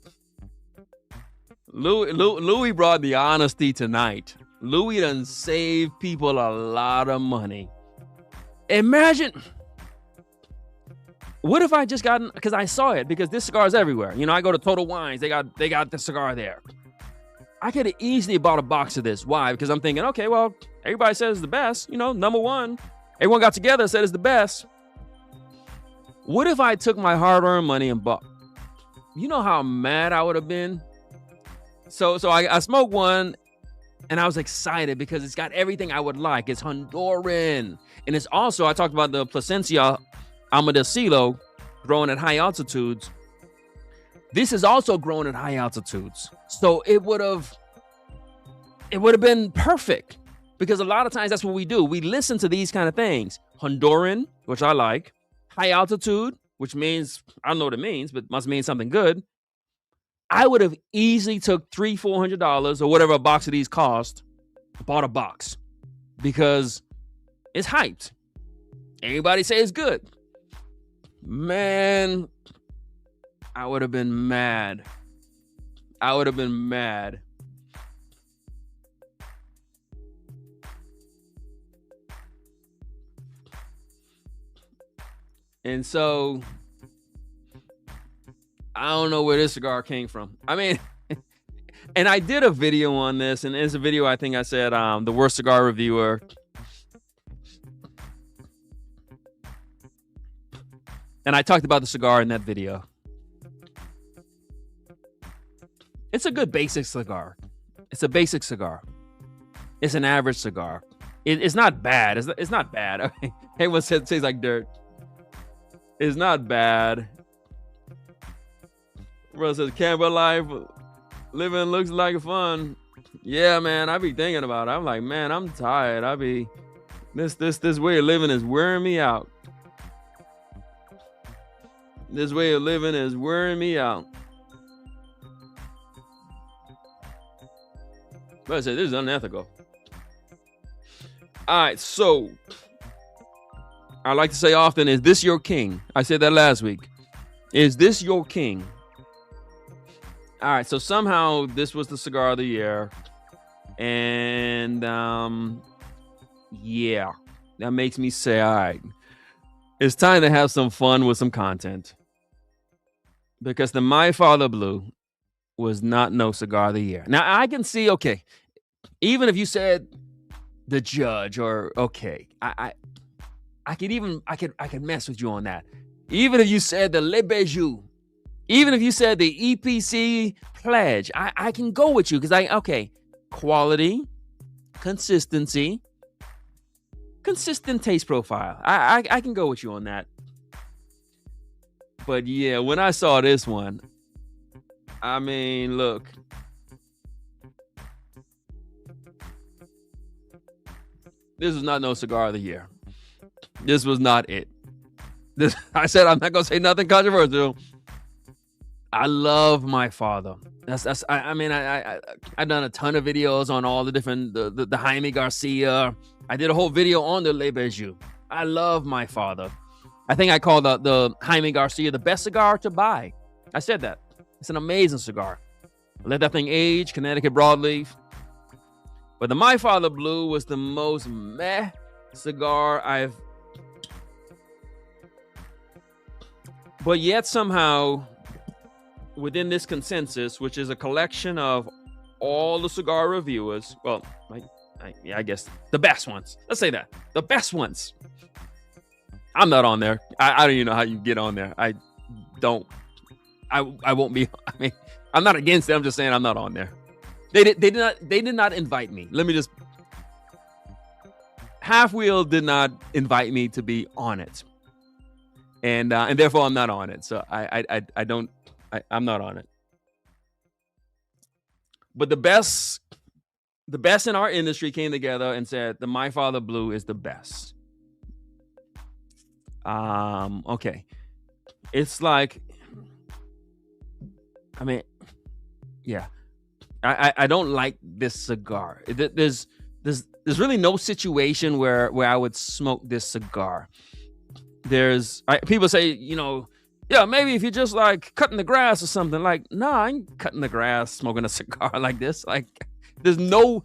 Speaker 1: Louis brought the honesty tonight. Louis done saved people a lot of money. Imagine What if I just gotten, because I saw it, because this cigar is everywhere. I go to Total Wines, they got the cigar there. I could have easily bought a box of this. Why? Because I'm thinking, okay, well, everybody says it's the best. Number one. Everyone got together and said it's the best. What if I took my hard-earned money and bought? You know how mad I would have been? So I smoked one, and I was excited because it's got everything I would like. It's Honduran. And it's also, I talked about the Plasencia Amadacilo growing at high altitudes. This is also grown at high altitudes. So it would have been perfect, because a lot of times that's what we do. We listen to these kind of things. Honduran, which I like. High altitude, which means, I don't know what it means, but must mean something good. I would have easily took $300-$400 or whatever a box of these cost, bought a box, because it's hyped. Everybody say it's good. Man, I would have been mad. And so, I don't know where this cigar came from. I mean, and I did a video on this, and it's a video I think I said, the worst cigar reviewer. And I talked about the cigar in that video. It's a good basic cigar. It's a basic cigar. It's an average cigar. It's not bad. It's not bad. I mean, everyone says it tastes like dirt. It's not bad. Bro says, Canberra life, living looks like fun. Yeah, man, I be thinking about it. I'm like, man, I'm tired. This way of living is wearing me out. This way of living is wearing me out. But I said, this is unethical. All right, so I like to say often, is this your king? I said that last week. Is this your king? All right, so somehow this was the cigar of the year. And yeah, that makes me say, all right, it's time to have some fun with some content. Because the My Father Blue was not no cigar of the year. Now I can see, okay, even if you said the judge, or okay, I could mess with you on that. Even if you said the Le Bijou, even if you said the EPC pledge, I can go with you, because quality, consistency, consistent taste profile. I can go with you on that. But yeah, when I saw this one, I mean, look. This was not no cigar of the year. This was not it. I said I'm not gonna say nothing controversial. I love My Father. I've done a ton of videos on all the different the Jaime Garcia. I did a whole video on the Le Bijou. I love My Father. I think I called the Jaime Garcia the best cigar to buy. I said that. It's an amazing cigar. Let that thing age, Connecticut broadleaf. But the My Father Blue was the most meh cigar I've... But yet somehow, within this consensus, which is a collection of all the cigar reviewers, well, I guess the best ones. Let's say that. The best ones. I'm not on there. I don't even know how you get on there. I won't be. I mean, I'm not against it. I'm just saying I'm not on there. They did not invite me. Let me just... Half Wheel did not invite me to be on it. And therefore I'm not on it. So I'm not on it. But the best in our industry came together and said the My Father Blue is the best. Okay. It's like, I mean, yeah. I don't like this cigar. There's really no situation where I would smoke this cigar. People say, yeah, maybe if you're just like cutting the grass or something. Like, no, I ain't cutting the grass smoking a cigar like this. Like, there's no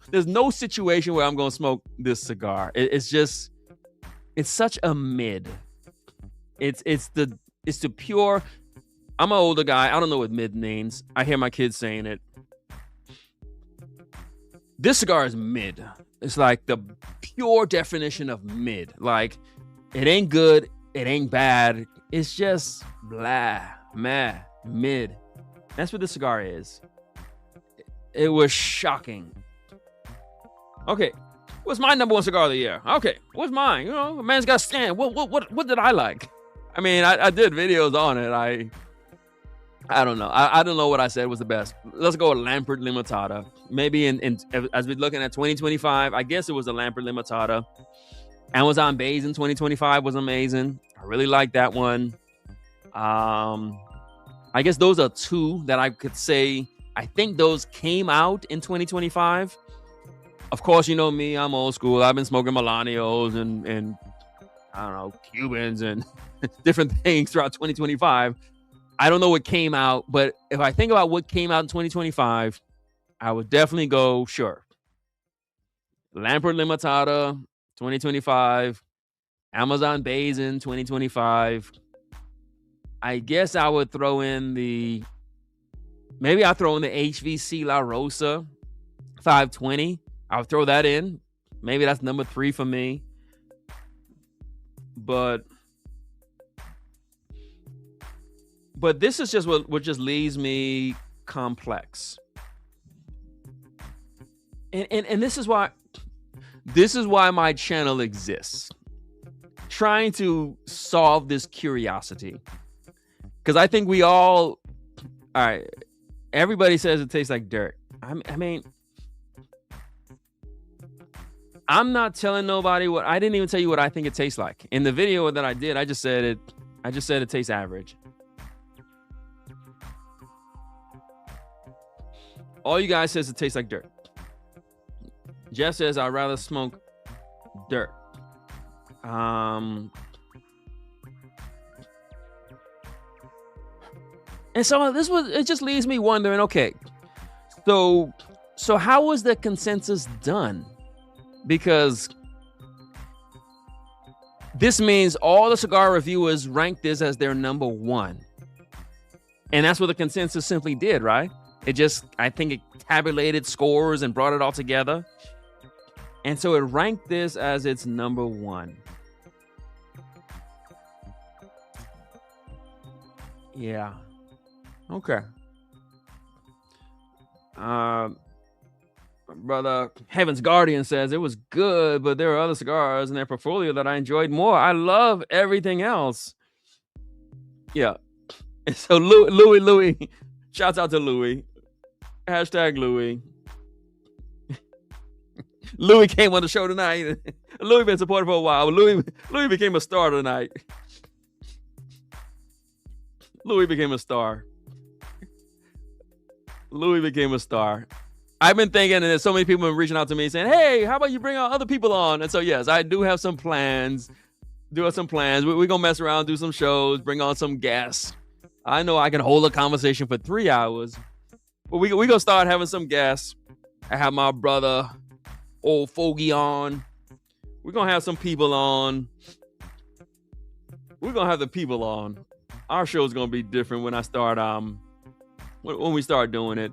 Speaker 1: situation where I'm gonna smoke this cigar. It's such a mid. It's It's the pure. I'm an older guy. I don't know what mid means. I hear my kids saying it. This cigar is mid. It's like the pure definition of mid. Like, it ain't good. It ain't bad. It's just blah, meh, mid. That's what this cigar is. It was shocking. Okay, what's my number one cigar of the year? Okay, what's mine? You know, a man's got to stand. What did I like? I mean, I did videos on it. I don't know. I don't know what I said was the best. Let's go with Lampert Limitada. Maybe as we're looking at 2025, I guess it was a Lampert Limitada. Amazon Bays in 2025 was amazing. I really like that one. I guess those are two that I could say. I think those came out in 2025. Of course, you know me. I'm old school. I've been smoking Milanios and I don't know, Cubans and different things throughout 2025. I don't know what came out, but if I think about what came out in 2025, I would definitely go, sure. Lampert Limitada, 2025. Amazon Bays in 2025. I guess I would throw in maybe I'll throw in the HVC La Rosa 520. I'll throw that in. Maybe that's number 3 for me. But this is just what just leaves me complex. And this is why my channel exists. Trying to solve this curiosity. Because I think we all right, everybody says it tastes like dirt. I mean, I'm not telling nobody I didn't even tell you what I think it tastes like. In the video that I did, I just said it tastes average. All you guys says it tastes like dirt. Jeff says I'd rather smoke dirt. And so it just leaves me wondering, okay, so how was the consensus done? Because this means all the cigar reviewers ranked this as their number 1. And that's what the consensus simply did, right? I think it tabulated scores and brought it all together. And so it ranked this as its number 1. Yeah. Okay. Brother Heaven's Guardian says it was good, but there are other cigars in their portfolio that I enjoyed more. I love everything else. Yeah. And so Louis, shouts out to Louis. Hashtag Louis. Louis came on the show tonight. Louis been supported for a while. Louis became a star tonight. Louis became a star. Louis became a star. I've been thinking, and there's so many people reaching out to me saying, hey, how about you bring out other people on? And so, yes, I do have some plans. We're going to mess around, do some shows, bring on some guests. I know I can hold a conversation for 3 hours. But we're going to start having some guests. I have my brother, Old Fogey, on. We're going to have some people on. We're going to have the people on. Our show is going to be different when I start, when we start doing it.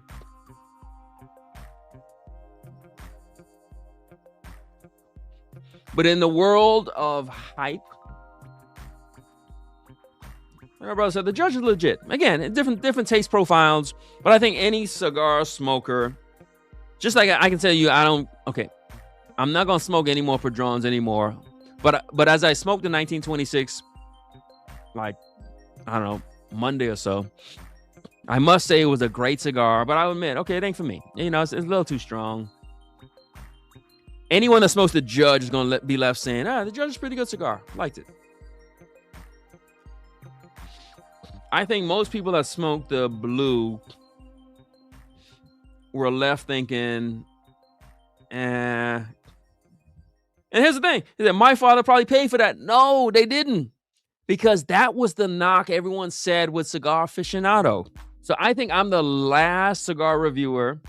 Speaker 1: But in the world of hype, my brother said the judge is legit. Again, different taste profiles, but I think any cigar smoker, just like I can tell you, I'm not gonna smoke any more Padrones anymore. But as I smoked in 1926, like I don't know, Monday or so, I must say it was a great cigar. But I'll admit, okay, it ain't for me. You know, it's a little too strong. Anyone that smokes the Judge is going to be left saying, the Judge is a pretty good cigar. Liked it. I think most people that smoked the Blue were left thinking, And here's the thing. Is that my father probably paid for that. No, they didn't. Because that was the knock everyone said with Cigar Aficionado. So I think I'm the last cigar reviewer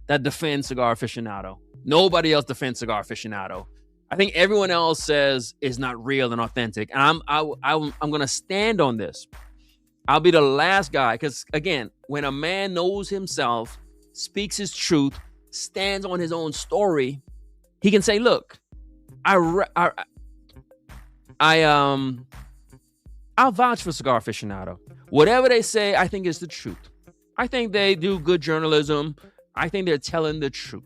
Speaker 1: that defends Cigar Aficionado. Nobody else defends Cigar Aficionado. I think everyone else says is not real and authentic. And I'm going to stand on this. I'll be the last guy. Because again, when a man knows himself, speaks his truth, stands on his own story, he can say, look, I'll vouch for Cigar Aficionado. Whatever they say, I think is the truth. I think they do good journalism. I think they're telling the truth.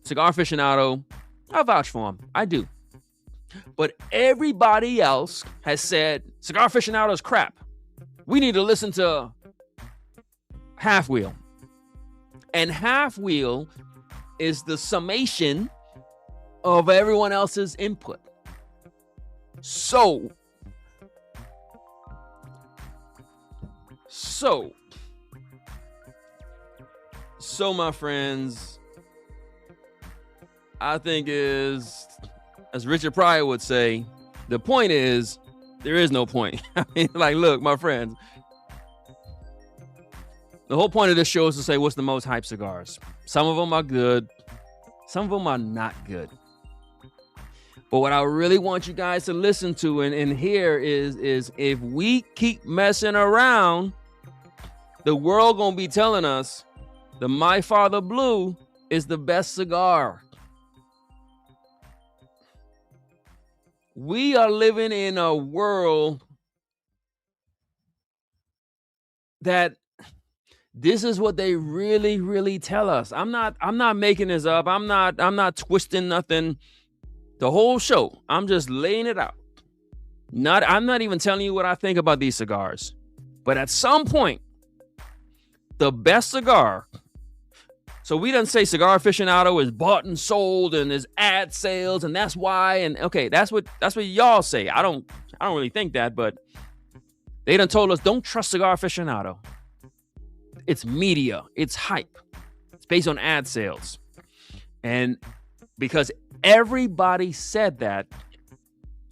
Speaker 1: Cigar Aficionado, I'll vouch for them. I do. But everybody else has said Cigar Aficionado is crap. We need to listen to Half Wheel. And Half Wheel is the summation of everyone else's input. So my friends, I think is, as Richard Pryor would say, the point is, there is no point. I mean, like, look, my friends, the whole point of this show is to say what's the most hyped cigars. Some of them are good. Some of them are not good. But what I really want you guys to listen to and hear is if we keep messing around, the world gonna be telling us the My Father Blue is the best cigar. We are living in a world that this is what they really, really tell us. I'm not making this up. I'm not twisting nothing. The whole show, I'm just laying it out. I'm not even telling you what I think about these cigars. But at some point, the best cigar. So we done say Cigar Aficionado is bought and sold and is ad sales and that's why. And okay, that's what y'all say. I don't really think that, but they done told us don't trust Cigar Aficionado. It's media. It's hype. It's based on ad sales. And because everybody said that,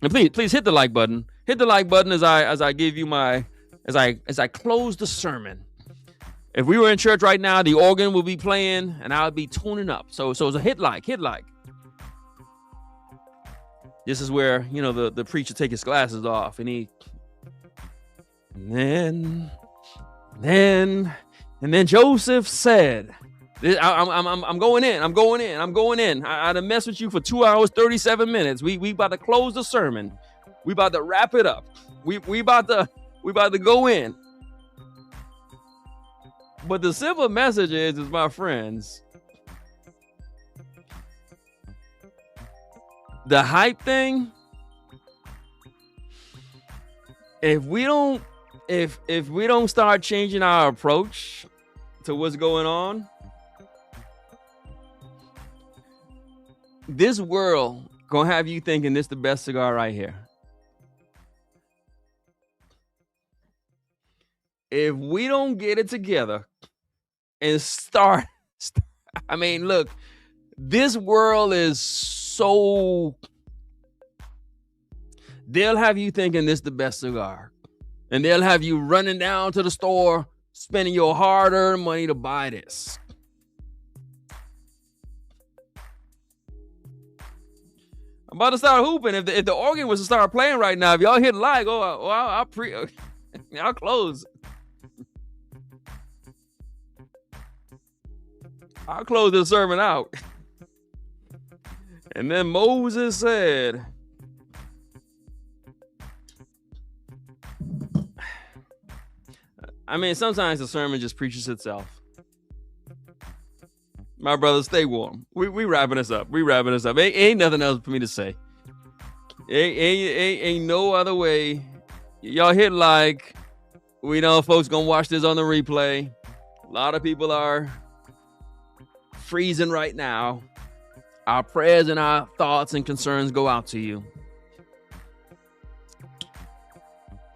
Speaker 1: and please hit the like button. Hit the like button as I give you as I close the sermon. If we were in church right now, the organ will be playing and I would be tuning up. So it's a hit like. This is where, the preacher take his glasses off and then Joseph said, I'm going in. I done messed with you for 2 hours, 37 minutes. We about to close the sermon. We about to wrap it up. We about to go in. But the simple message is my friends, the hype thing, if we don't start changing our approach to what's going on, this world gonna have you thinking this the best cigar right here. If we don't get it together and start, I mean, look, this world is so, they'll have you thinking this the best cigar. And they'll have you running down to the store, spending your hard-earned money to buy this. I'm about to start hooping. If the organ was to start playing right now, if y'all hit like, I'll close. I'll close this sermon out. And then Moses said, I mean, sometimes the sermon just preaches itself. My brothers, stay warm. We wrapping this up. Ain't nothing else for me to say. Ain't no other way. Y'all hit like. We know folks gonna watch this on the replay. A lot of people are freezing right now. Our prayers and our thoughts and concerns go out to you.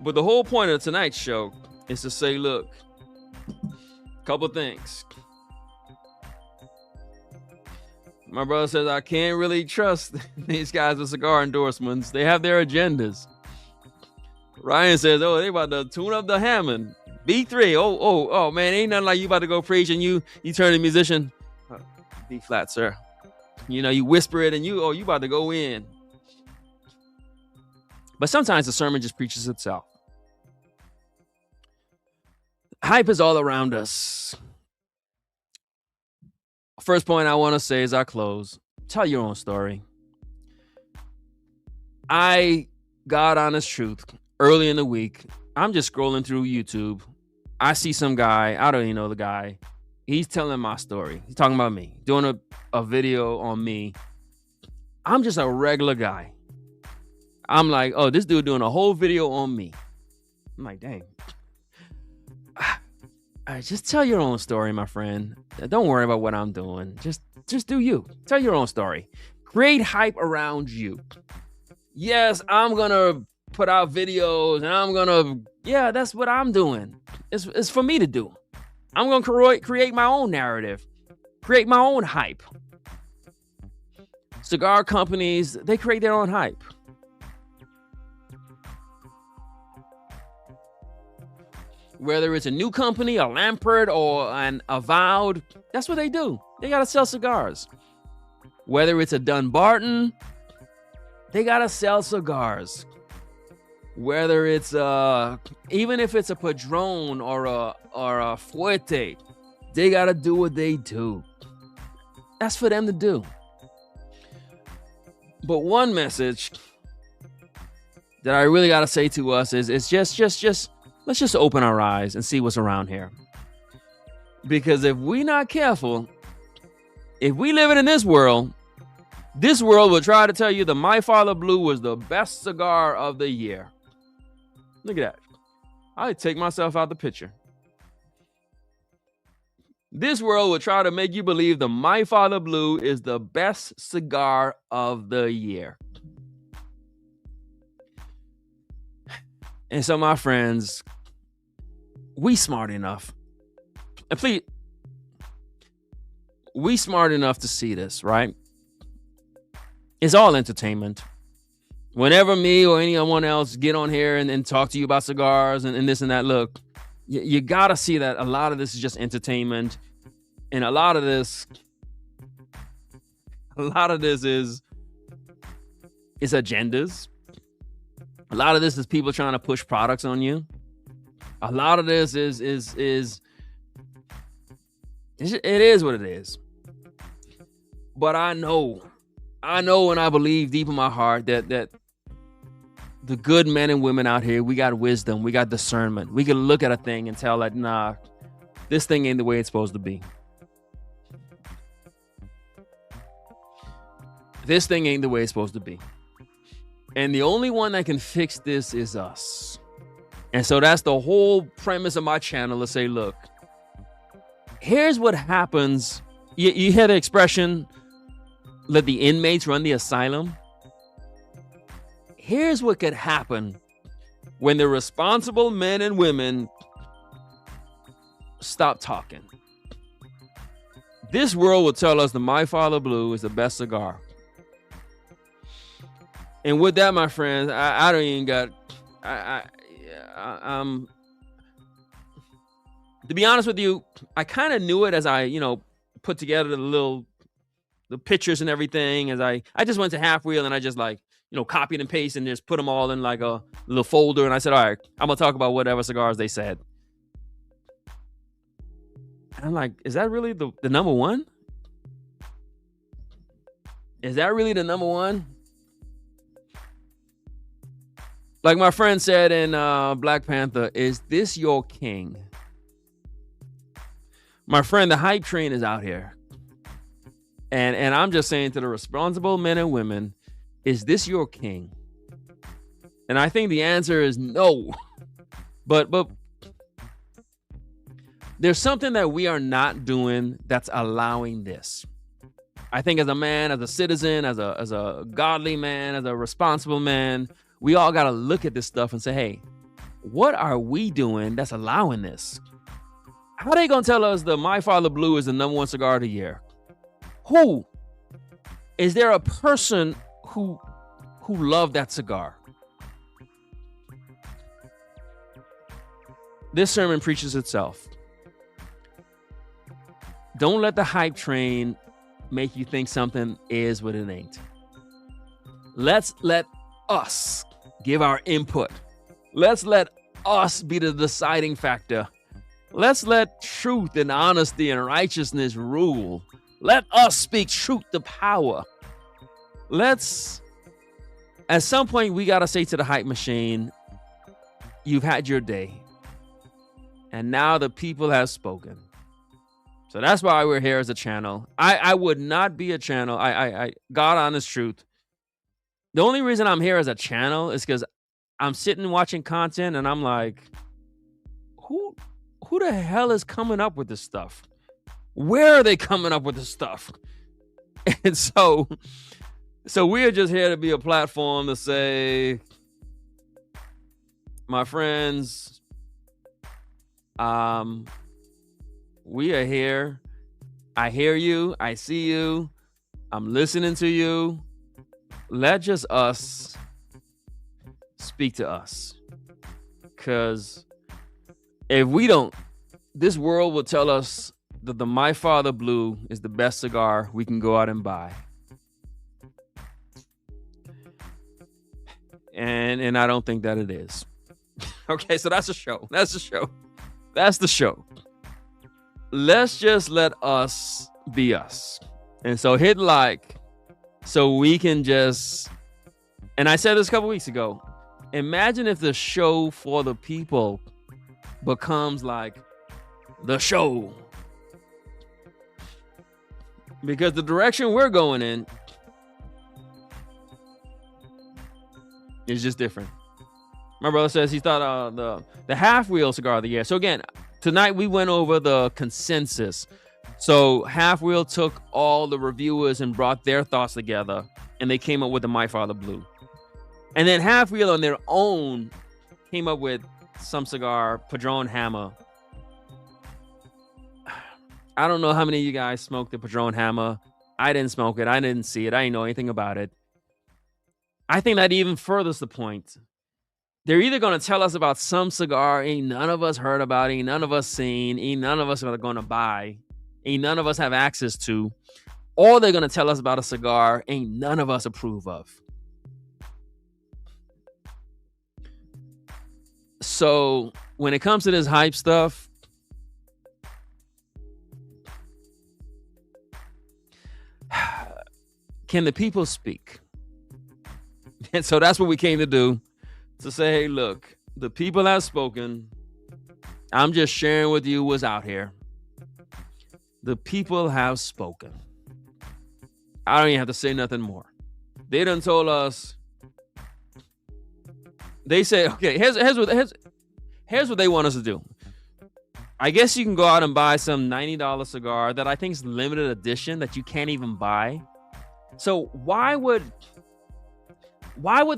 Speaker 1: But the whole point of tonight's show is to say, look, a couple things. My brother says, I can't really trust these guys with cigar endorsements. They have their agendas. Ryan says, they about to tune up the Hammond. B3. Oh, man, ain't nothing like you about to go preach and you turn the musician. B flat, sir. You whisper it and you about to go in. But sometimes the sermon just preaches itself. Hype is all around us. First point I want to say as I close, tell your own story. I got honest truth early in the week. I'm just scrolling through YouTube. I see some guy, I don't even know the guy. He's telling my story. He's talking about me, doing a video on me. I'm just a regular guy. I'm like, oh, this dude doing a whole video on me. I'm like, dang. Just tell your own story, my friend. Don't worry about what I'm doing. Just do you. Tell your own story. Create hype around you. Yes, I'm going to put out videos and I'm going to, yeah, that's what I'm doing. It's for me to do. I'm going to create my own narrative, create my own hype. Cigar companies, they create their own hype. Whether it's a new company, a Lampert, or an Avowed, that's what they do. They got to sell cigars. Whether it's a Dunbarton, they got to sell cigars. Whether it's even if it's a Padron or a Fuerte, they got to do what they do. That's for them to do. But one message that I really got to say to us is just let's just open our eyes and see what's around here. Because if we're not careful, if we live in this world will try to tell you the My Father Blue was the best cigar of the year. Look at that. I take myself out the picture. This world will try to make you believe the My Father Blue is the best cigar of the year. And so, my friends, we smart enough. And please, we smart enough to see this, right? It's all entertainment. Whenever me or anyone else get on here and talk to you about cigars and this and that, look, you got to see that a lot of this is just entertainment. And a lot of this is agendas. A lot of this is people trying to push products on you. A lot of this is it is what it is. But I know and I believe deep in my heart that the good men and women out here, we got wisdom, we got discernment. We can look at a thing and tell that, nah, this thing ain't the way it's supposed to be. This thing ain't the way it's supposed to be. And the only one that can fix this is us. And so that's the whole premise of my channel, to say, look, here's what happens. You hear the expression, let the inmates run the asylum. Here's what could happen when the responsible men and women stop talking. This world will tell us the My Father Blue is the best cigar. And with that, my friends, I don't even got... to be honest with you, I kind of knew it as I, put together the pictures and everything. As I just went to Half Wheel and I just copied and pasted and just put them all in like a little folder. And I said, all right, I'm gonna talk about whatever cigars they said. And I'm like, is that really the number one? Is that really the number one? Like my friend said in Black Panther, is this your king? My friend, the hype train is out here. And I'm just saying to the responsible men and women, is this your king? And I think the answer is no. But there's something that we are not doing that's allowing this. I think as a man, as a citizen, as a godly man, as a responsible man, we all got to look at this stuff and say, hey, what are we doing that's allowing this? How are they going to tell us the My Father Blue is the number one cigar of the year? Who? Is there a person who loved that cigar? This sermon preaches itself. Don't let the hype train make you think something is what it ain't. Let's let us give our input. Let's let us be the deciding factor. Let's let truth and honesty and righteousness rule. Let us speak truth to power. At some point, we got to say to the hype machine, you've had your day. And now the people have spoken. So that's why we're here as a channel. I would not be a channel. I God honest truth. The only reason I'm here as a channel is because I'm sitting watching content and I'm like, who the hell is coming up with this stuff? Where are they coming up with this stuff? And so we're just here to be a platform to say, my friends, we are here. I hear you. I see you. I'm listening to you. Let just us speak to us. Because if we don't, this world will tell us that the My Father Blue is the best cigar we can go out and buy. And I don't think that it is. Okay, so that's the show. That's the show. That's the show. Let's just let us be us. And so hit like so we can just, and I said this a couple weeks ago, imagine if the show for the people becomes like the show. Because the direction we're going in is just different. My brother says he thought the Half Wheel cigar of the year. So again, tonight we went over the consensus. So Half Wheel took all the reviewers and brought their thoughts together, and they came up with the My Father Blue. And then Half Wheel on their own came up with some cigar, Padron Hammer. I don't know how many of you guys smoked the Padron Hammer. I didn't smoke it. I didn't see it. I didn't know anything about it. I think that even furthers the point. They're either going to tell us about some cigar ain't none of us heard about, ain't none of us seen, ain't none of us are going to buy, ain't none of us have access to, or they're going to tell us about a cigar ain't none of us approve of. So when it comes to this hype stuff, can the people speak? And so that's what we came to do. To say, hey, look, the people have spoken. I'm just sharing with you what's out here. The people have spoken. I don't even have to say nothing more. They done told us. They say, okay, here's what they want us to do. I guess you can go out and buy some $90 cigar that I think is limited edition that you can't even buy. So why would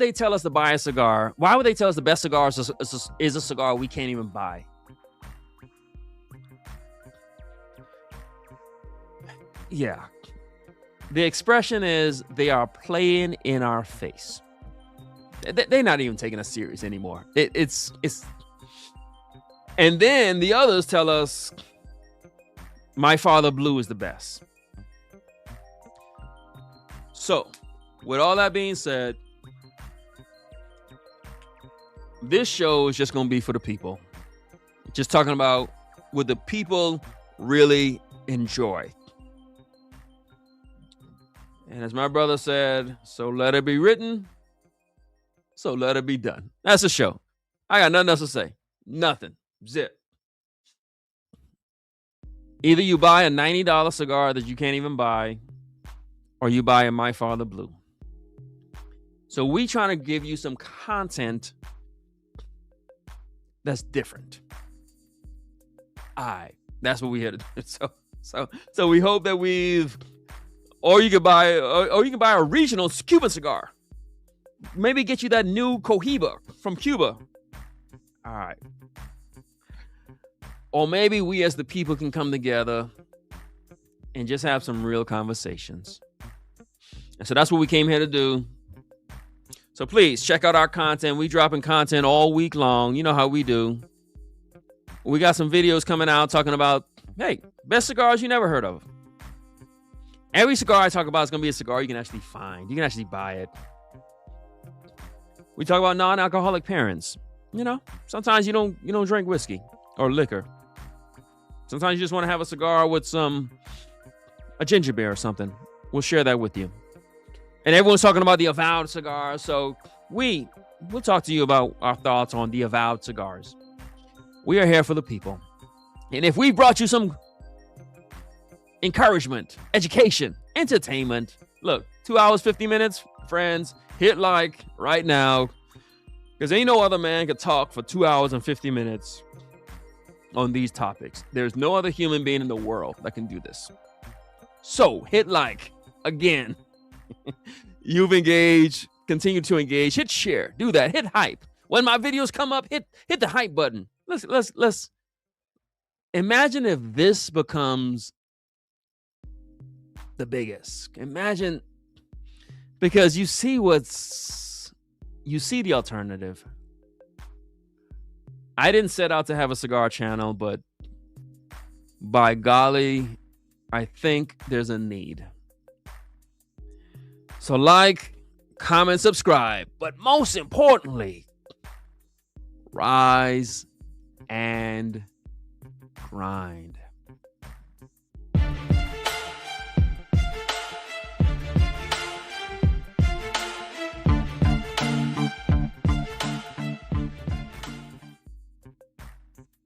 Speaker 1: they tell us to buy a cigar? Why would they tell us the best cigar is a cigar we can't even buy? Yeah. The expression is they are playing in our face. They're not even taking us serious anymore. It's and then the others tell us My Father Blue is the best. So, with all that being said, this show is just going to be for the people. Just talking about what the people really enjoy. And as my brother said, so let it be written, so let it be done. That's the show. I got nothing else to say. Nothing. Zip. Either you buy a $90 cigar that you can't even buy, or you buy a My Father Blue. So we trying to give you some content that's different. That's what we had to do. So we hope that we've, or you can buy a regional Cuban cigar. Maybe get you that new Cohiba from Cuba. All right. Or maybe we as the people can come together and just have some real conversations. And so that's what we came here to do. So please check out our content. We dropping content all week long. You know how we do. We got some videos coming out talking about, hey, best cigars you never heard of. Every cigar I talk about is going to be a cigar you can actually find. You can actually buy it. We talk about non-alcoholic parents. You know, sometimes you don't drink whiskey or liquor. Sometimes you just want to have a cigar with a ginger beer or something. We'll share that with you. And everyone's talking about the Avowed cigar, so we'll talk to you about our thoughts on the Avowed cigars. We are here for the people. And if we brought you some encouragement, education, entertainment, look, 2 hours, 50 minutes, friends, hit like right now. Because ain't no other man could talk for 2 hours and 50 minutes on these topics. There's no other human being in the world that can do this. So hit like again. You've engaged, continue to engage, hit share, do that, hit hype. When my videos come up, hit the hype button. Let's imagine if this becomes the biggest. Imagine, because you see the alternative. I didn't set out to have a cigar channel, but by golly, I think there's a need. So like, comment, subscribe, but most importantly, rise and grind.